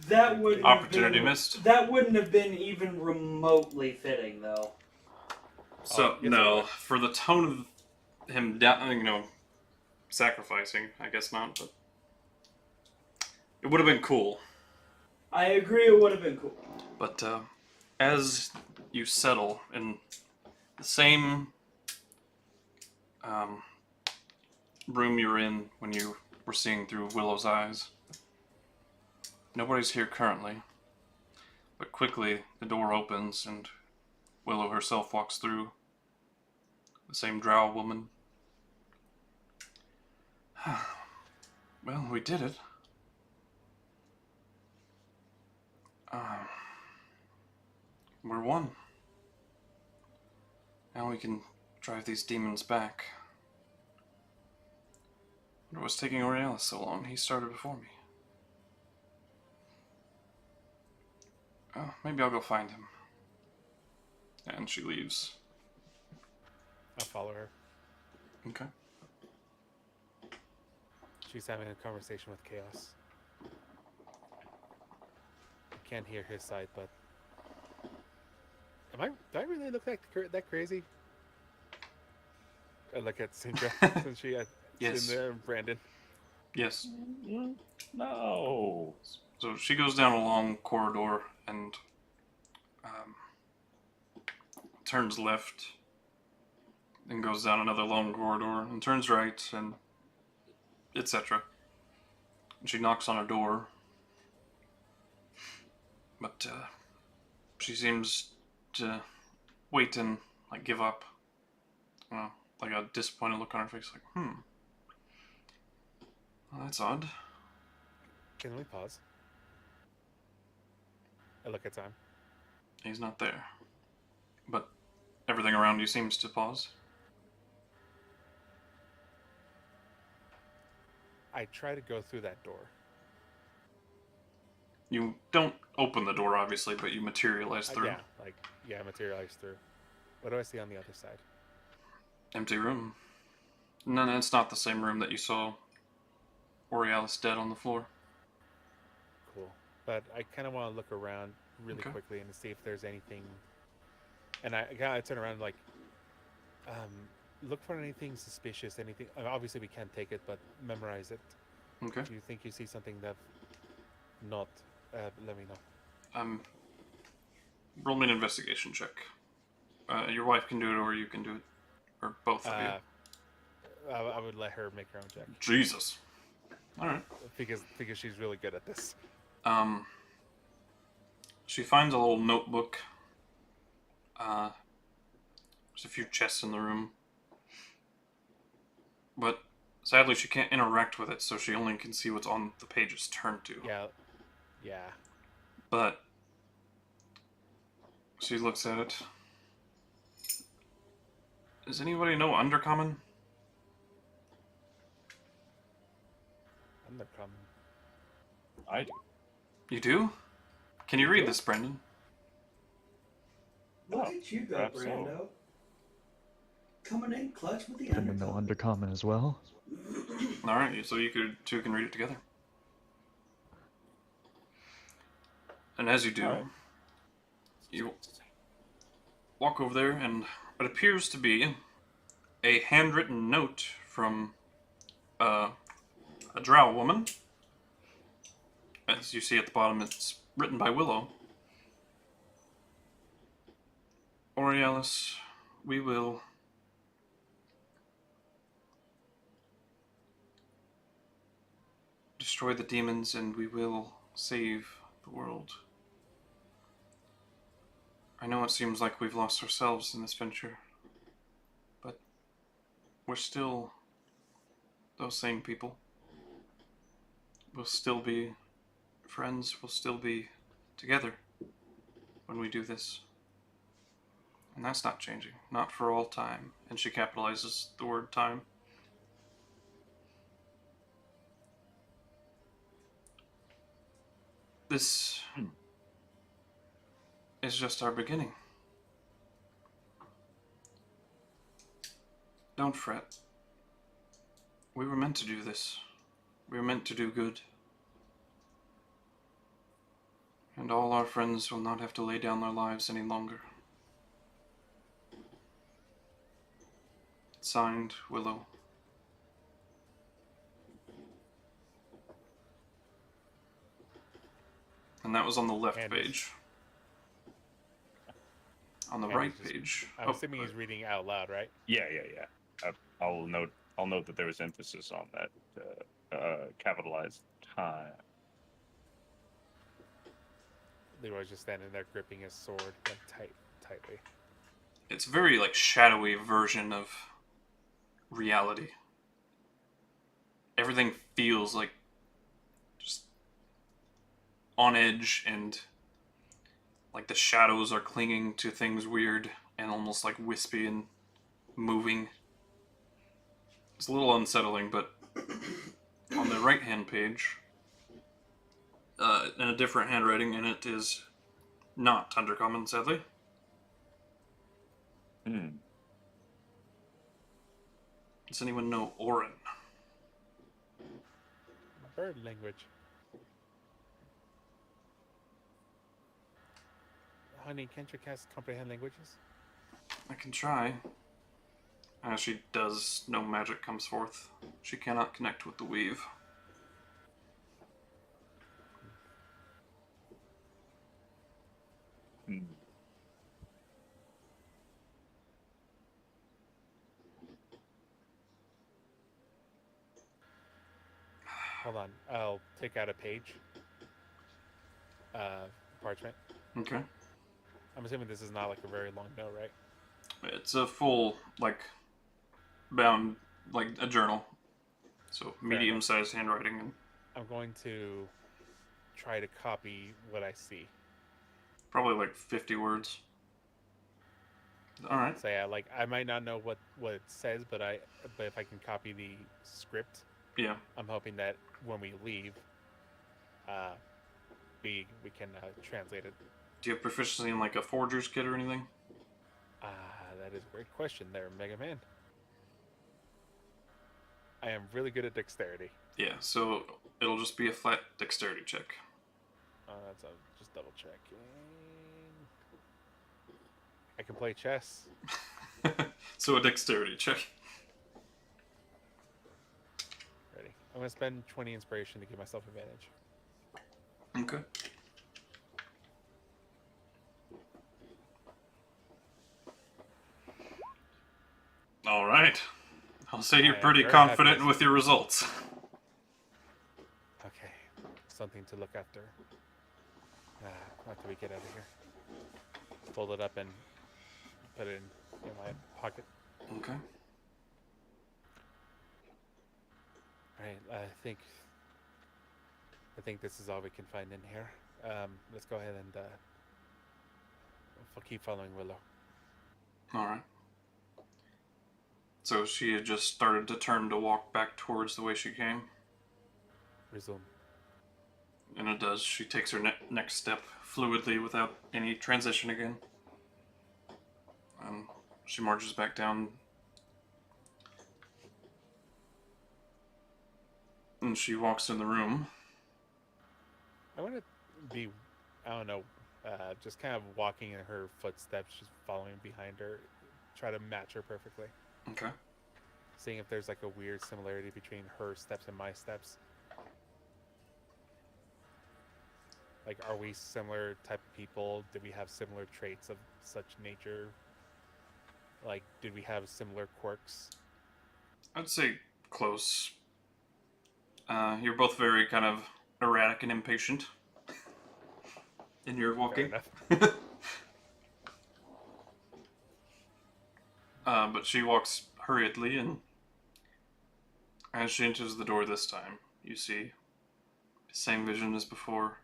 That would Opportunity missed. That wouldn't have been even remotely fitting, though. So, yes, it no, would. for the tone of him down, sacrificing, I guess not, but it would have been cool. I agree it would have been cool. But as you settle in the same room you were in when you were seeing through Willow's eyes, nobody's here currently, but quickly the door opens and Willow herself walks through, the same drow woman. Well, we did it. We're one. Now we can drive these demons back. What was taking Aurealis so long? He started before me. Oh, maybe I'll go find him. And she leaves. I'll follow her. Okay. She's having a conversation with Chaos. I can't hear his side, but do I really look that crazy? I look at Sindra since she had Yes. in there and Brandon. Yes. No. So she goes down a long corridor and turns left, then goes down another long corridor and turns right, and etc. And she knocks on a door, but she seems to wait and give up. Like a disappointed look on her face, well, that's odd. Can we pause? I look at time. He's not there. But everything around you seems to pause. I try to go through that door. You don't open the door, obviously, but you materialize through. Yeah, materialize through. What do I see on the other side? Empty room. No, it's not the same room that you saw Borealis dead on the floor. Cool. But I kind of want to look around really Okay. quickly and see if there's anything. And I kind of turn around like, look for anything suspicious. Anything. Obviously, we can't take it, but memorize it. Okay. Do you think you see something that not? Let me know. Roll me an investigation check. Your wife can do it, or you can do it, or both of you. I would let her make her own check Jesus. All right. because she's really good at this. She finds a little notebook. There's a few chests in the room, but sadly she can't interact with it, so she only can see what's on the pages turned to. Yeah. But she looks at it. Does anybody know Undercommon? Undercommon. I do. You do? Can you read do? this, Brendan? Look at you go, perhaps so. Brando. Coming in clutch with the Didn't know undercommon. Undercommon as well. All right, so you two can read it together. And as you do, All right. you walk over there, and what appears to be a handwritten note from a drow woman. As you see at the bottom, it's written by Willow. Borealis, we will destroy the demons and we will save the world. I know it seems like we've lost ourselves in this venture, but we're still those same people. We'll still be friends, we'll still be together when we do this. And that's not changing. Not for all time. And she capitalizes the word time. This is just our beginning. Don't fret. We were meant to do this. We were meant to do good. And all our friends will not have to lay down their lives any longer. Signed, Willow. And that was on the left And- page. On the And right he's just- page. I'm assuming he's reading out loud, right? Yeah. I'll note that there was emphasis on that capitalized time. Leroy's just standing there gripping his sword like tightly. It's a very like shadowy version of reality. Everything feels like just on edge, and like the shadows are clinging to things weird and almost like wispy and moving. It's a little unsettling, but on the right hand page, in a different handwriting, and it is not Undercommon, sadly. Does anyone know Orin? Bird language. Honey, can't your cats comprehend languages? I can try. As she does, no magic comes forth. She cannot connect with the weave. Hold on, I'll take out a page. Parchment. Okay. I'm assuming this is not like a very long note, right? It's a full, like, bound, like a journal. So medium-sized handwriting. And I'm going to try to copy what I see. Probably like 50 words. All right. So yeah, like I might not know what it says, but if I can copy the script, Yeah. I'm hoping that when we leave, we can translate it. Do you have proficiency in like a forger's kit or anything? That is a great question there, Mega Man. I am really good at dexterity. Yeah, so it'll just be a flat dexterity check. That's just double checking. I can play chess. So a dexterity check. Ready. I'm gonna spend 20 inspiration to give myself advantage. Okay. All right. I'll say you're I am pretty very confident happy. with your results. Okay, something to look after. After we get out of here. Fold it up and put it in my pocket. Okay. Alright, I think this is all we can find in here. Let's go ahead and keep following Willow. All right. So she had just started to turn to walk back towards the way she came. Resume. And it does. She takes her next step fluidly without any transition again. She marches back down. And she walks in the room. I want to be, I don't know, just kind of walking in her footsteps, just following behind her, try to match her perfectly. Okay. Seeing if there's like a weird similarity between her steps and my steps. Like, are we similar type of people? Did we have similar traits of such nature? Like, did we have similar quirks? I'd say close. You're both very kind of erratic and impatient in your walking. Fair enough. But she walks hurriedly, and as she enters the door this time, you see the same vision as before.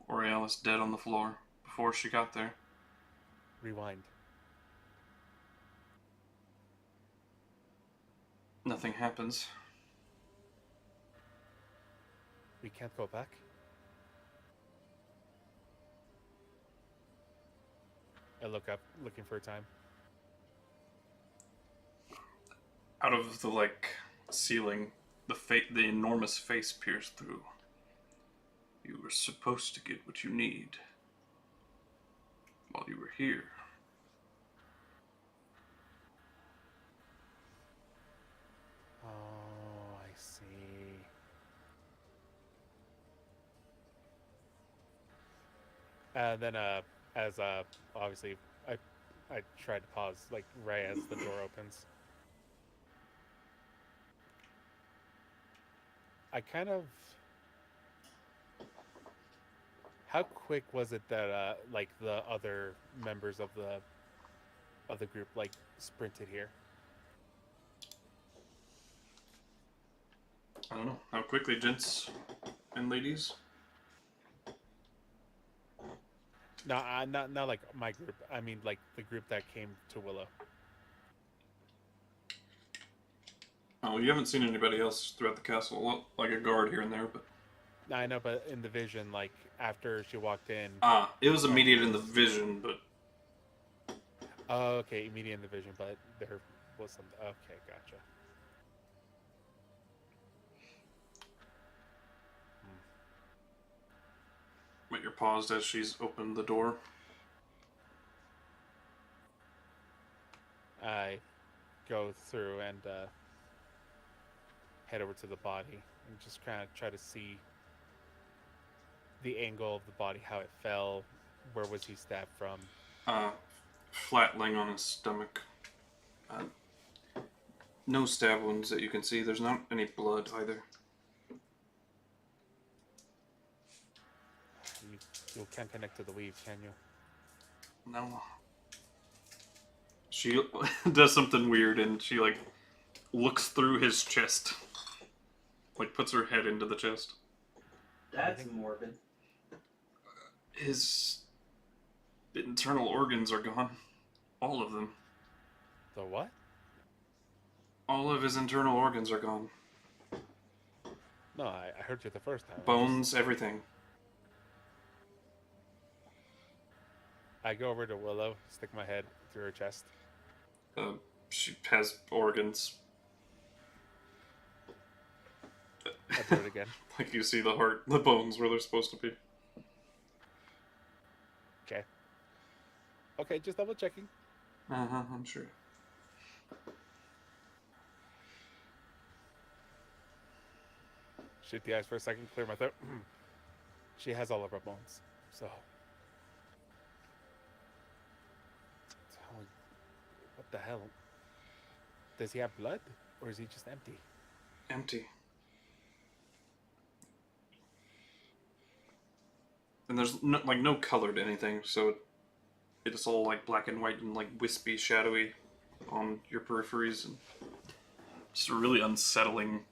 Aurealis dead on the floor before she got there. Rewind. Nothing happens. We can't go back? I look up, looking for a time. Out of the ceiling, the enormous face pierced through. You were supposed to get what you need while you were here. Oh, I see. And then, as obviously, I tried to pause, like right as the door opens. I kind of. How quick was it that like the other members of the group sprinted here? I don't know. How quickly, gents and ladies? No, not like my group. I mean, like the group that came to Willow. Oh, you haven't seen anybody else throughout the castle. Well, like a guard here and there, but... No, I know, but in the vision, like after she walked in. It was immediate in the vision, but... Oh, okay, immediate in the vision, but there was some... Okay, gotcha. But you're paused as she's opened the door. I go through and head over to the body and just kind of try to see the angle of the body, how it fell, where was he stabbed from. Flat laying on his stomach. No stab wounds that you can see. There's not any blood either. You can't connect to the weave, can you? No. She does something weird and she looks through his chest. Puts her head into the chest. That's morbid. His internal organs are gone. All of them. The what? All of his internal organs are gone. No, I heard you the first time. Bones, everything. I go over to Willow, stick my head through her chest. She has organs. I do it again. Like you see the heart, the bones where they're supposed to be. Okay. Okay, just double checking. I'm sure. Shoot the eyes for a second, clear my throat. She has all of her bones, so. What the hell? Does he have blood, or is he just empty? Empty. And there's no colored anything, so it's all like black and white and like wispy, shadowy on your peripheries, and just a really unsettling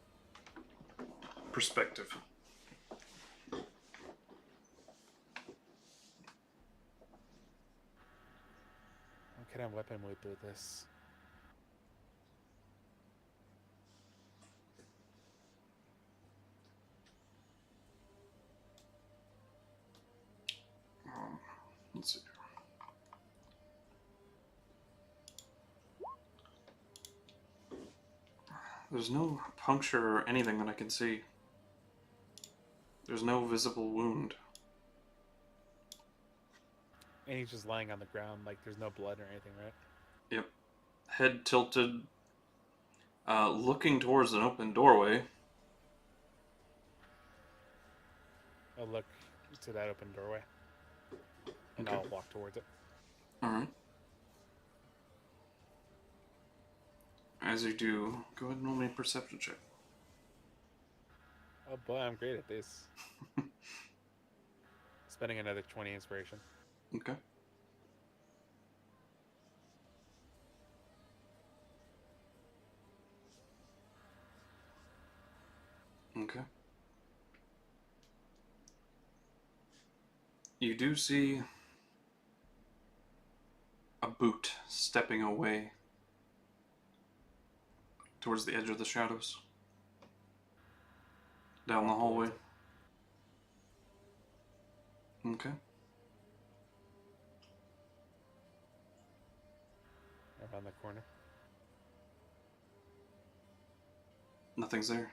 perspective. What kind of weapon would do this? Let's see. There's no puncture or anything that I can see. There's no visible wound. And he's just lying on the ground, like there's no blood or anything, right? Yep. Head tilted, looking towards an open doorway. I'll look to that open doorway. And Okay. I'll walk towards it. Alright. As you do, go ahead and roll me a perception check. Oh boy, I'm great at this. Spending another 20 inspiration. Okay. Okay. You do see a boot stepping away towards the edge of the shadows. Down the hallway. Okay. Around the corner. Nothing's there.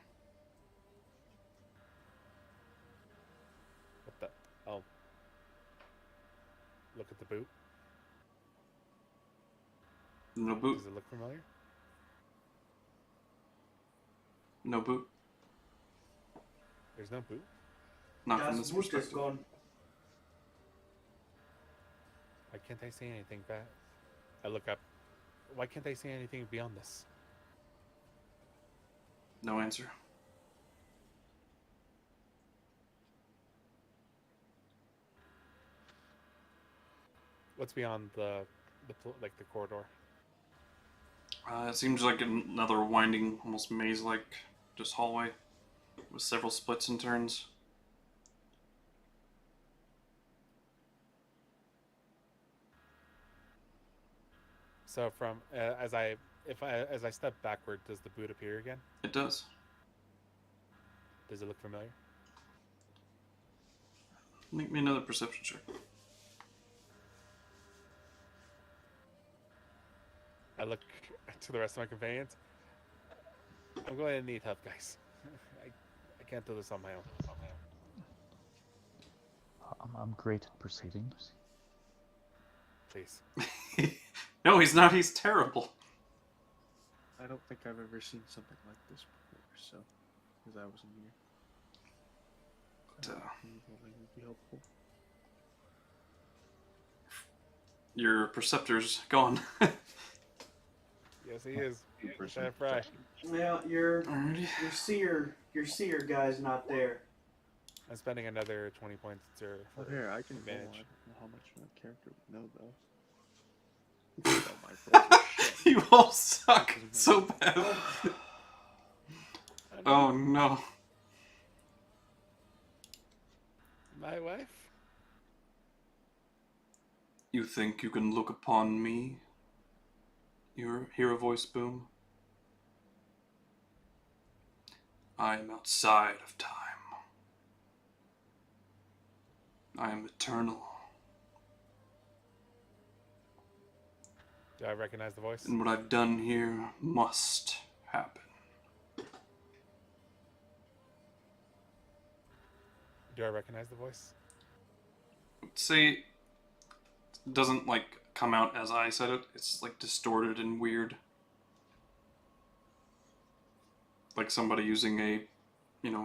What the? I'll look at the boot. No boot. Does it look familiar? No boot. There's no boot? Not from Guy's this boot is perspective. gone. Why can't I see anything back? I look up. Why can't I see anything beyond this? No answer. What's beyond the corridor? It seems like another winding, almost maze-like, just hallway with several splits and turns. So from as I step backward, does the boot appear again? It does. Does it look familiar? Make me another perception check. I look to the rest of my companions. I'm going to need help, guys. I can't do this on my own. I'm great at perceiving. Please. No, he's not. He's terrible. I don't think I've ever seen something like this before, so because I wasn't here. Rolling would be helpful. Your perceptor's gone. Yes, he is. Perception. Chef Fry. Well, your seer guy's not there. I'm spending another 20 points to. Oh, here, I can roll. I advantage. don't know how much my character would know, though. Oh, my rolls are shit. You all suck so bad. Oh no. My wife? You think you can look upon me? You hear a voice boom. I am outside of time. I am eternal. Do I recognize the voice? And what I've done here must happen. Do I recognize the voice? Say, it doesn't like come out as I said it. It's like distorted and weird. Like somebody using a,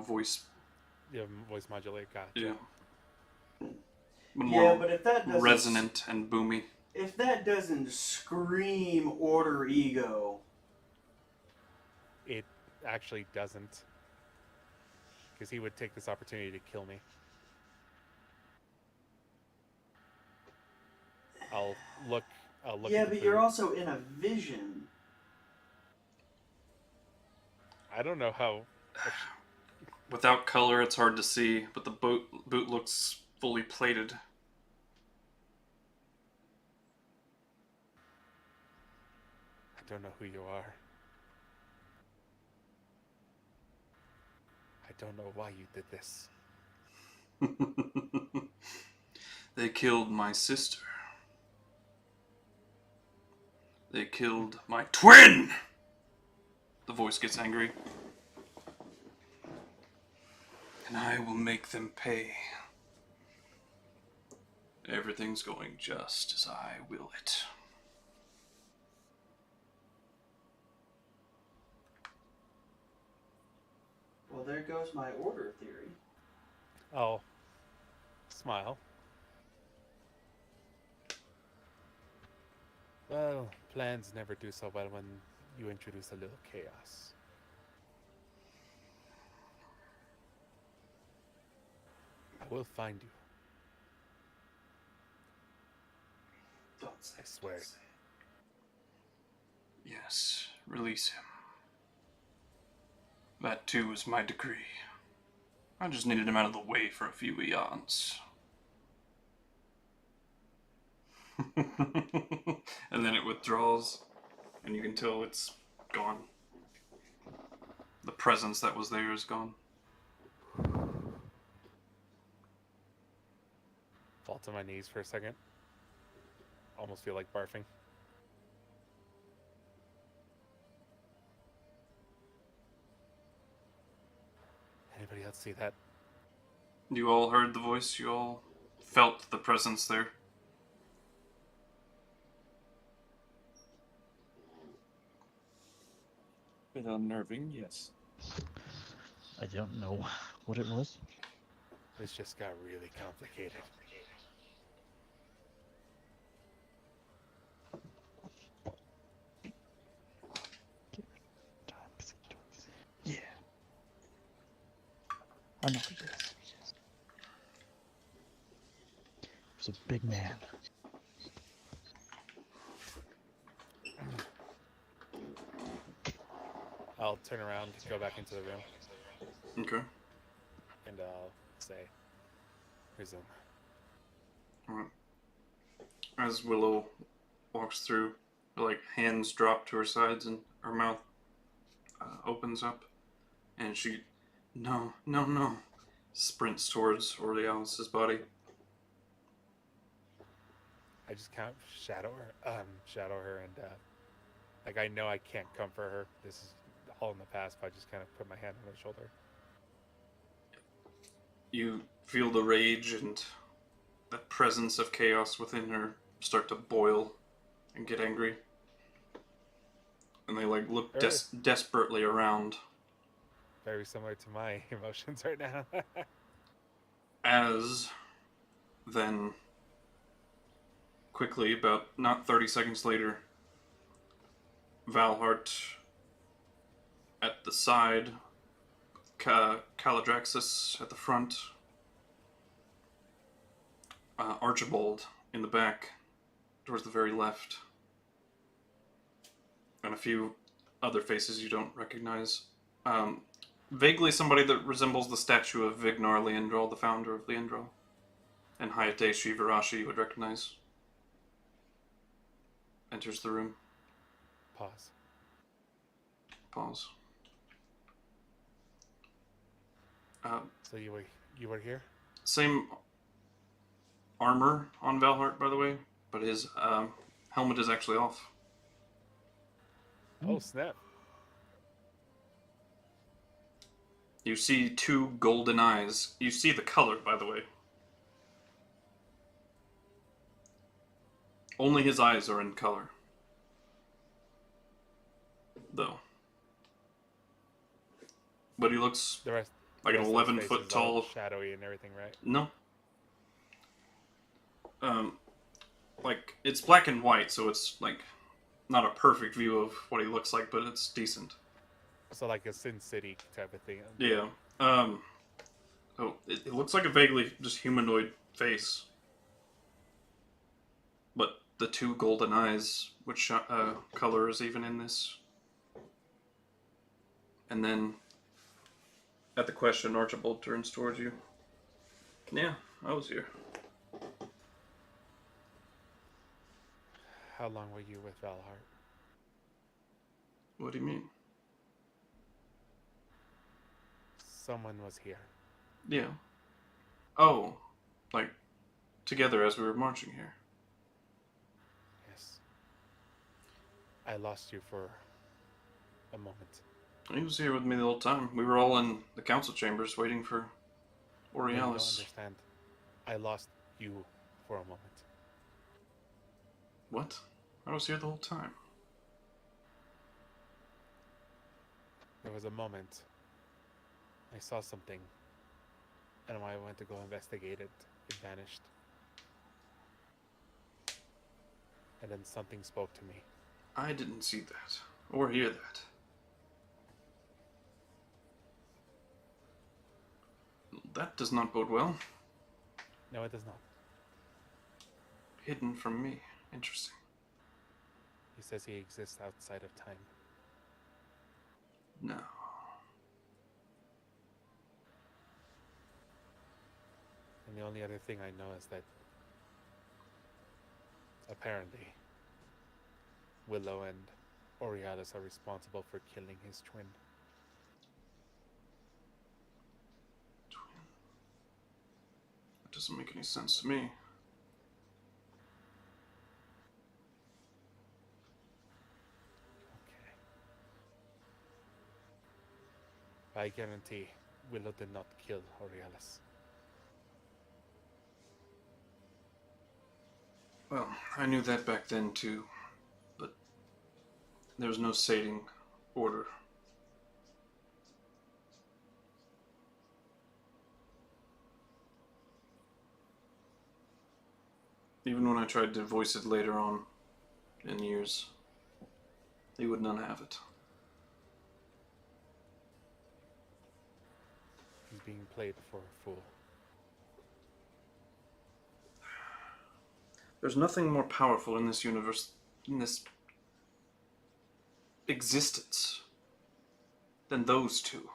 voice. Yeah, voice modulate. Gotcha. Yeah. Yeah, but if that doesn't resonant and boomy. If that doesn't scream order ego, It actually doesn't. Because he would take this opportunity to kill me. I'll look. yeah, at the but you're boot. also in a vision. I don't know how. Without color, it's hard to see, but the boot looks fully plated. I don't know who you are. I don't know why you did this. They killed my sister. They killed my twin! The voice gets angry. And I will make them pay. Everything's going just as I will it. Well, there goes my order theory. Oh. Smile. Well, plans never do so well when you introduce a little chaos. I will find you. Don't say I swear. don't say it. Yes, release him. That too is my decree. I just needed him out of the way for a few eons. And then it withdraws, and you can tell it's gone. The presence that was there is gone. Fall to my knees for a second. Almost feel like barfing. Anybody else see that? You all heard the voice, you all felt the presence there. Bit unnerving, yes. I don't know what it was. This just got really complicated. Yeah. I know who it is. It was a big man. I'll turn around, go back into the room, Okay. and I'll say, resume. Alright. As Willow walks through, like hands drop to her sides and her mouth opens up, and she, no, sprints towards Orlealis' body. I just kind of shadow her, and like I know I can't comfort her. This is all in the past, but I just kind of put my hand on her shoulder. You feel the rage and the presence of chaos within her start to boil and get angry. And they like look desperately around. Very similar to my emotions right now. As then quickly, about not 30 seconds later, Valhart at the side, Caladraxis at the front, Archibald in the back, towards the very left, and a few other faces you don't recognize. Vaguely somebody that resembles the statue of Vignar Leandral, the founder of Leandral, and Hayate Shivarashi you would recognize. enters the room. Pause. Pause. So you were here? Same armor on Valhart, by the way, but his helmet is actually off. Oh snap! You see two golden eyes. You see the color, by the way. Only his eyes are in color. Though. But he looks The rest like the an rest of his 11 face foot is all tall. shadowy and everything, right? No. Like, it's black and white, so it's like not a perfect view of what he looks like, but it's decent. So like a Sin City type of thing. Yeah. Oh, it looks like a vaguely just humanoid face. But the two golden eyes, which color is even in this? And then, at the question, Archibald turns towards you. Yeah, I was here. How long were you with Valhart? What do you mean? Someone was here. Yeah. Oh, like, together as we were marching here. Yes. I lost you for a moment. He was here with me the whole time. We were all in the council chambers waiting for No, you don't Borealis. understand. I lost you for a moment. What? I was here the whole time. There was a moment I saw something, and when I went to go investigate it, it vanished. And then something spoke to me. I didn't see that, or hear that. That does not bode well. No, it does not. Hidden from me. Interesting. He says he exists outside of time. No. And the only other thing I know is that apparently Willow and Borealis are responsible for killing his twin. That doesn't make any sense to me. Okay. I guarantee Willow did not kill Borealis. Well, I knew that back then too, but there was no sating order. Even when I tried to voice it later on in years, they would not have it. He's being played for a fool. There's nothing more powerful in this universe, in this existence, than those two.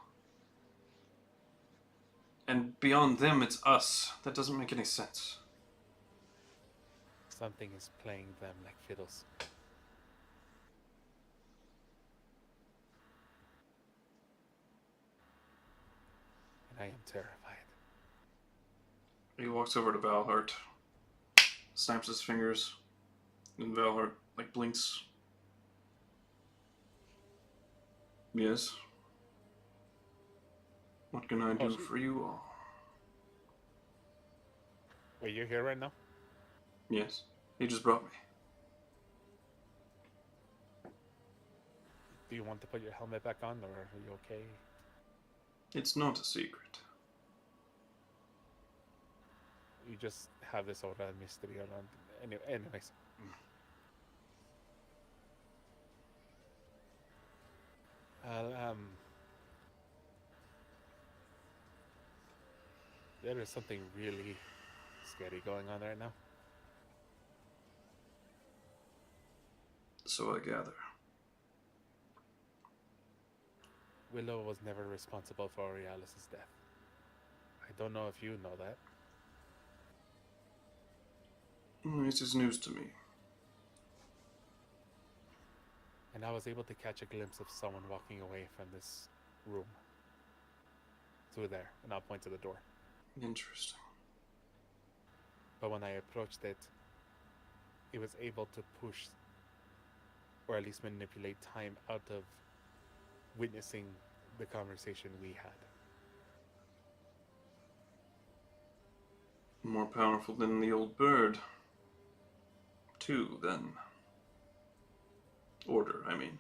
And beyond them, it's us. That doesn't make any sense. Something is playing them like fiddles. And I am terrified. He walks over to Valhart, snaps his fingers, and Valhart, like, blinks. Yes? What can I do shoot. for you all? Wait, you're here right now? Yes, he just brought me. Do you want to put your helmet back on, or are you okay? It's not a secret. You just have this aura of mystery around. Anyways. There is something really scary going on right now. So I gather. Willow was never responsible for Borealis' death. I don't know if you know that. This is news to me. And I was able to catch a glimpse of someone walking away from this room. Through there, and I'll point to the door. Interesting. But when I approached it, it was able to push, or at least manipulate time out of witnessing the conversation we had. More powerful than the old bird. Two, then. Order, I mean.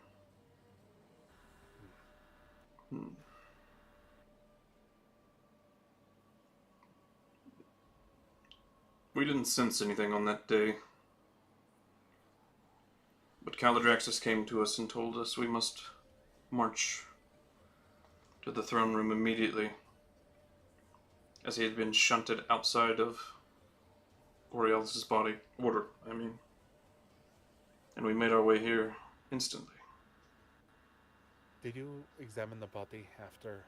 We didn't sense anything on that day. But Calidraxus came to us and told us we must march to the throne room immediately, as he had been shunted outside of Borealis' body. Order, I mean. And we made our way here instantly. Did you examine the body after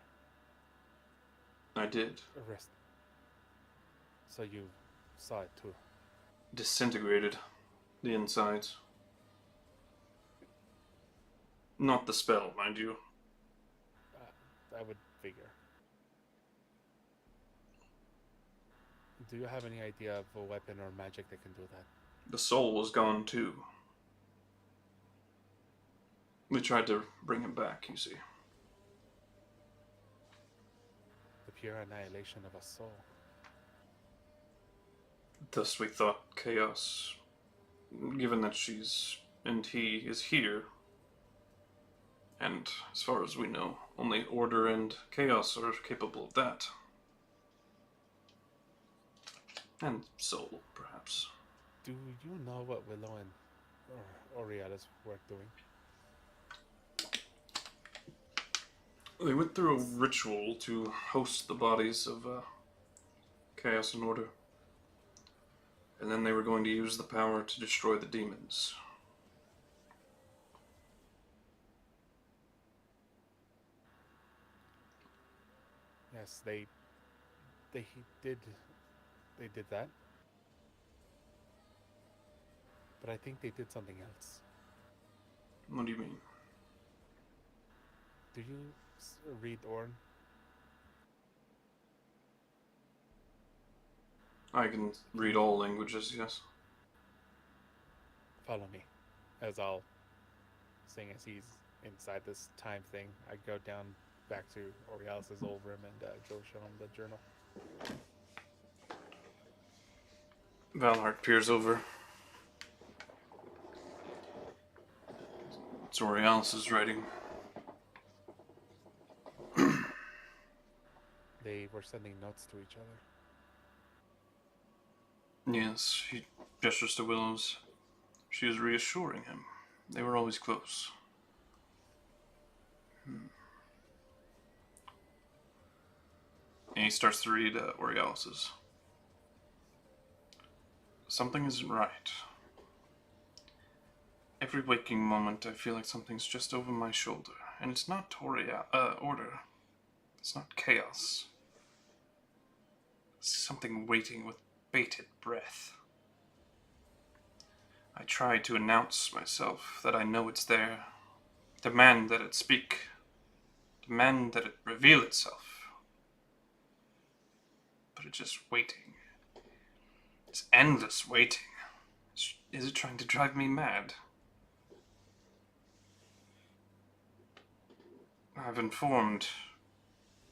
I did. arrest? So you saw it too. Disintegrated. The insides. Not the spell, mind you. I would figure. Do you have any idea of a weapon or magic that can do that? The soul was gone too. We tried to bring him back, you see. The pure annihilation of a soul. Thus we thought chaos. Given that he is here. And as far as we know, only order and chaos are capable of that. And soul, perhaps. Do you know what Willow and Oriela's were doing? They went through a ritual to host the bodies of chaos and order. And then they were going to use the power to destroy the demons. Yes, they did that. But I think they did something else. What do you mean? Do you read Thorn? I can read all languages, yes. Follow me, as I'll sing as he's inside this time thing. I go down back to Orialis' old room and Joe show him the journal. Valhart peers over. It's Orialis' writing. They were sending notes to each other. Yes, he gestures to Willows. She is reassuring him. They were always close. And he starts to read Orialis'. Something isn't right. Every waking moment I feel like something's just over my shoulder. And it's not order. It's not chaos. It's something waiting with bated breath. I try to announce myself that I know it's there. Demand that it speak. Demand that it reveal itself. But it's just waiting. It's endless waiting. Is it trying to drive me mad? I've informed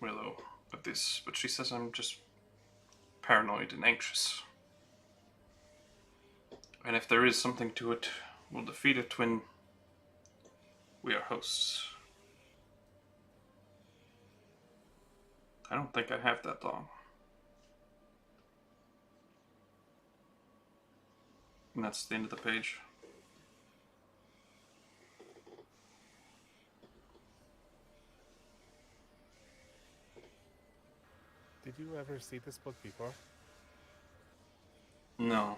Willow of this, but she says I'm just paranoid and anxious. And if there is something to it, we'll defeat it when we are hosts. I don't think I have that long. And that's the end of the page. Did you ever see this book before? No.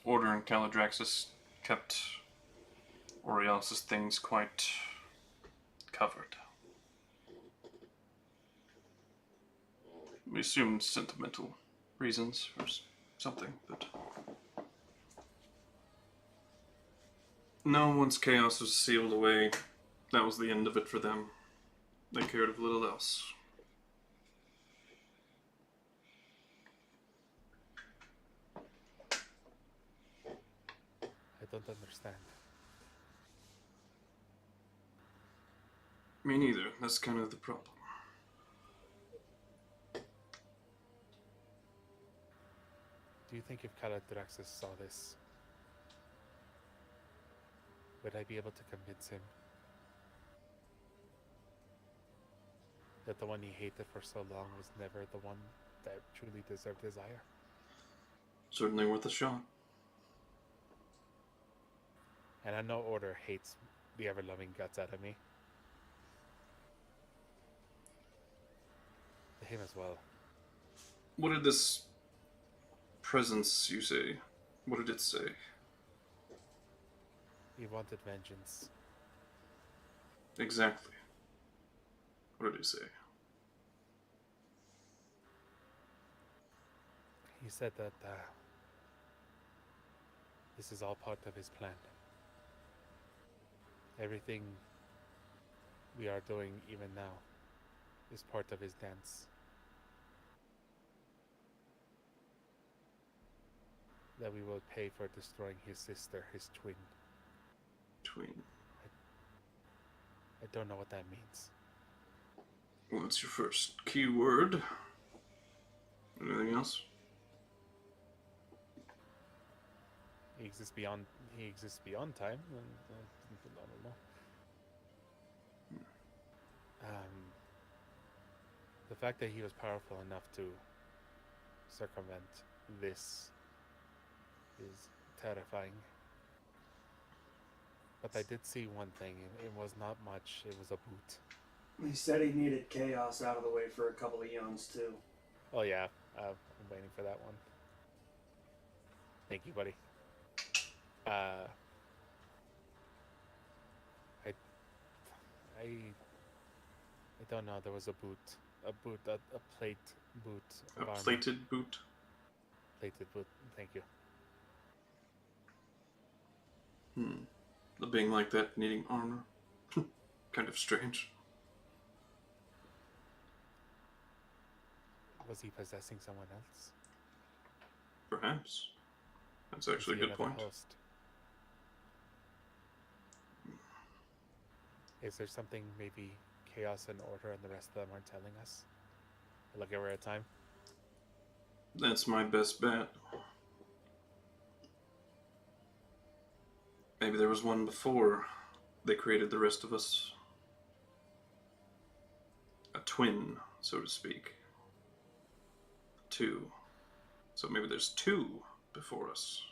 Order and Calidraxus kept Orialis' things quite covered. We assumed sentimental reasons for something, but No, once chaos was sealed away, that was the end of it for them. They cared of little else. I don't understand. Me neither. That's kind of the problem. Do you think if Caladraxus saw this, would I be able to convince him that the one he hated for so long was never the one that truly deserved his ire? Certainly worth a shot. And I know Order hates the ever-loving guts out of me. To him as well. What did this presence you say? What did it say? He wanted vengeance. Exactly. What did he say? He said that this is all part of his plan. Everything we are doing even now is part of his dance. That we will pay for destroying his sister, his twin. Twin. I don't know what that means. What's your first keyword? Anything else? He exists beyond time. And, I don't know. The fact that he was powerful enough to circumvent this is terrifying. But I did see one thing. It was not much. It was a boot. He said he needed chaos out of the way for a couple of eons too. Oh yeah, I'm waiting for that one. Thank you, buddy. I don't know. There was a plate boot. A of armor. plated boot? Plated boot. Thank you. A being like that needing armor? Kind of strange. Was he possessing someone else? Perhaps. That's actually a good point. Host? Is there something maybe Chaos and Order and the rest of them aren't telling us? Look, we're at time. That's my best bet. Maybe there was one before they created the rest of us. A twin, so to speak. Two. So maybe there's two before us.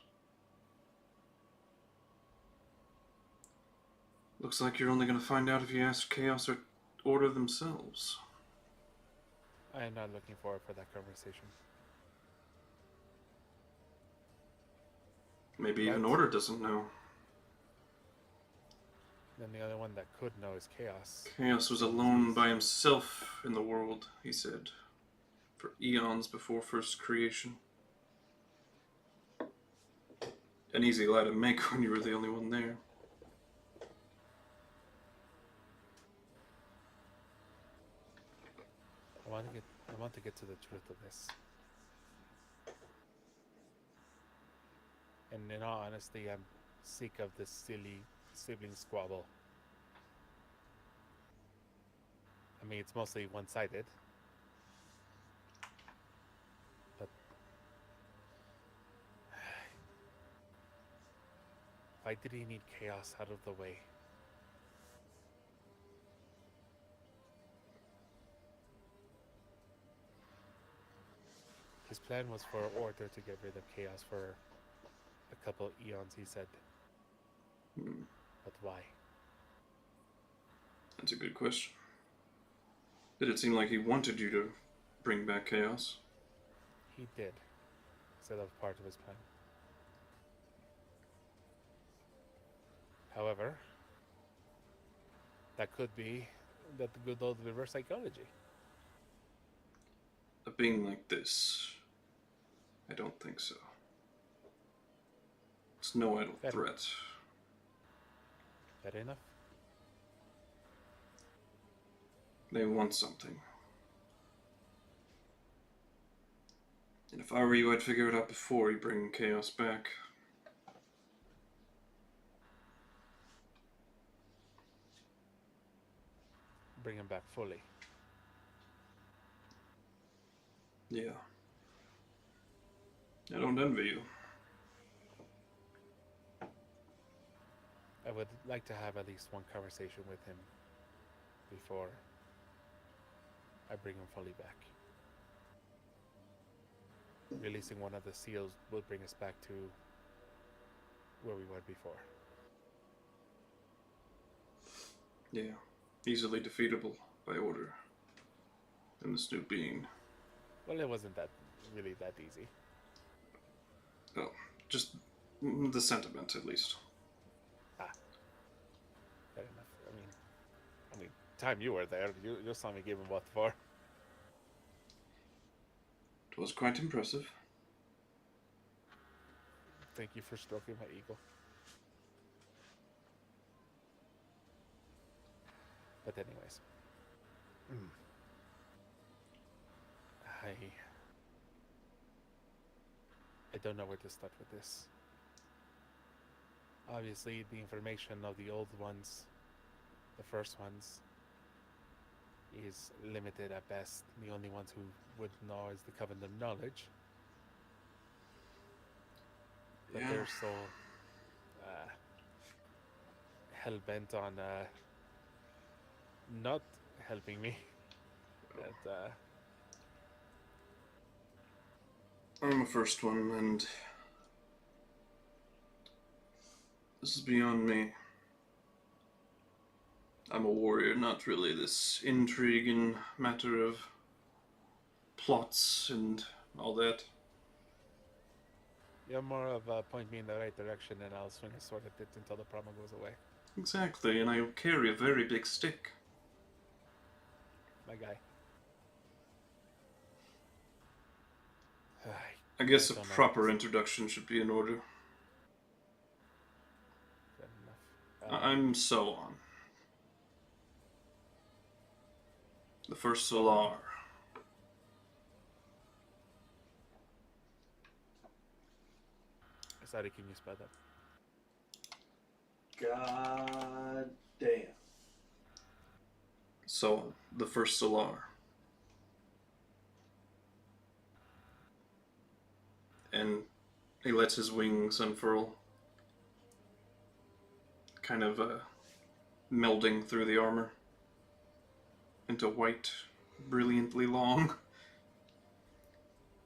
Looks like you're only going to find out if you ask Chaos or Order themselves. I am not looking forward for that conversation. Maybe even Order doesn't know. Then the other one that could know is Chaos. Chaos was alone by himself in the world, he said, for eons before first creation. An easy lie to make when you were the only one there. I want to get to the truth of this. And in all honesty, I'm sick of this silly sibling squabble. I mean, it's mostly one-sided. But why did he need Chaos out of the way? His plan was for Order to get rid of Chaos for a couple eons, he said. But why? That's a good question. Did it seem like he wanted you to bring back Chaos? He did. So that was part of his plan. However, that could be that the good old reverse psychology. A being like this? I don't think so. It's no idle threat. Fair enough. They want something. And if I were you, I'd figure it out before you bring chaos back. Bring him back fully. Yeah. I don't envy you. I would like to have at least one conversation with him before I bring him fully back. Releasing one of the seals will bring us back to where we were before. Yeah. Easily defeatable by order. And this new being. Well, it wasn't really that easy. Oh, just the sentiment, at least. Fair enough. I mean, time you were there, you saw me give him what for. It was quite impressive. Thank you for stroking my ego. But anyways, I don't know where to start with this. Obviously, the information of the old ones, the first ones, is limited at best. The only ones who would know is the Coven of Knowledge. But Yeah. they're so hell-bent on not helping me that I'm the first one, and this is beyond me. I'm a warrior, not really this intrigue and matter of plots and all that. you're more of a point me in the right direction and I'll swing a sword at it until the problem goes away. Exactly, and I carry a very big stick. My guy. I guess a don't know. proper introduction should be in order. Fair enough. I'm Solon. The first Solar. Sorry, can you spell that? God damn. Solon, the first Solar. And he lets his wings unfurl, kind of melding through the armor into white, brilliantly long,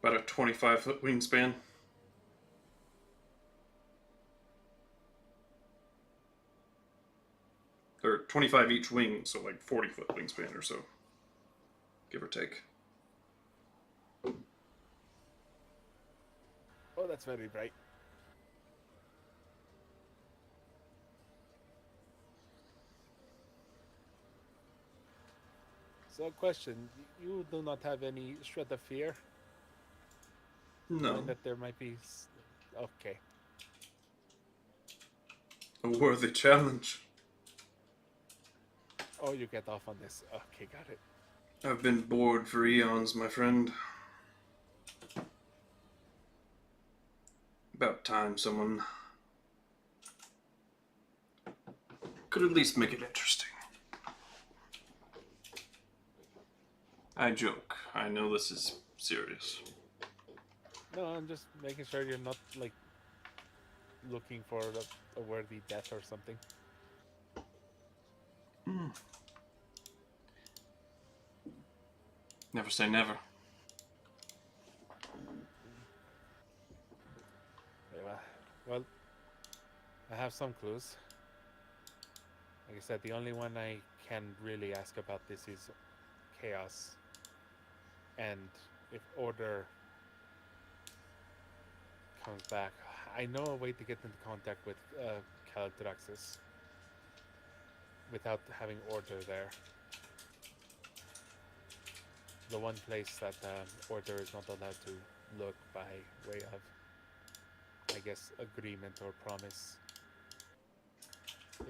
about a 25-foot wingspan. Or 25 each wing, so like 40-foot wingspan or so, give or take. Oh, that's very bright. So, question: you do not have any shred of fear? No, Knowing that there might be. Okay. a worthy challenge. Oh, you get off on this. Okay, got it. I've been bored for eons, my friend. About time someone could at least make it interesting. I joke. I know this is serious. No, I'm just making sure you're not like looking for a worthy death or something. Never say never. Yeah, well, I have some clues. Like I said, the only one I can really ask about this is chaos. And if order comes back, I know a way to get into contact with Caldraxis without having order there. The one place that order is not allowed to look by way of, I guess, agreement or promise.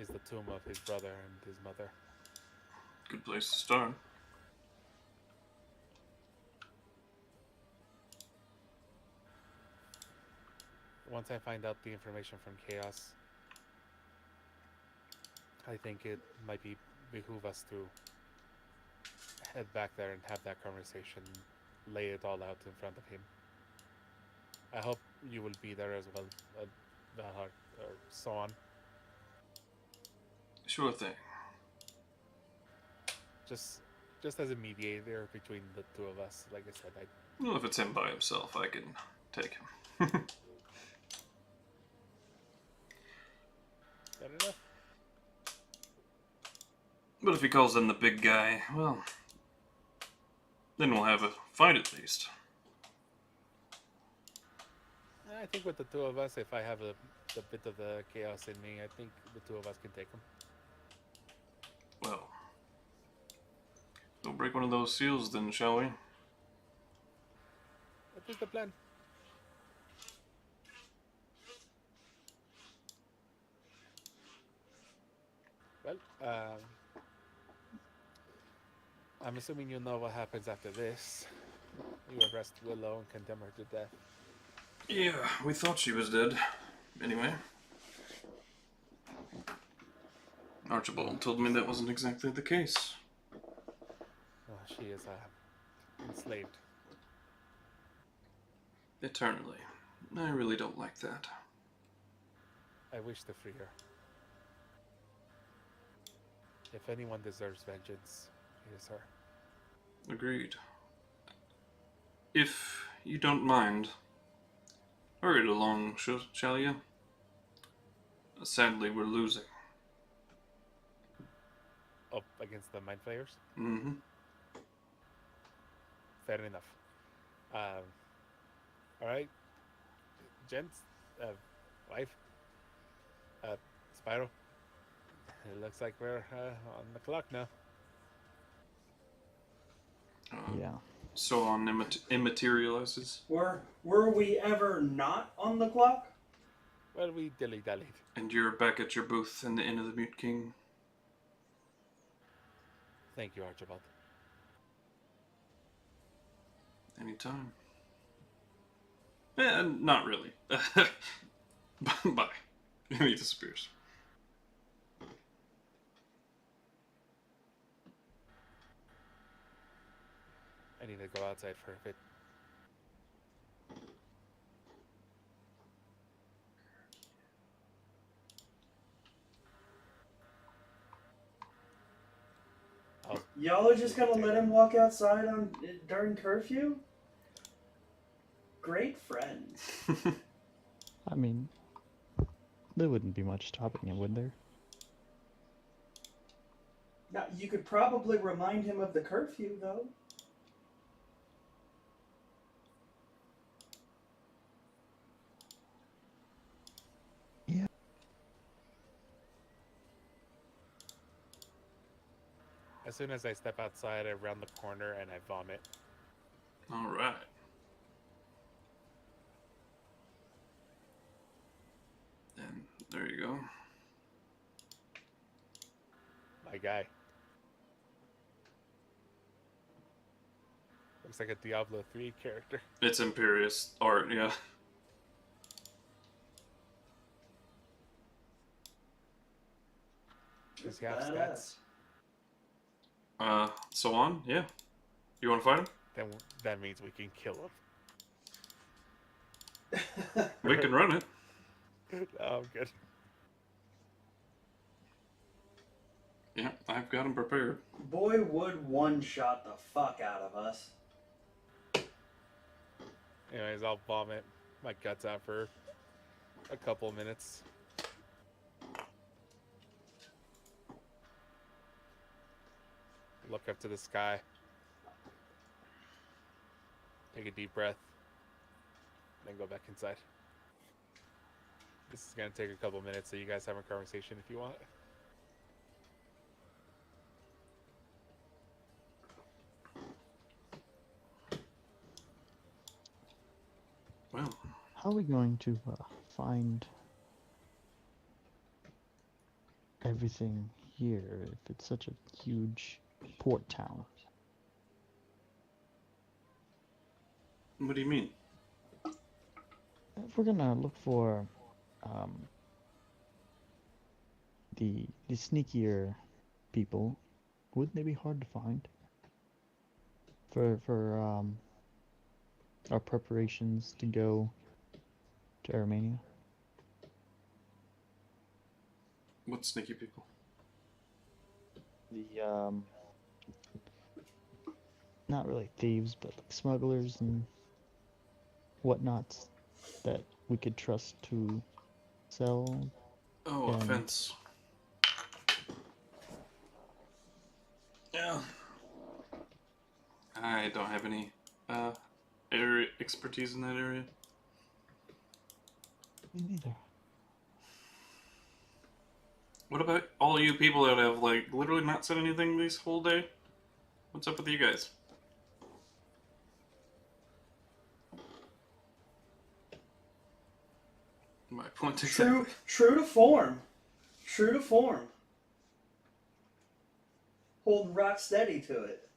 is the tomb of his brother and his mother. Good place to start. Once I find out the information from Chaos, I think it might behoove us to head back there and have that conversation, lay it all out in front of him. I hope you will be there as well, Valhart, or so on. Sure thing. Just as a mediator between the two of us, like I said, Well, if it's him by himself, I can take him. Fair enough. But if he calls in the big guy, well, then we'll have a fight at least. I think with the two of us, if I have a bit of the chaos in me, I think the two of us can take him. Well, we'll break one of those seals then, shall we? That is the plan. Well, I'm assuming you know what happens after this. You arrest Willow and condemn her to death. Yeah, we thought she was dead. Anyway. Archibald told me that wasn't exactly the case. Well, she is enslaved. Eternally. I really don't like that. I wish to free her. If anyone deserves vengeance, it is her. Agreed. If you don't mind, hurry it along, shall you? Sadly, we're losing. Up against the mind flayers? Mm-hmm. Fair enough. Alright. Gents, wife, Spyro. It looks like we're on the clock now. Yeah. So on immaterializes. Were we ever not on the clock? Well, we dilly-dallied. And you're back at your booth in the Inn of the Mute King. Thank you, Archibald. Anytime. Not really. Bye. And he disappears. I need to go outside for a bit. Y'all are just gonna let him walk outside during curfew? Great friends. I mean, there wouldn't be much stopping him, would there? Now, you could probably remind him of the curfew, though. Yeah. As soon as I step outside, I round the corner and I vomit. Alright. And there you go. My guy. Looks like a Diablo 3 character. It's Imperious art, yeah. Does he have stats? So on? Yeah. You want to fight him? Then that means we can kill him. We can run it. Oh, good. Yeah, I've got him prepared. Boy would one-shot the fuck out of us. Anyways, I'll vomit my guts out for a couple of minutes. Look up to the sky. Take a deep breath. Then go back inside. This is going to take a couple of minutes, so you guys have a conversation if you want. Well, How are we going to find everything here if it's such a huge port town? What do you mean? If we're gonna look for um, the sneakier people, wouldn't they be hard to find? For our preparations to go to Armenia? What sneaky people? The not really thieves, but like smugglers and whatnots that we could trust to sell. Oh, And- offense. Yeah. I don't have any area expertise in that area. Me neither. What about all you people that have like literally not said anything this whole day? What's up with you guys? My point True, exactly. true to form. True to form. Holding rock steady to it.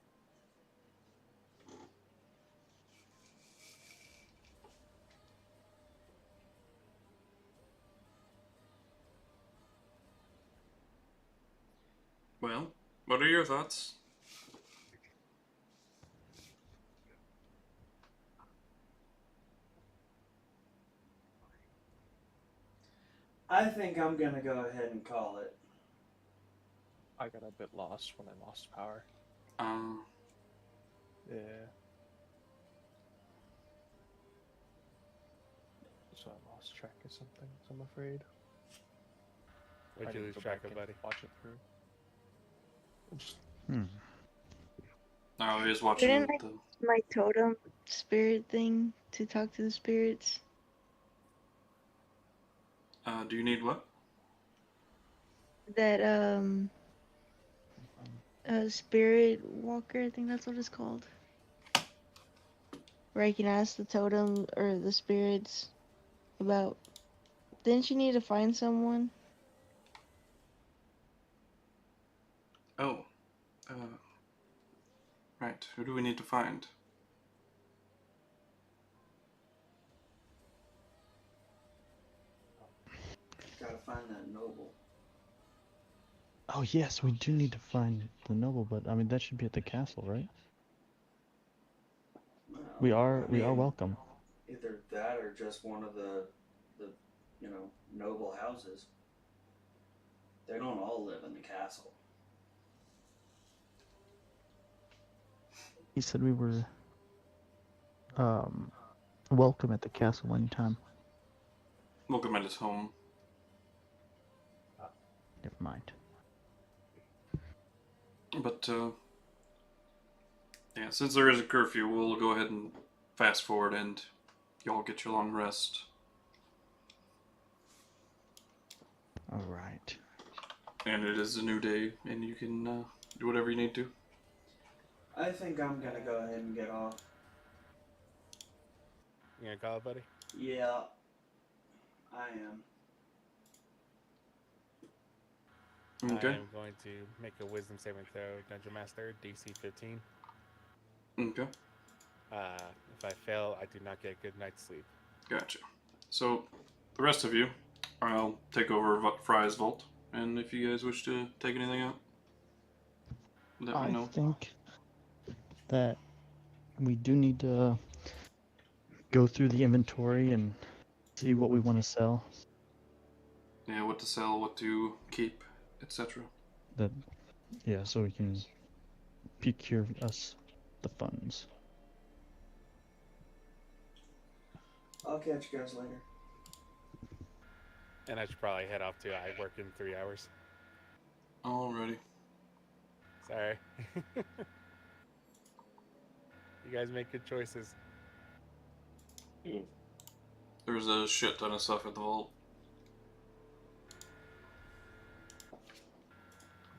Well, what are your thoughts? I think I'm gonna go ahead and call it. I got a bit lost when I lost power. Yeah. So I lost track of something, I'm afraid. I What'd you need lose to go track back of, and buddy? Watch it through. Just I was watching Didn't I the. my totem spirit thing to talk to the spirits? Do you need what? That spirit walker, I think that's what it's called. Where I can ask the totem or the spirits about. Didn't you need to find someone? Oh. Right. Who do we need to find? Gotta find that noble. Oh yes, we do need to find the noble, but I mean that should be at the castle, right? Well, We are I mean, welcome. Either that or just one of the noble houses. They don't all live in the castle. He said we were welcome at the castle anytime. Welcome at his home. Never mind. But, yeah, since there is a curfew, we'll go ahead and fast forward and y'all get your long rest. Alright. And it is a new day, and you can do whatever you need to. I think I'm gonna go ahead and get off. You gonna call it, buddy? Yeah, I am. Okay. I am going to make a wisdom saving throw, Dungeon Master, DC 15. Okay. If I fail, I do not get a good night's sleep. Gotcha. So, the rest of you, I'll take over Fry's vault, and if you guys wish to take anything out, let me I know. think that we do need to go through the inventory and see what we want to sell. Yeah, what to sell, what to keep, etc. Yeah, so we can procure us the funds. I'll catch you guys later. And I should probably head off too. I work in 3 hours. Alrighty. Sorry. You guys make good choices. There's a shit ton of stuff at the vault.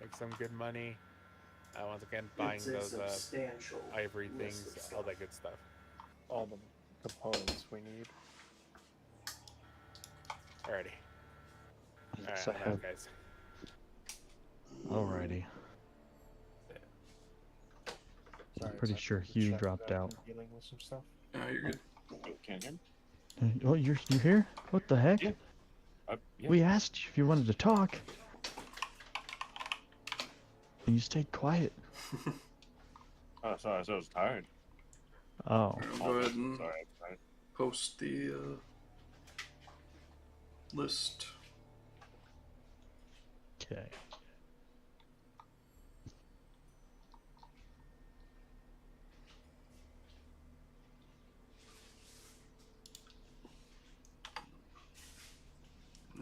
Make some good money. Once again, buying It's a those substantial ivory list things, of all stuff. that good stuff. all the components we need. Alrighty. Alright, So I I'm out, have guys. Alrighty. Sorry, Pretty it's sure not Hugh chat, dropped but out. I'm dealing with some stuff. You're good. Can't hear me? Oh, you're here? What the heck? Yeah. Yeah. We asked you if you wanted to talk. And you stayed quiet. Oh, sorry, I was tired. Oh. I'll go ahead and Sorry. post the list. Okay.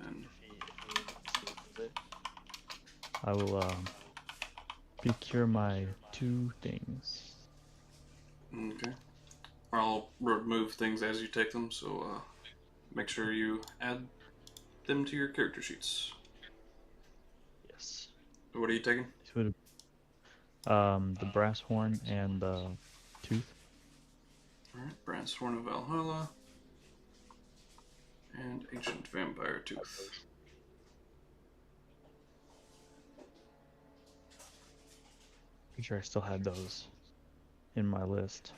And I will procure my 2 things. okay. I'll remove things as you take them, so make sure you add them to your character sheets. Yes. What are you taking? The brass horn and the tooth. Alright, Brass Horn of Valhalla and Ancient Vampire Tooth. Pretty sure I still had those in my list.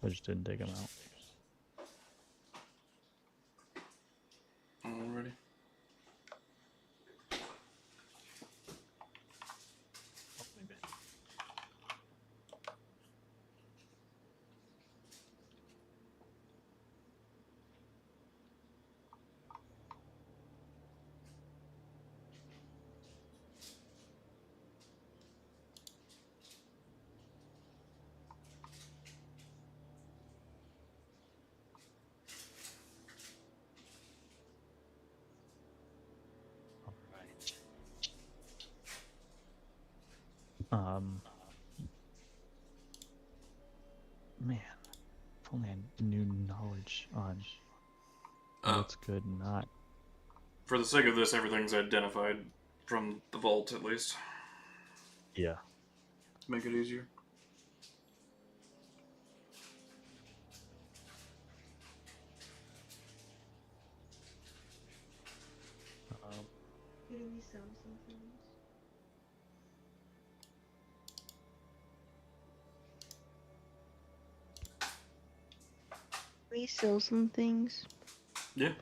I just didn't take them out. Alrighty. Man, if only I knew knowledge on what's good and not. For the sake of this, everything's identified from the vault, at least. Yeah. To make it easier. Could we sell something? We sell some things. Yeah.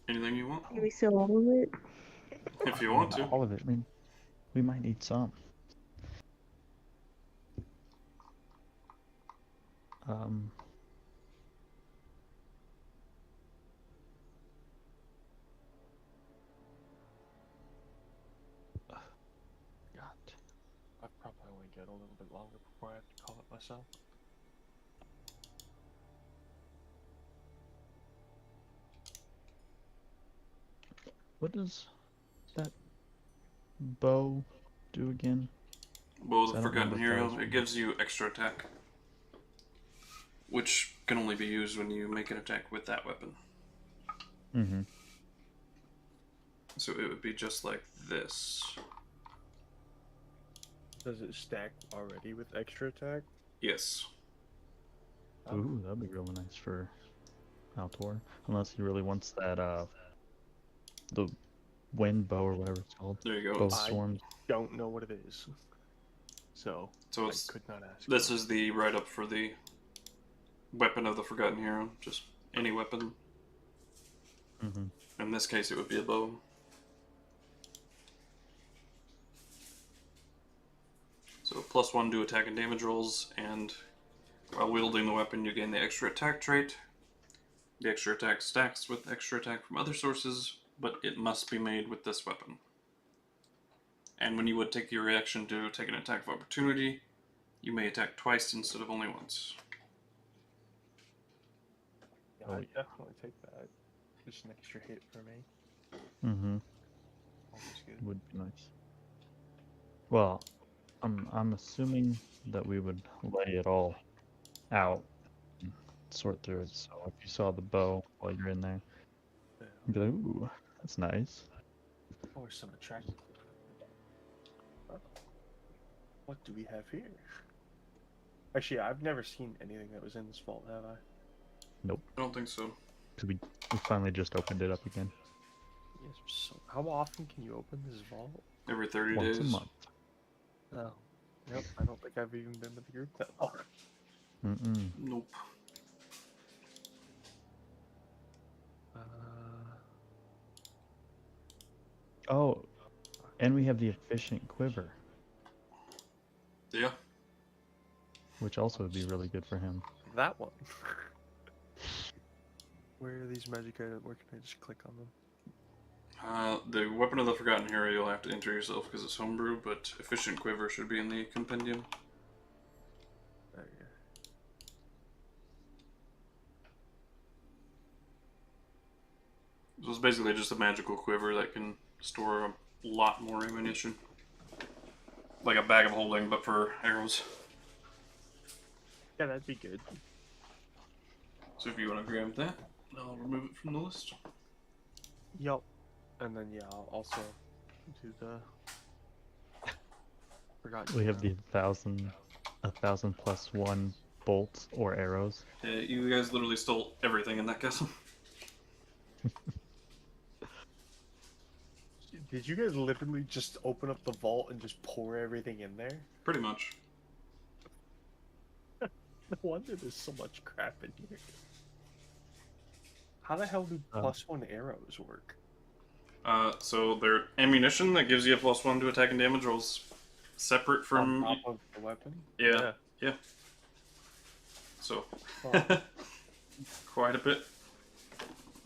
Anything you want? Can we sell all of it? If you want to. All of it. I mean, we might need some. God. I probably only get a little bit longer before I have to call it myself. What does that bow do again? Bow of I the don't Forgotten remember if that Hero, was- it gives you extra attack. Which can only be used when you make an attack with that weapon. Mm-hmm. So it would be just like this. Does it stack already with extra attack? Yes. Ooh, that'd be really nice for Altor. Unless he really wants that, the wind bow or whatever it's called. There you go. Bow I- storms. Don't know what it is. So it's, I could not ask. this is the write-up for the weapon of the Forgotten Hero. Just any weapon. Mm-hmm. In this case, it would be a bow. So +1 to attack and damage rolls, and while wielding the weapon, you gain the extra attack trait. The extra attack stacks with extra attack from other sources, but it must be made with this weapon. And when you would take your reaction to take an attack of opportunity, you may attack twice instead of only once. Yeah, Oh, I'd yeah. definitely take that. Just an extra hit for me. Mm-hmm. Always good. Would be nice. Well, I'm assuming that we would lay it all out and sort through it. So if you saw the bow while you're in there, you'd be like, ooh, that's nice. Or some attractive. What do we have here? Actually, I've never seen anything that was in this vault, have I? Nope. I don't think so. Because we finally just opened it up again. Yes, so how often can you open this vault? Every 30 Once days. a month. Oh. Yep, I don't think I've even been with the group that long. Mm-mm. Nope. Oh, and we have the efficient quiver, Yeah. which also would be really good for him. That one. Where are these magic items? Where can I just click on them? The Weapon of the Forgotten Hero you'll have to enter yourself because it's homebrew, but Efficient Quiver should be in the compendium. There you go. So it's basically just a magical quiver that can store a lot more ammunition. Like a bag of holding, but for arrows. Yeah, that'd be good. So if you want to grab that, I'll remove it from the list. Yup. And then yeah, I'll also do the. Forgot. We have the 1,000 plus 1 bolts or arrows. You guys literally stole everything in that castle. Did you guys literally just open up the vault and just pour everything in there? Pretty much. No wonder there's so much crap in here. How the hell do +1 arrows work? So they're ammunition that gives you a +1 to attack and damage rolls, separate from. On top of the weapon? Yeah. So, quite a bit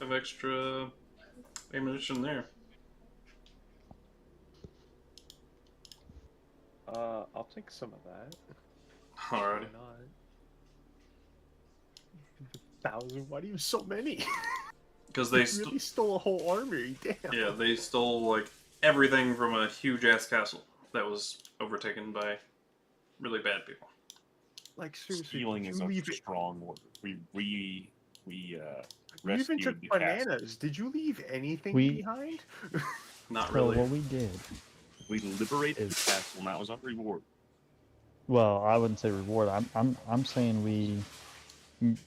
of extra ammunition there. I'll take some of that. Alrighty. Why not? 1,000? Why do you have so many? Because they really stole a whole army. Damn. Yeah, they stole like everything from a huge ass castle that was overtaken by really bad people. Like seriously, Stealing is a leave strong word. We you rescued even took the castle. bananas. Did you leave anything We- behind? Not So really. what we did, We liberated the castle, and that was our reward. well, I wouldn't say reward. I'm saying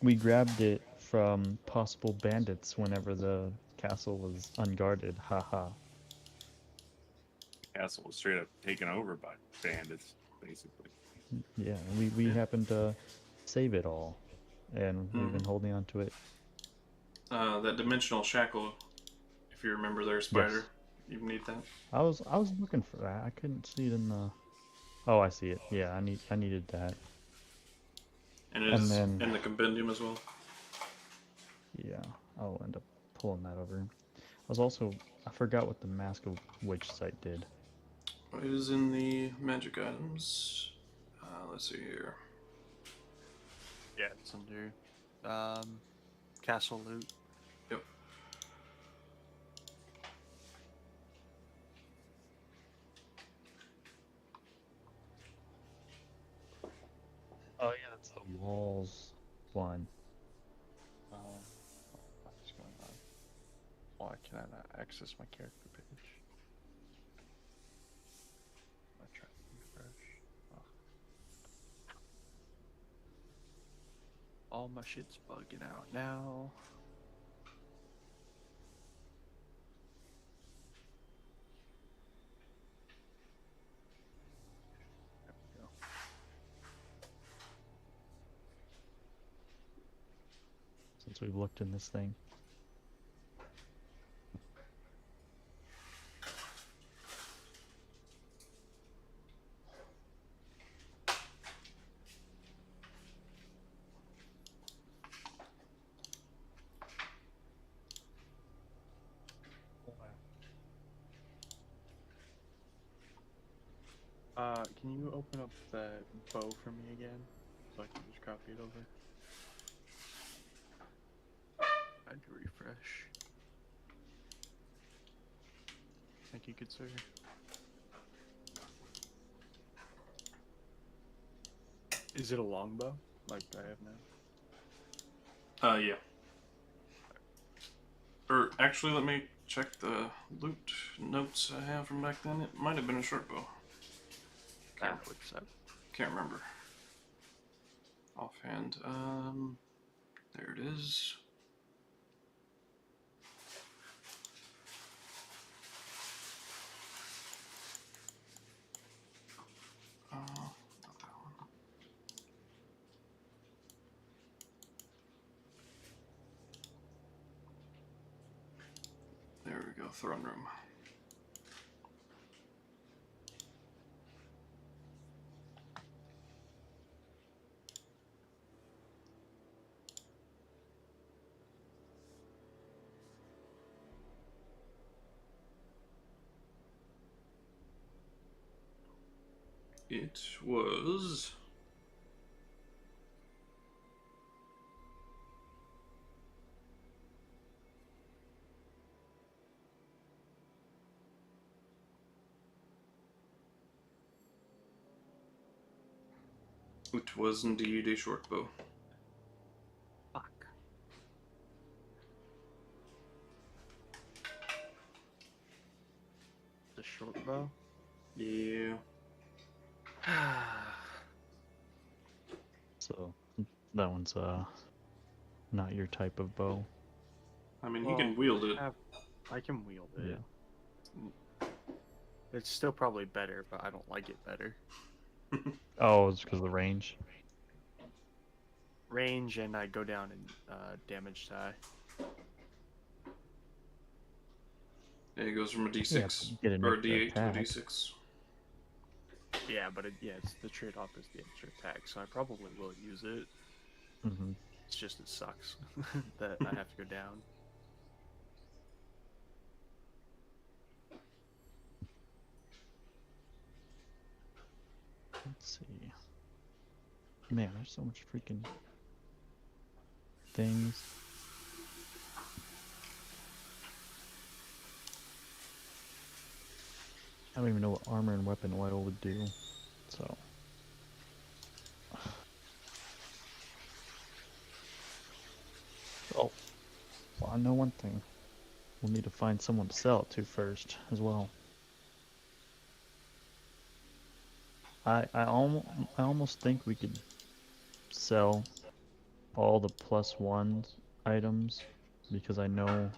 we grabbed it from possible bandits whenever the castle was unguarded. Haha. The castle was straight up taken over by bandits, basically. Yeah, we happened to save it all, and we've been holding on to it. That dimensional shackle, if you remember there, Spider. You need that. I was looking for that. I couldn't see it in the. Oh, I see it. Yeah, I needed that. And it is then- in the compendium as well. Yeah, I'll end up pulling that over. I forgot what the Mask of Witch site did. It is in the magic items. Let's see here. Yeah. It's under castle loot. Yep. Oh yeah, that's the walls one. What's going on? Why can I not access my character page? I try to refresh. All my shit's bugging out now. There we go. Since we've looked in this thing. Can you open up that bow for me again? So I can just copy it over. I had to refresh. Thank you, good sir. Is it a longbow, like I have now? Yeah. Or actually, let me check the loot notes I have from back then. It might have been a short bow. Can't remember offhand. There it is. Not that one. There we go, throne room. It was indeed a short bow. Fuck. The short bow? Yeah. So that one's not your type of bow. I mean, he can wield it. I can wield it. Yeah. It's still probably better, but I don't like it better. Oh, it's because of the range. Range, and I go down in damage die. Yeah, it goes from a D6 get an or a extra D8 to a attack. D6. Yeah, but it's the trade-off is the extra attack, so I probably will use it. Mm-hmm. It's just it sucks that I have to go down. Let's see. Man, there's so much freaking things. I don't even know what armor and weapon oil would do, so. Oh, well, I know one thing. We'll need to find someone to sell it to first, as well. I almost think we could sell all the +1 items, because I know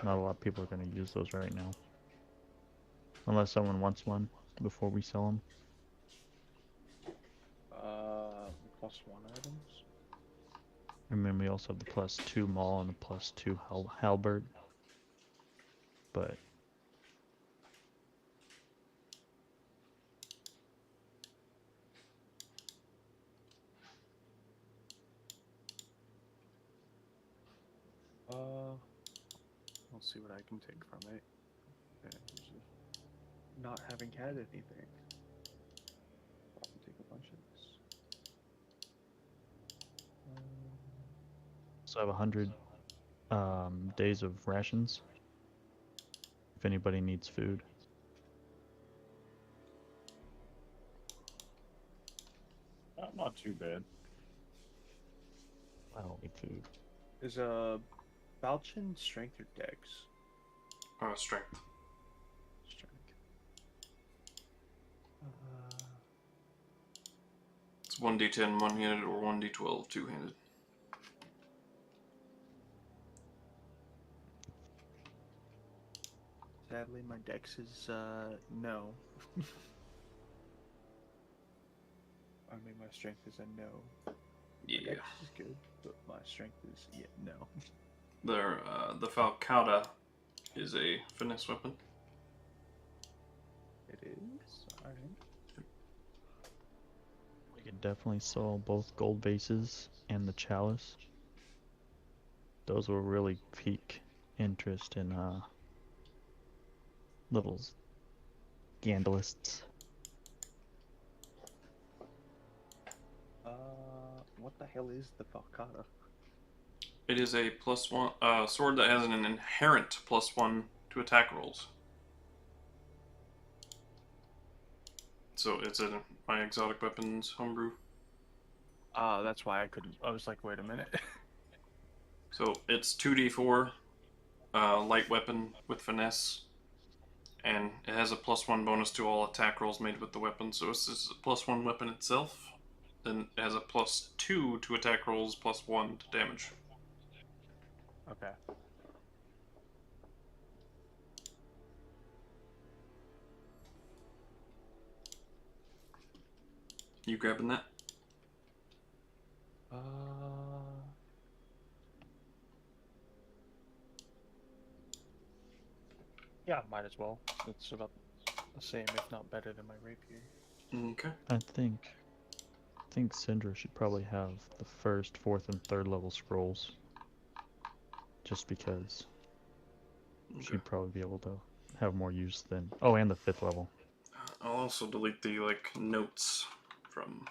not a lot of people are going to use those right now. Unless someone wants one before we sell them. +1 items? And then we also have the +2 maul and the +2 halberd. But I'll see what I can take from it. Not having had anything. I'll take a bunch of this. so I have 100 days of rations. If anybody needs food. Not too bad. I don't need food. Is Falchion strength or dex? Strength. Strength. It's 1d10 one-handed or 1d12 two-handed. Sadly, my dex is no. I mean, my strength is a no. Yeah. My dex is good, but my strength is no. The Falcata is a finesse weapon. It is. Alright. We could definitely sell both gold vases and the chalice. Those will really pique interest in little scandalists. What the hell is the Falcata? It is a +1 sword that has an inherent +1 to attack rolls. So it's in my exotic weapons homebrew. That's why I couldn't. I was like, wait a minute. So it's 2d4 light weapon with finesse, and it has a +1 bonus to all attack rolls made with the weapon. So it's just a +1 weapon itself, and it has a +2 to attack rolls, +1 to damage. Okay. You grabbing that? Uh. Yeah, might as well. It's about the same, if not better, than my rapier. Okay. I think Syndra should probably have the first, fourth, and third level scrolls. Just because Okay. she'd probably be able to have more use than. Oh, and the fifth level. I'll also delete the notes from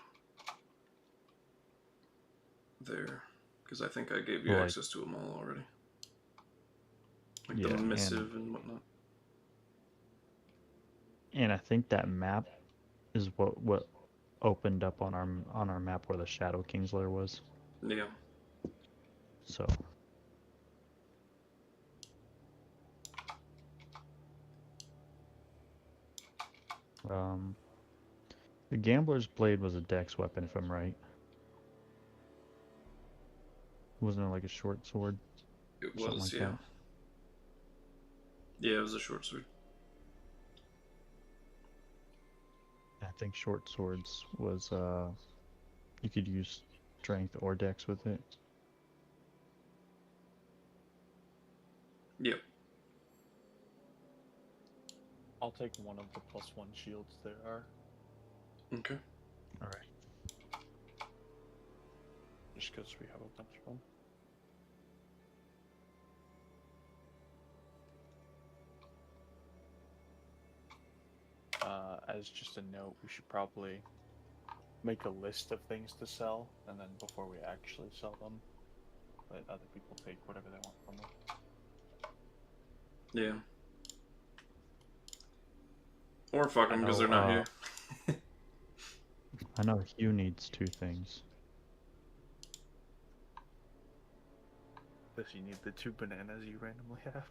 there because I think I gave you Well, access to them all already, like Yeah, the missive and whatnot. And I think that map is what opened up on our map where the Shadow King's lair was. Yeah. So the Gambler's Blade was a dex weapon, if I'm right. Wasn't it like a short sword? It Something was, like yeah. that. Yeah, it was a short sword. I think short swords was you could use strength or dex with it. Yep. I'll take one of the +1 shields there are. Okay. Alright. Just because we have a bunch of them. As just a note, we should probably make a list of things to sell, and then before we actually sell them, let other people take whatever they want from them. Yeah. Or fuck them because they're not here. I know Hugh needs 2 things. Does he need the 2 bananas you randomly have?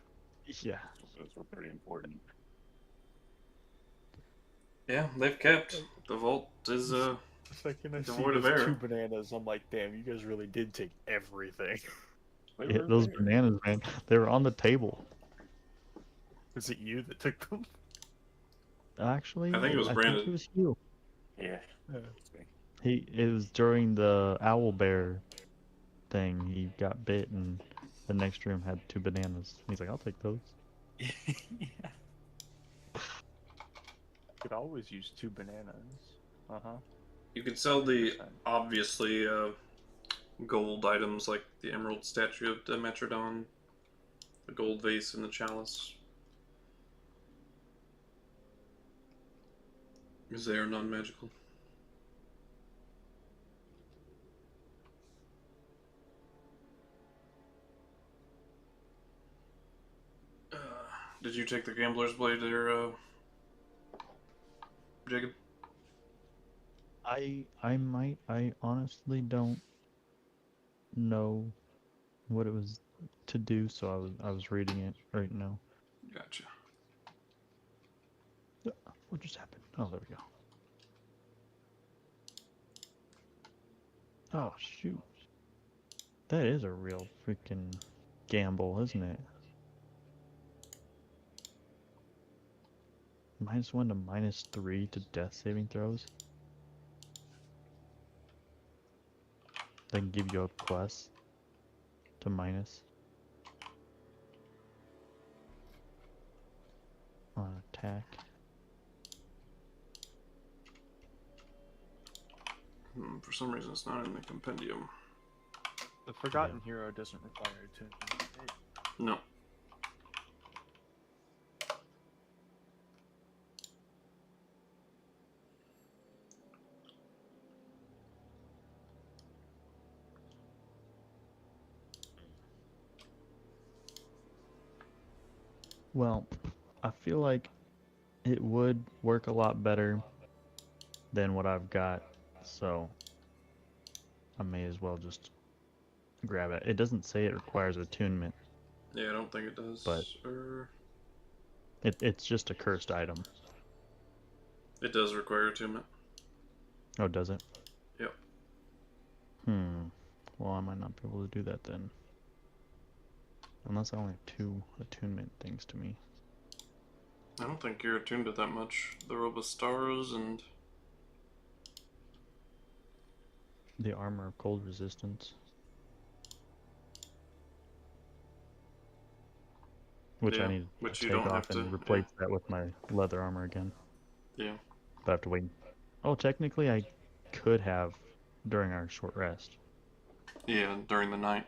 Yeah. Those were pretty important. Yeah, they've kept. The vault is The second I see devoid of those error. 2 bananas, I'm like, damn, you guys really did take everything. They Yeah, were those there. bananas, man. They were on the table. Was it you that took them? Actually, I think it was Brandon. it was Hugh. Yeah. Yeah. It was during the owl bear thing. He got bit, and the next room had 2 bananas. He's like, I'll take those. Yeah. Could always use 2 bananas. You could sell the 100%. obviously gold items like the emerald statue of Demetrodon, the gold vase, and the chalice. Because they are non-magical. Did you take the Gambler's Blade there, Jacob? I might. I honestly don't know what it was to do, so I was reading it right now. Gotcha. What just happened? Oh, there we go. Oh, shoot. That is a real freaking gamble, isn't it? -1 to -3 to death saving throws. Then give you a plus to minus on attack. For some reason, it's not in the compendium. The Forgotten Hero doesn't require attunement. Right? No. Well, I feel like it would work a lot better than what I've got, so I may as well just grab it. It doesn't say it requires attunement. Yeah, I don't think it does. But- Or... It's just a cursed item. It does require attunement. Oh, does it? Yep. Well, I might not be able to do that then. Unless I only have 2 attunement things to me. I don't think you're attuned to that much. The Robe of Stars and The armor of cold resistance. Which I need which to you take don't off have and to replace that with my leather armor again. Yeah. But I have to wait. Oh, technically I could have during our short rest. Yeah, during the night.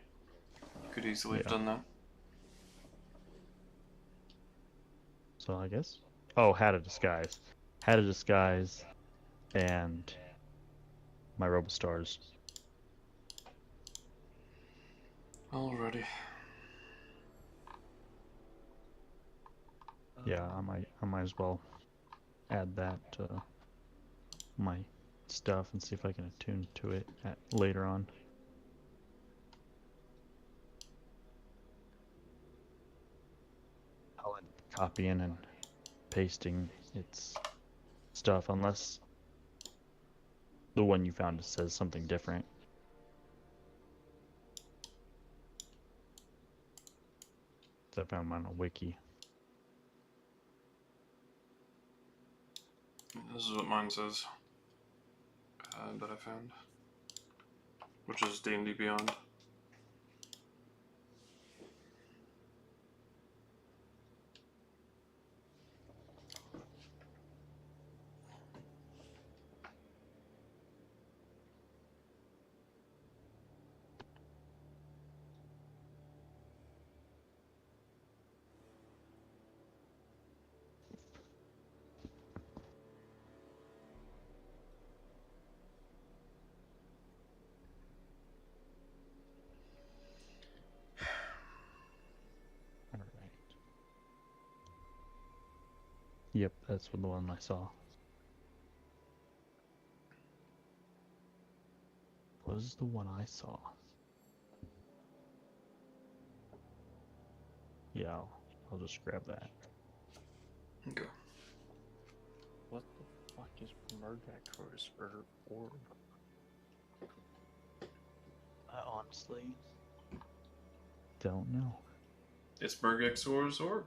You could easily have Yeah. done that. So I guess. Oh, Hat of Disguise. Hat of Disguise and my Robe of Stars. Alrighty. Yeah, I might as well add that to my stuff and see if I can attune to it later on. I'll end up copying and pasting its stuff unless the one you found says something different. So I found mine on Wiki. This is what mine says. That I found. Which is D&D Beyond. Alright. Yep, that's the one I saw. What is the one I saw? Yeah, I'll just grab that. Okay. What the fuck is Murgatro's orb? I honestly don't know. It's Bergexor's orb.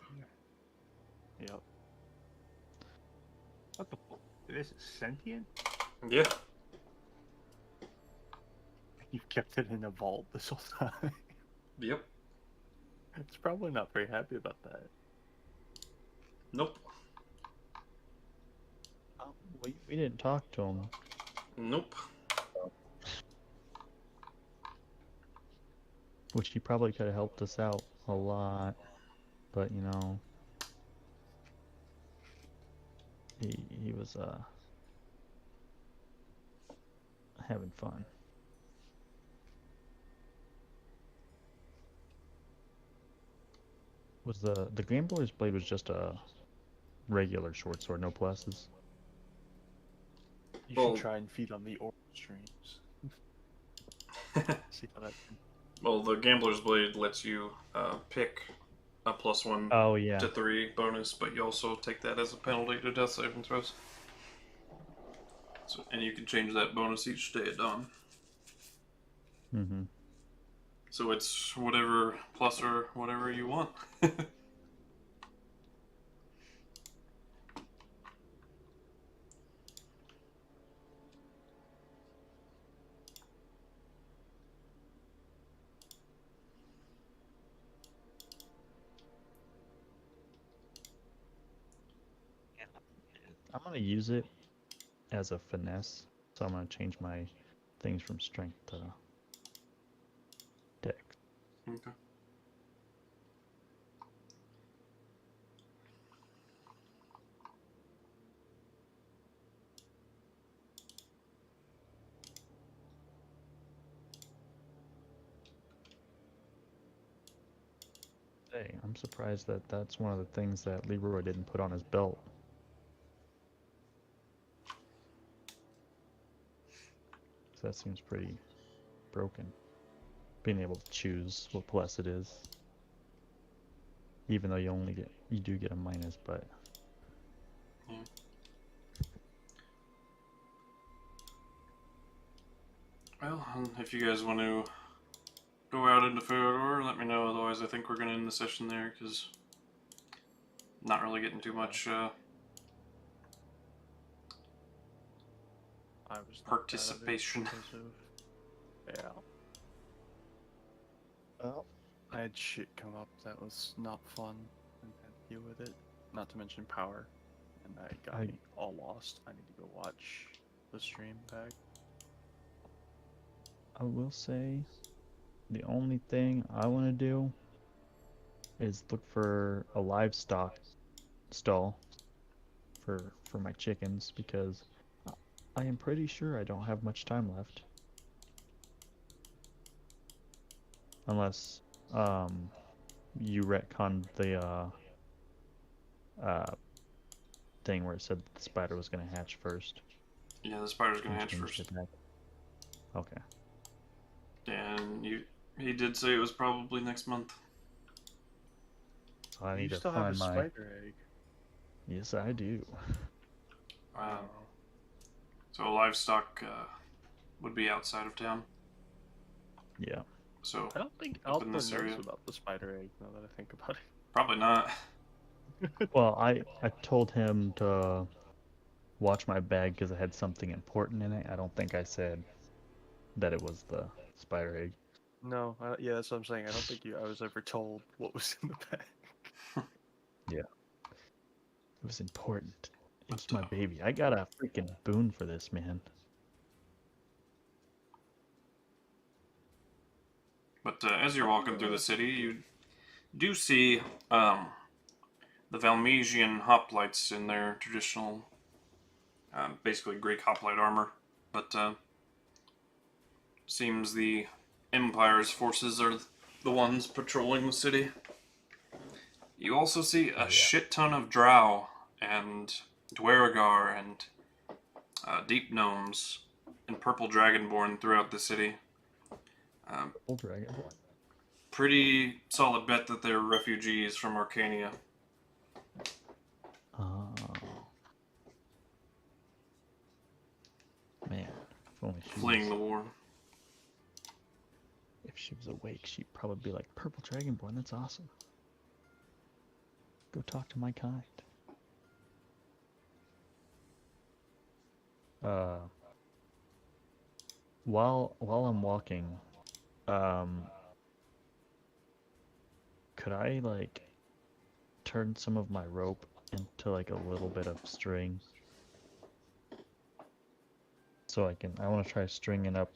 Yep. What the fuck? This is sentient? Yeah. You've kept it in a vault this whole time. Yep. It's probably not very happy about that. Nope. Oh, we didn't talk to him. Nope. Which he probably could have helped us out a lot. But, you know, he was having fun. Was the Gambler's Blade was just a regular short sword, no pluses? You Well- should try and feed on the orb streams. See how that. Well, the Gambler's Blade lets you pick a +1 Oh yeah. to 3 bonus, but you also take that as a penalty to death saving throws. So, and you can change that bonus each day at dawn. Mm-hmm. So it's whatever plus or whatever you want. I'm gonna use it as a finesse, so I'm gonna change my things from strength to dex. Okay. Hey, I'm surprised that that's one of the things that Leroy didn't put on his belt. So that seems pretty broken. Being able to choose what plus it is. Even though you do get a minus, but Well, if you guys want to go out into Feodor, let me know. Otherwise, I think we're going to end the session there, because not really getting too much I was knocked out of it participation. because of- Yeah. Well, I had shit come up that was not fun and had to deal with it. Not to mention power. And that got me all lost. I need to go watch the stream back. I will say, the only thing I want to do is look for a livestock stall for my chickens, because I am pretty sure I don't have much time left. Unless you retconned the thing where it said the spider was gonna hatch first. Yeah, the spider's going to and hatch changed first. it back. Okay. And he did say it was probably next month. So I You need to still have a find my. spider egg. Yes, I do. So livestock would be outside of town. Yeah. So I don't think up Altor in this knows area. about the spider egg, now that I think about it. Probably not. Well, I told him to watch my bag because it had something important in it. I don't think I said that it was the spider egg. No, yeah, that's what I'm saying. I don't think I was ever told what was in the bag. Yeah. It was important. It's my baby. I got a freaking boon for this, man. But as you're walking through the city, you do see the Valmesian hoplites in their traditional, basically Greek hoplite armor. But seems the Empire's forces are the ones patrolling the city. You also see a shit ton of drow and Dweragar and deep gnomes and purple dragonborn throughout the city. Purple dragonborn. Pretty solid bet that they're refugees from Arcania. Oh. Man, if only she Fleeing was, the war. if she was awake, she'd probably be like, "Purple dragonborn, that's awesome. Go talk to my kind." While I'm walking, could I like turn some of my rope into like a little bit of string? So I want to try stringing up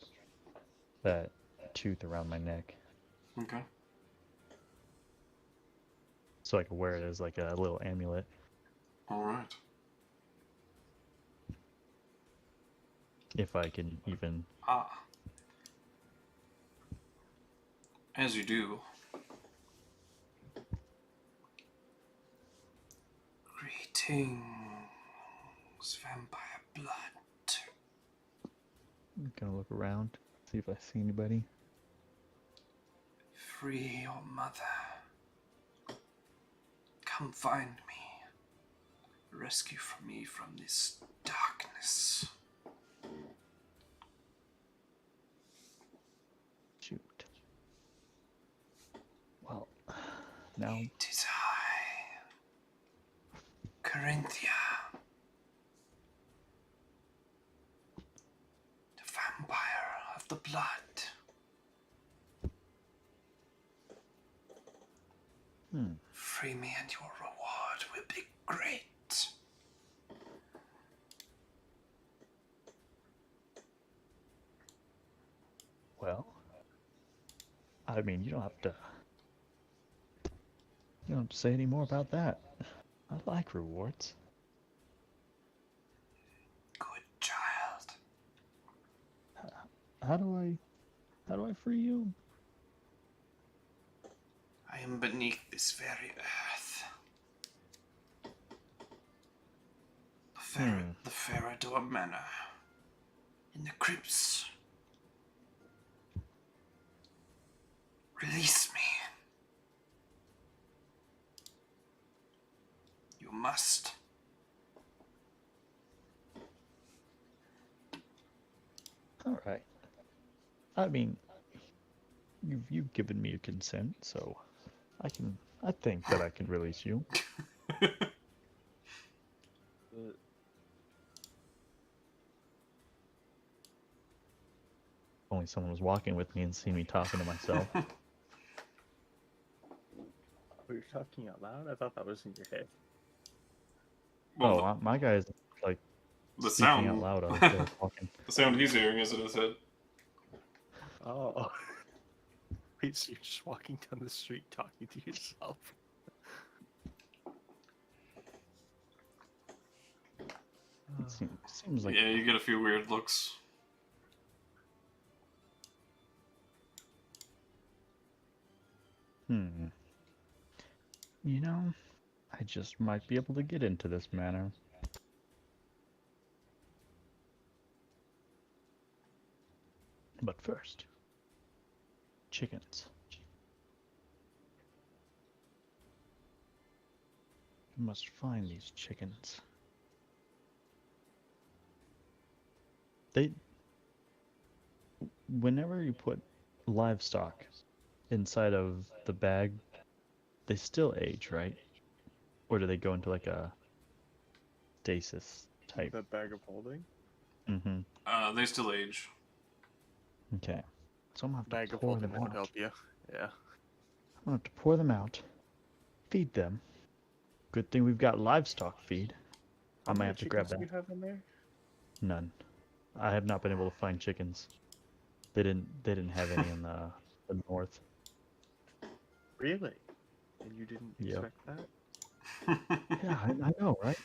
that tooth around my neck, Okay. so I can wear it as like a little amulet. Alright. If I can even. As you do. Greetings, vampire blood. I'm gonna look around, see if I see anybody. Free your mother. Come find me. Rescue me from this darkness. Shoot. Well, now. It is I, Corinthia, the vampire of the blood. Free me and your reward will be great. Well, I mean, you don't have to say any more about that. I like rewards. Good child. How do I free you? I am beneath this very earth. The Farador Manor. In the crypts. Release me. You must. All right. I mean, you've given me your consent, so I think that I can release you. Only someone was walking with me and seen me talking to myself. Were you talking out loud? I thought that was in your head. Well, My guy's like the speaking sound. out loud. I was talking. The sound he's hearing is in his head. Oh. Wait, so you're just walking down the street talking to yourself? Seems like Yeah, you get a few weird looks. You know, I just might be able to get into this manor. But first, chickens. You must find these chickens. Whenever you put livestock inside of the bag, they still age, right? Or do they go into like a stasis type? The bag of holding? Mm-hmm. They still age. Okay. So I'm gonna have Bag to of pour holding them that would out. help you. Yeah. I'm gonna have to pour them out, feed them. Good thing we've got livestock feed. I might have to grab that. How many chickens do you have in there? None. I have not been able to find chickens. They didn't have any in the north. Really? And you didn't Yep. expect that? Yeah, I know, right?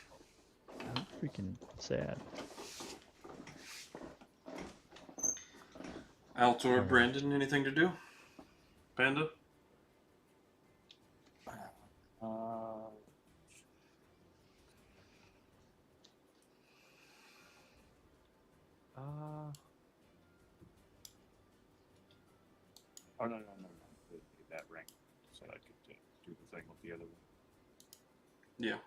I'm freaking sad. Altor, Alright. Brandon, anything to do? Panda? Oh no. That ring, so I could do the thing with the other one. Yeah.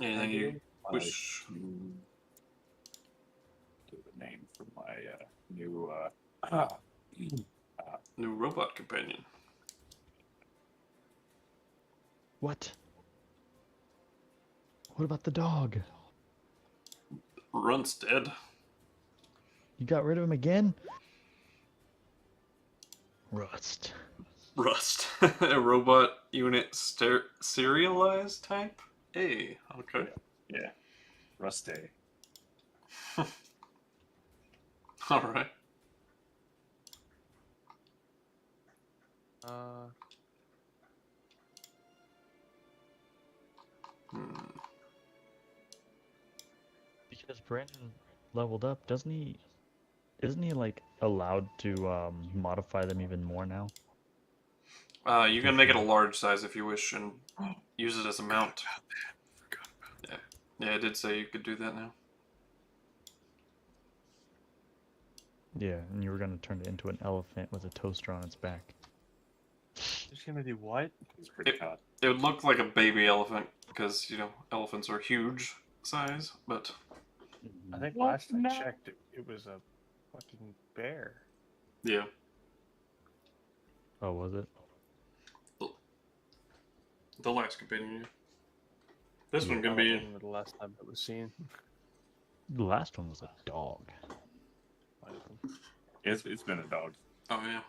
Anything you wish? Do the name for my new New robot companion. What? What about the dog? Runt's dead. You got rid of him again? Rust. Rust. A robot unit serialized type? Hey, okay. yeah, Rusty. Alright. Because Brandon leveled up, doesn't he? Isn't he like allowed to modify them even more now? You can make it a large size if you wish and use it as a mount. Yeah, I did say you could do that now. Yeah, and you were gonna turn it into an elephant with a toaster on its back. Just gonna do what? It's pretty hot. It would look like a baby elephant because, you know, elephants are huge size, but I think last I checked, it was a fucking bear. yeah. Oh, was it? The last companion. Yeah. This one I can don't be. remember the last time it was seen. The last one was a dog. It's been a dog. Oh yeah.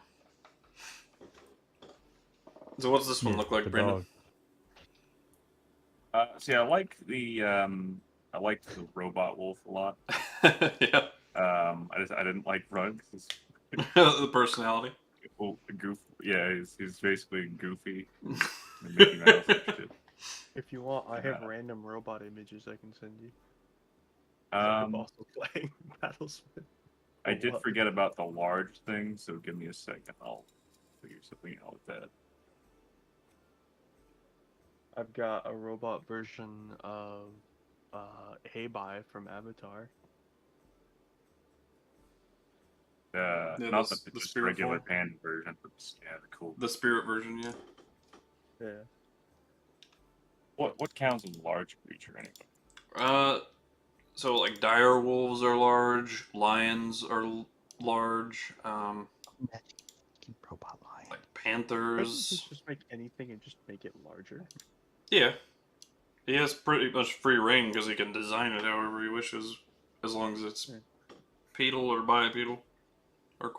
So what's this one Yeah, look like, the Brandon? dog. See, I like the robot wolf a lot. Yeah. I didn't like Rug. The personality. Goof. Yeah, he's basically goofy. Mickey Mouse and shit. If you want, I have Yeah. random robot images I can send you. I'm also playing Battlesmith. I did forget about the large thing, so give me a second. I'll figure something out with that. I've got a robot version of Heibai from Avatar. Yeah, Not the the just spirit regular form. Panda version, but yeah, the cool. The spirit version, yeah. Yeah. What counts as a large creature anyway? So like dire wolves are large, lions are large, Robot lion. like Doesn't panthers. he just make anything and just make it larger? Yeah, he has pretty much free reign because he can design it however he wishes, as long as it's Yeah. pedal or bipedal, or A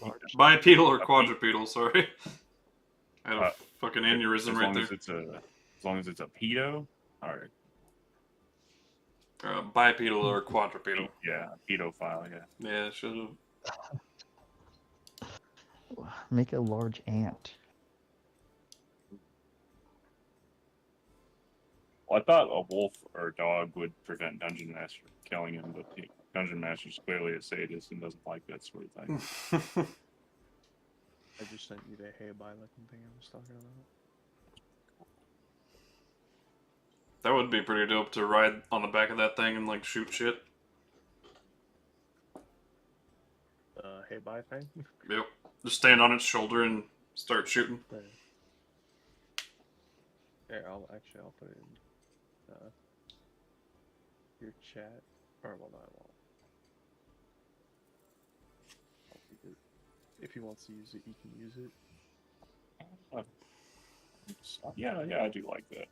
large. bipedal or quadrupedal. Sorry, I had a Uh, fucking aneurysm right there. As long as it's a pedo, or Bipedal or quadrupedal. yeah, pedophile. Yeah. Yeah, should have. Make a large ant. Well, I thought a wolf or a dog would prevent Dungeon Master from killing him, but the Dungeon Master's clearly a sadist and doesn't like that sort of thing. I just sent you the hey bye looking thing I was talking about. That would be pretty dope to ride on the back of that thing and like shoot shit. Hey bye thing. Yep. Just stand on its shoulder and start shooting. There, I'll put it in your chat. Or well, no, I won't. I'll leave it. If he wants to use it, he can use it. Yeah, I do like that.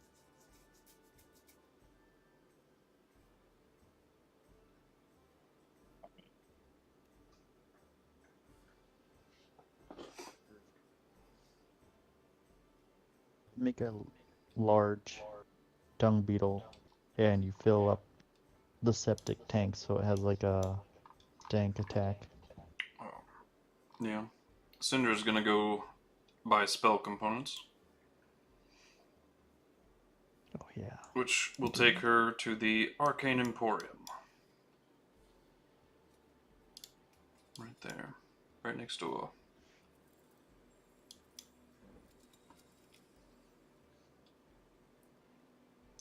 Make a large dung beetle, and you fill up the septic tank so it has like a dank attack. Yeah. Cinder's gonna go buy spell components, Oh yeah. which will take her to the Arcane Emporium. Right there. Right next door.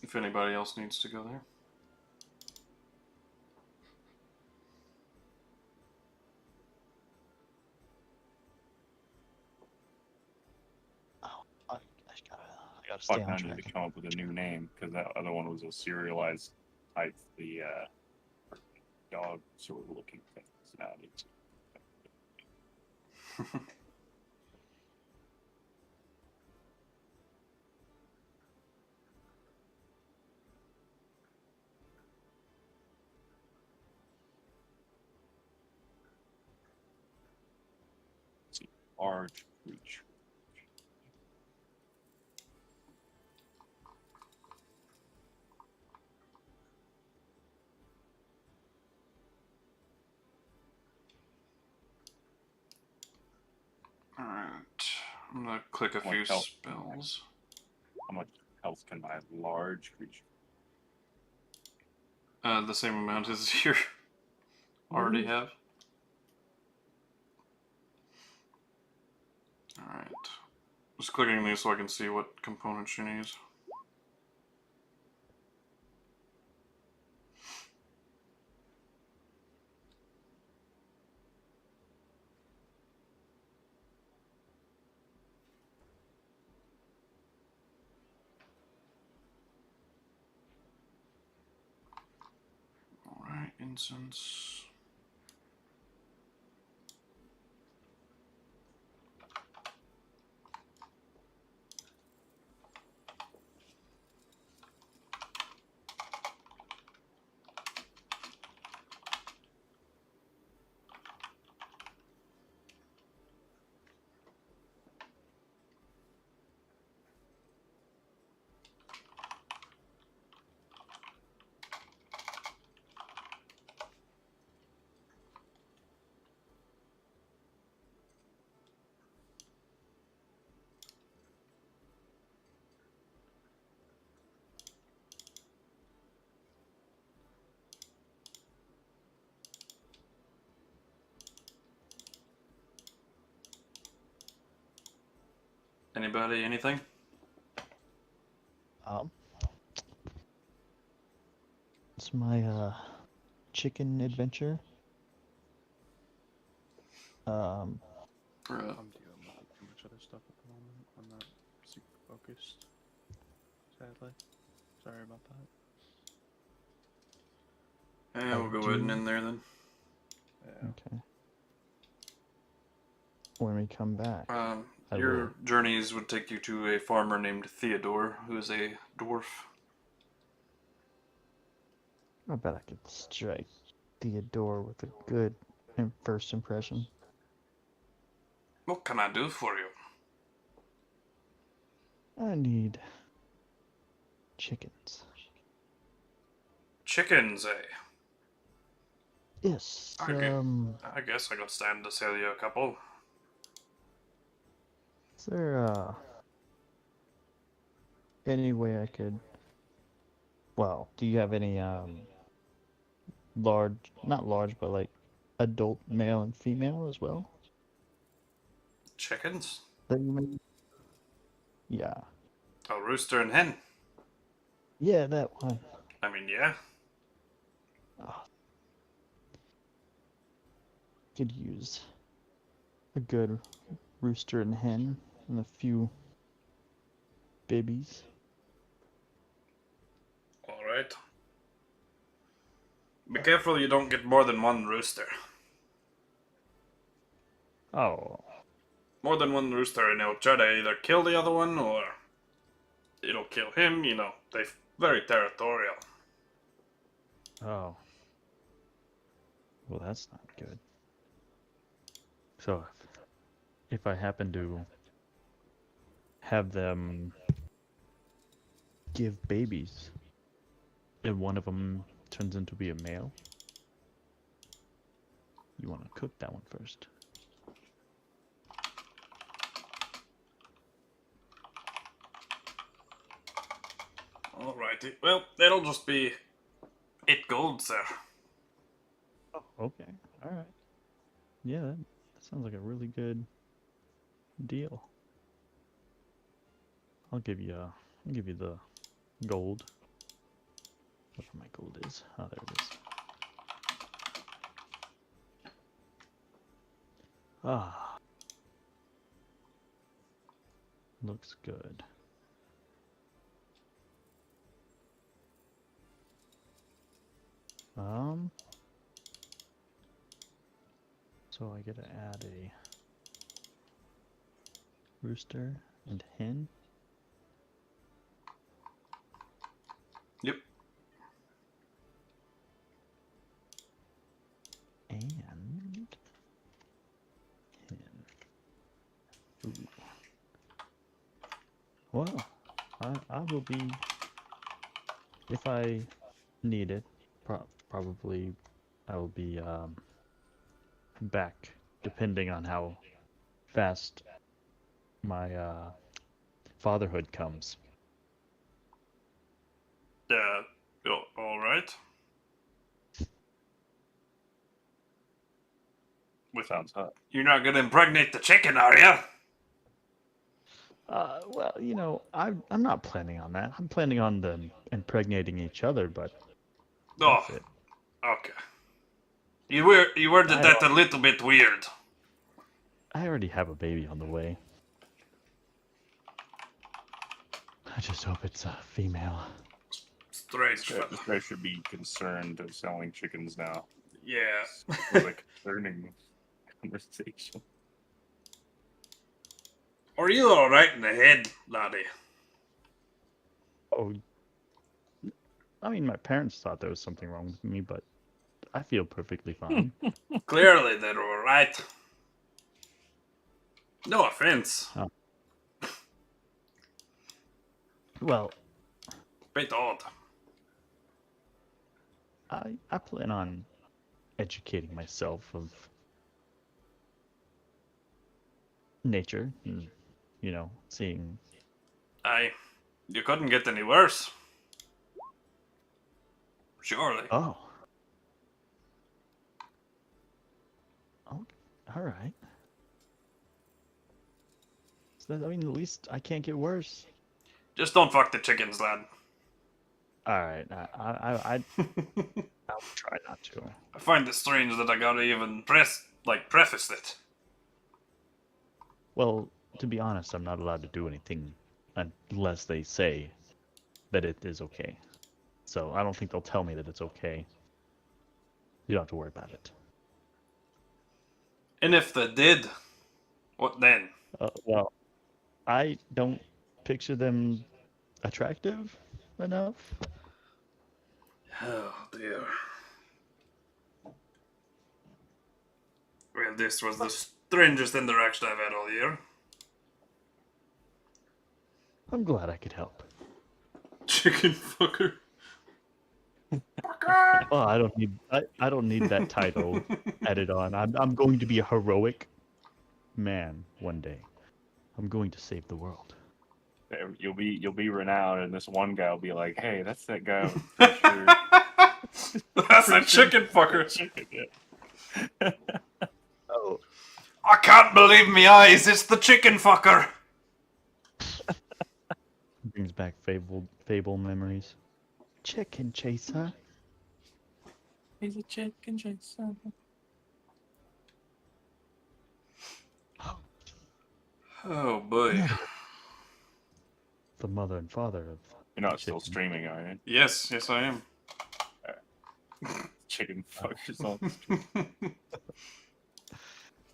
If anybody else needs to go there. I gotta stay Fuck, on I need track. to come up with a new name because that other one was a serialized type, the dog sort of looking thing. So now I need to. Let's see, large creature. Alright. I'm gonna click a How few much health? spells. How much health can my large creature? The same amount as you already have. Alright. Just clicking these so I can see what components she needs. Alright, incense. Anybody, anything? It's my chicken adventure. I'm dealing with too much other stuff at the moment. I'm not super focused, sadly. Sorry about that. Yeah, we'll go ahead and in there then. Yeah. Okay. When we come back, I Your journeys would take you to a farmer named Theodore, who is a dwarf. I bet I could strike Theodore with a good first impression. What can I do for you? I need chickens. Chickens, eh? Yes. Okay. I guess I could stand to sell you a couple. Is there any way I could? Well, do you have any large, not large, but like adult male and female as well? Chickens? That you may... Yeah. A rooster and hen? Yeah, that one. I mean, yeah. Oh. Could use a good rooster and hen and a few babies. Alright. Be careful you don't get more than one rooster. Oh. More than one rooster, and it'll try to either kill the other one or it'll kill him, you know. They're very territorial. Oh. Well, that's not good. So, if I happen to have them give babies, and one of them turns into be a male, you want to cook that one first. Alrighty. Well, that'll just be 8 gold, sir. Oh, okay. Alright. Yeah, that sounds like a really good deal. I'll give you the gold. Whatever my gold is. Oh, there it is. Ah. Looks good. So I gotta add a rooster and hen. Yep. And hen. Ooh. Well, I will be, if I need it, probably I will be back, depending on how fast my fatherhood comes. Alright. Sounds hot. You're not gonna impregnate the chicken, are ya? Well, you know, I'm not planning on that. I'm planning on them impregnating each other, but that's it. Okay. You worded that a little bit weird. I already have a baby on the way. I just hope it's a female. Strange. This guy should be concerned of selling chickens now. Yeah. It's like concerning conversation. Are you alright in the head, laddie? Oh, I mean, my parents thought there was something wrong with me, but I feel perfectly fine. Clearly they're alright. No offense. Oh. Well, Bit odd. I plan on educating myself of nature and, you know, seeing. You couldn't get any worse. Surely. Oh, all right. So that, I mean, at least I can't get worse. Just don't fuck the chickens, lad. All right, I'll try not to. I find it strange that I gotta even preface it. Well, to be honest, I'm not allowed to do anything unless they say that it is okay. So I don't think they'll tell me that it's okay. You don't have to worry about it. And if they did, what then? Well, I don't picture them attractive enough. Oh dear. Well, this was the strangest interaction I've had all year. I'm glad I could help. Chicken fucker. Oh, I don't need that title added on. I'm going to be a heroic man one day. I'm going to save the world. You'll be renowned, and this one guy will be like, "Hey, that's that guy with the shirt." That's a chicken fucker. Chicken, yeah. Oh, I can't believe me eyes. It's the chicken fucker. brings back fable memories. Chicken chaser. He's a chicken chaser. Oh boy. The mother and father of You're not still chicken. streaming, are you? Yes, I am. Chicken fuckers on stream.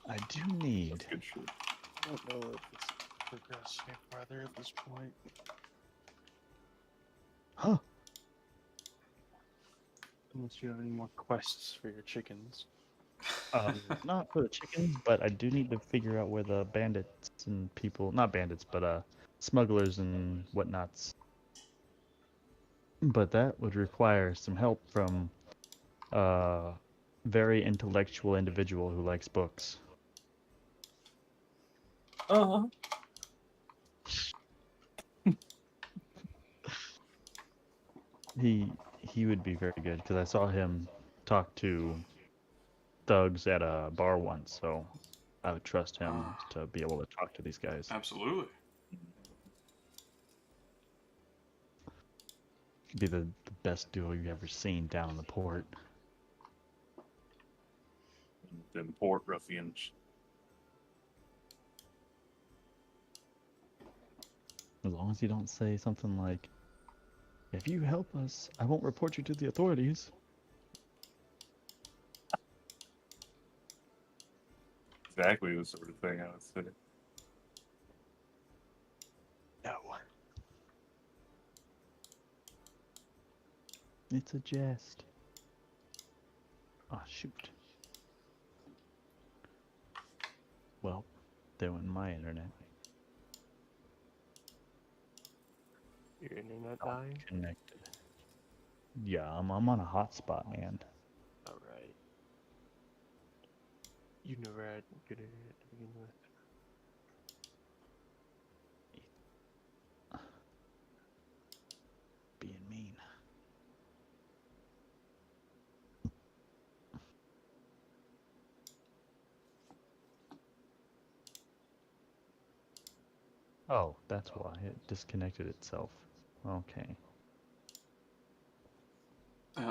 I do need. That's good shit. I don't know if it's progressed any farther at this point. Huh. Unless you have any more quests for your chickens. Not for the chickens, but I do need to figure out where the bandits and people, not bandits, but smugglers and whatnots. But that would require some help from a very intellectual individual who likes books. Uh-huh. He would be very good because I saw him talk to thugs at a bar once, so I would trust him to be able to talk to these guys. Absolutely. Be the best duo you've ever seen down in the port. Them port ruffians. As long as you don't say something like, "If you help us, I won't report you to the authorities." Exactly the sort of thing I would say. No. It's a jest. Oh, shoot. Well, there went my internet. Your internet dying? Connected. Yeah, I'm on a hotspot, man. Alright. You never had good internet to begin with. Being mean. Oh, that's why it disconnected itself. Okay.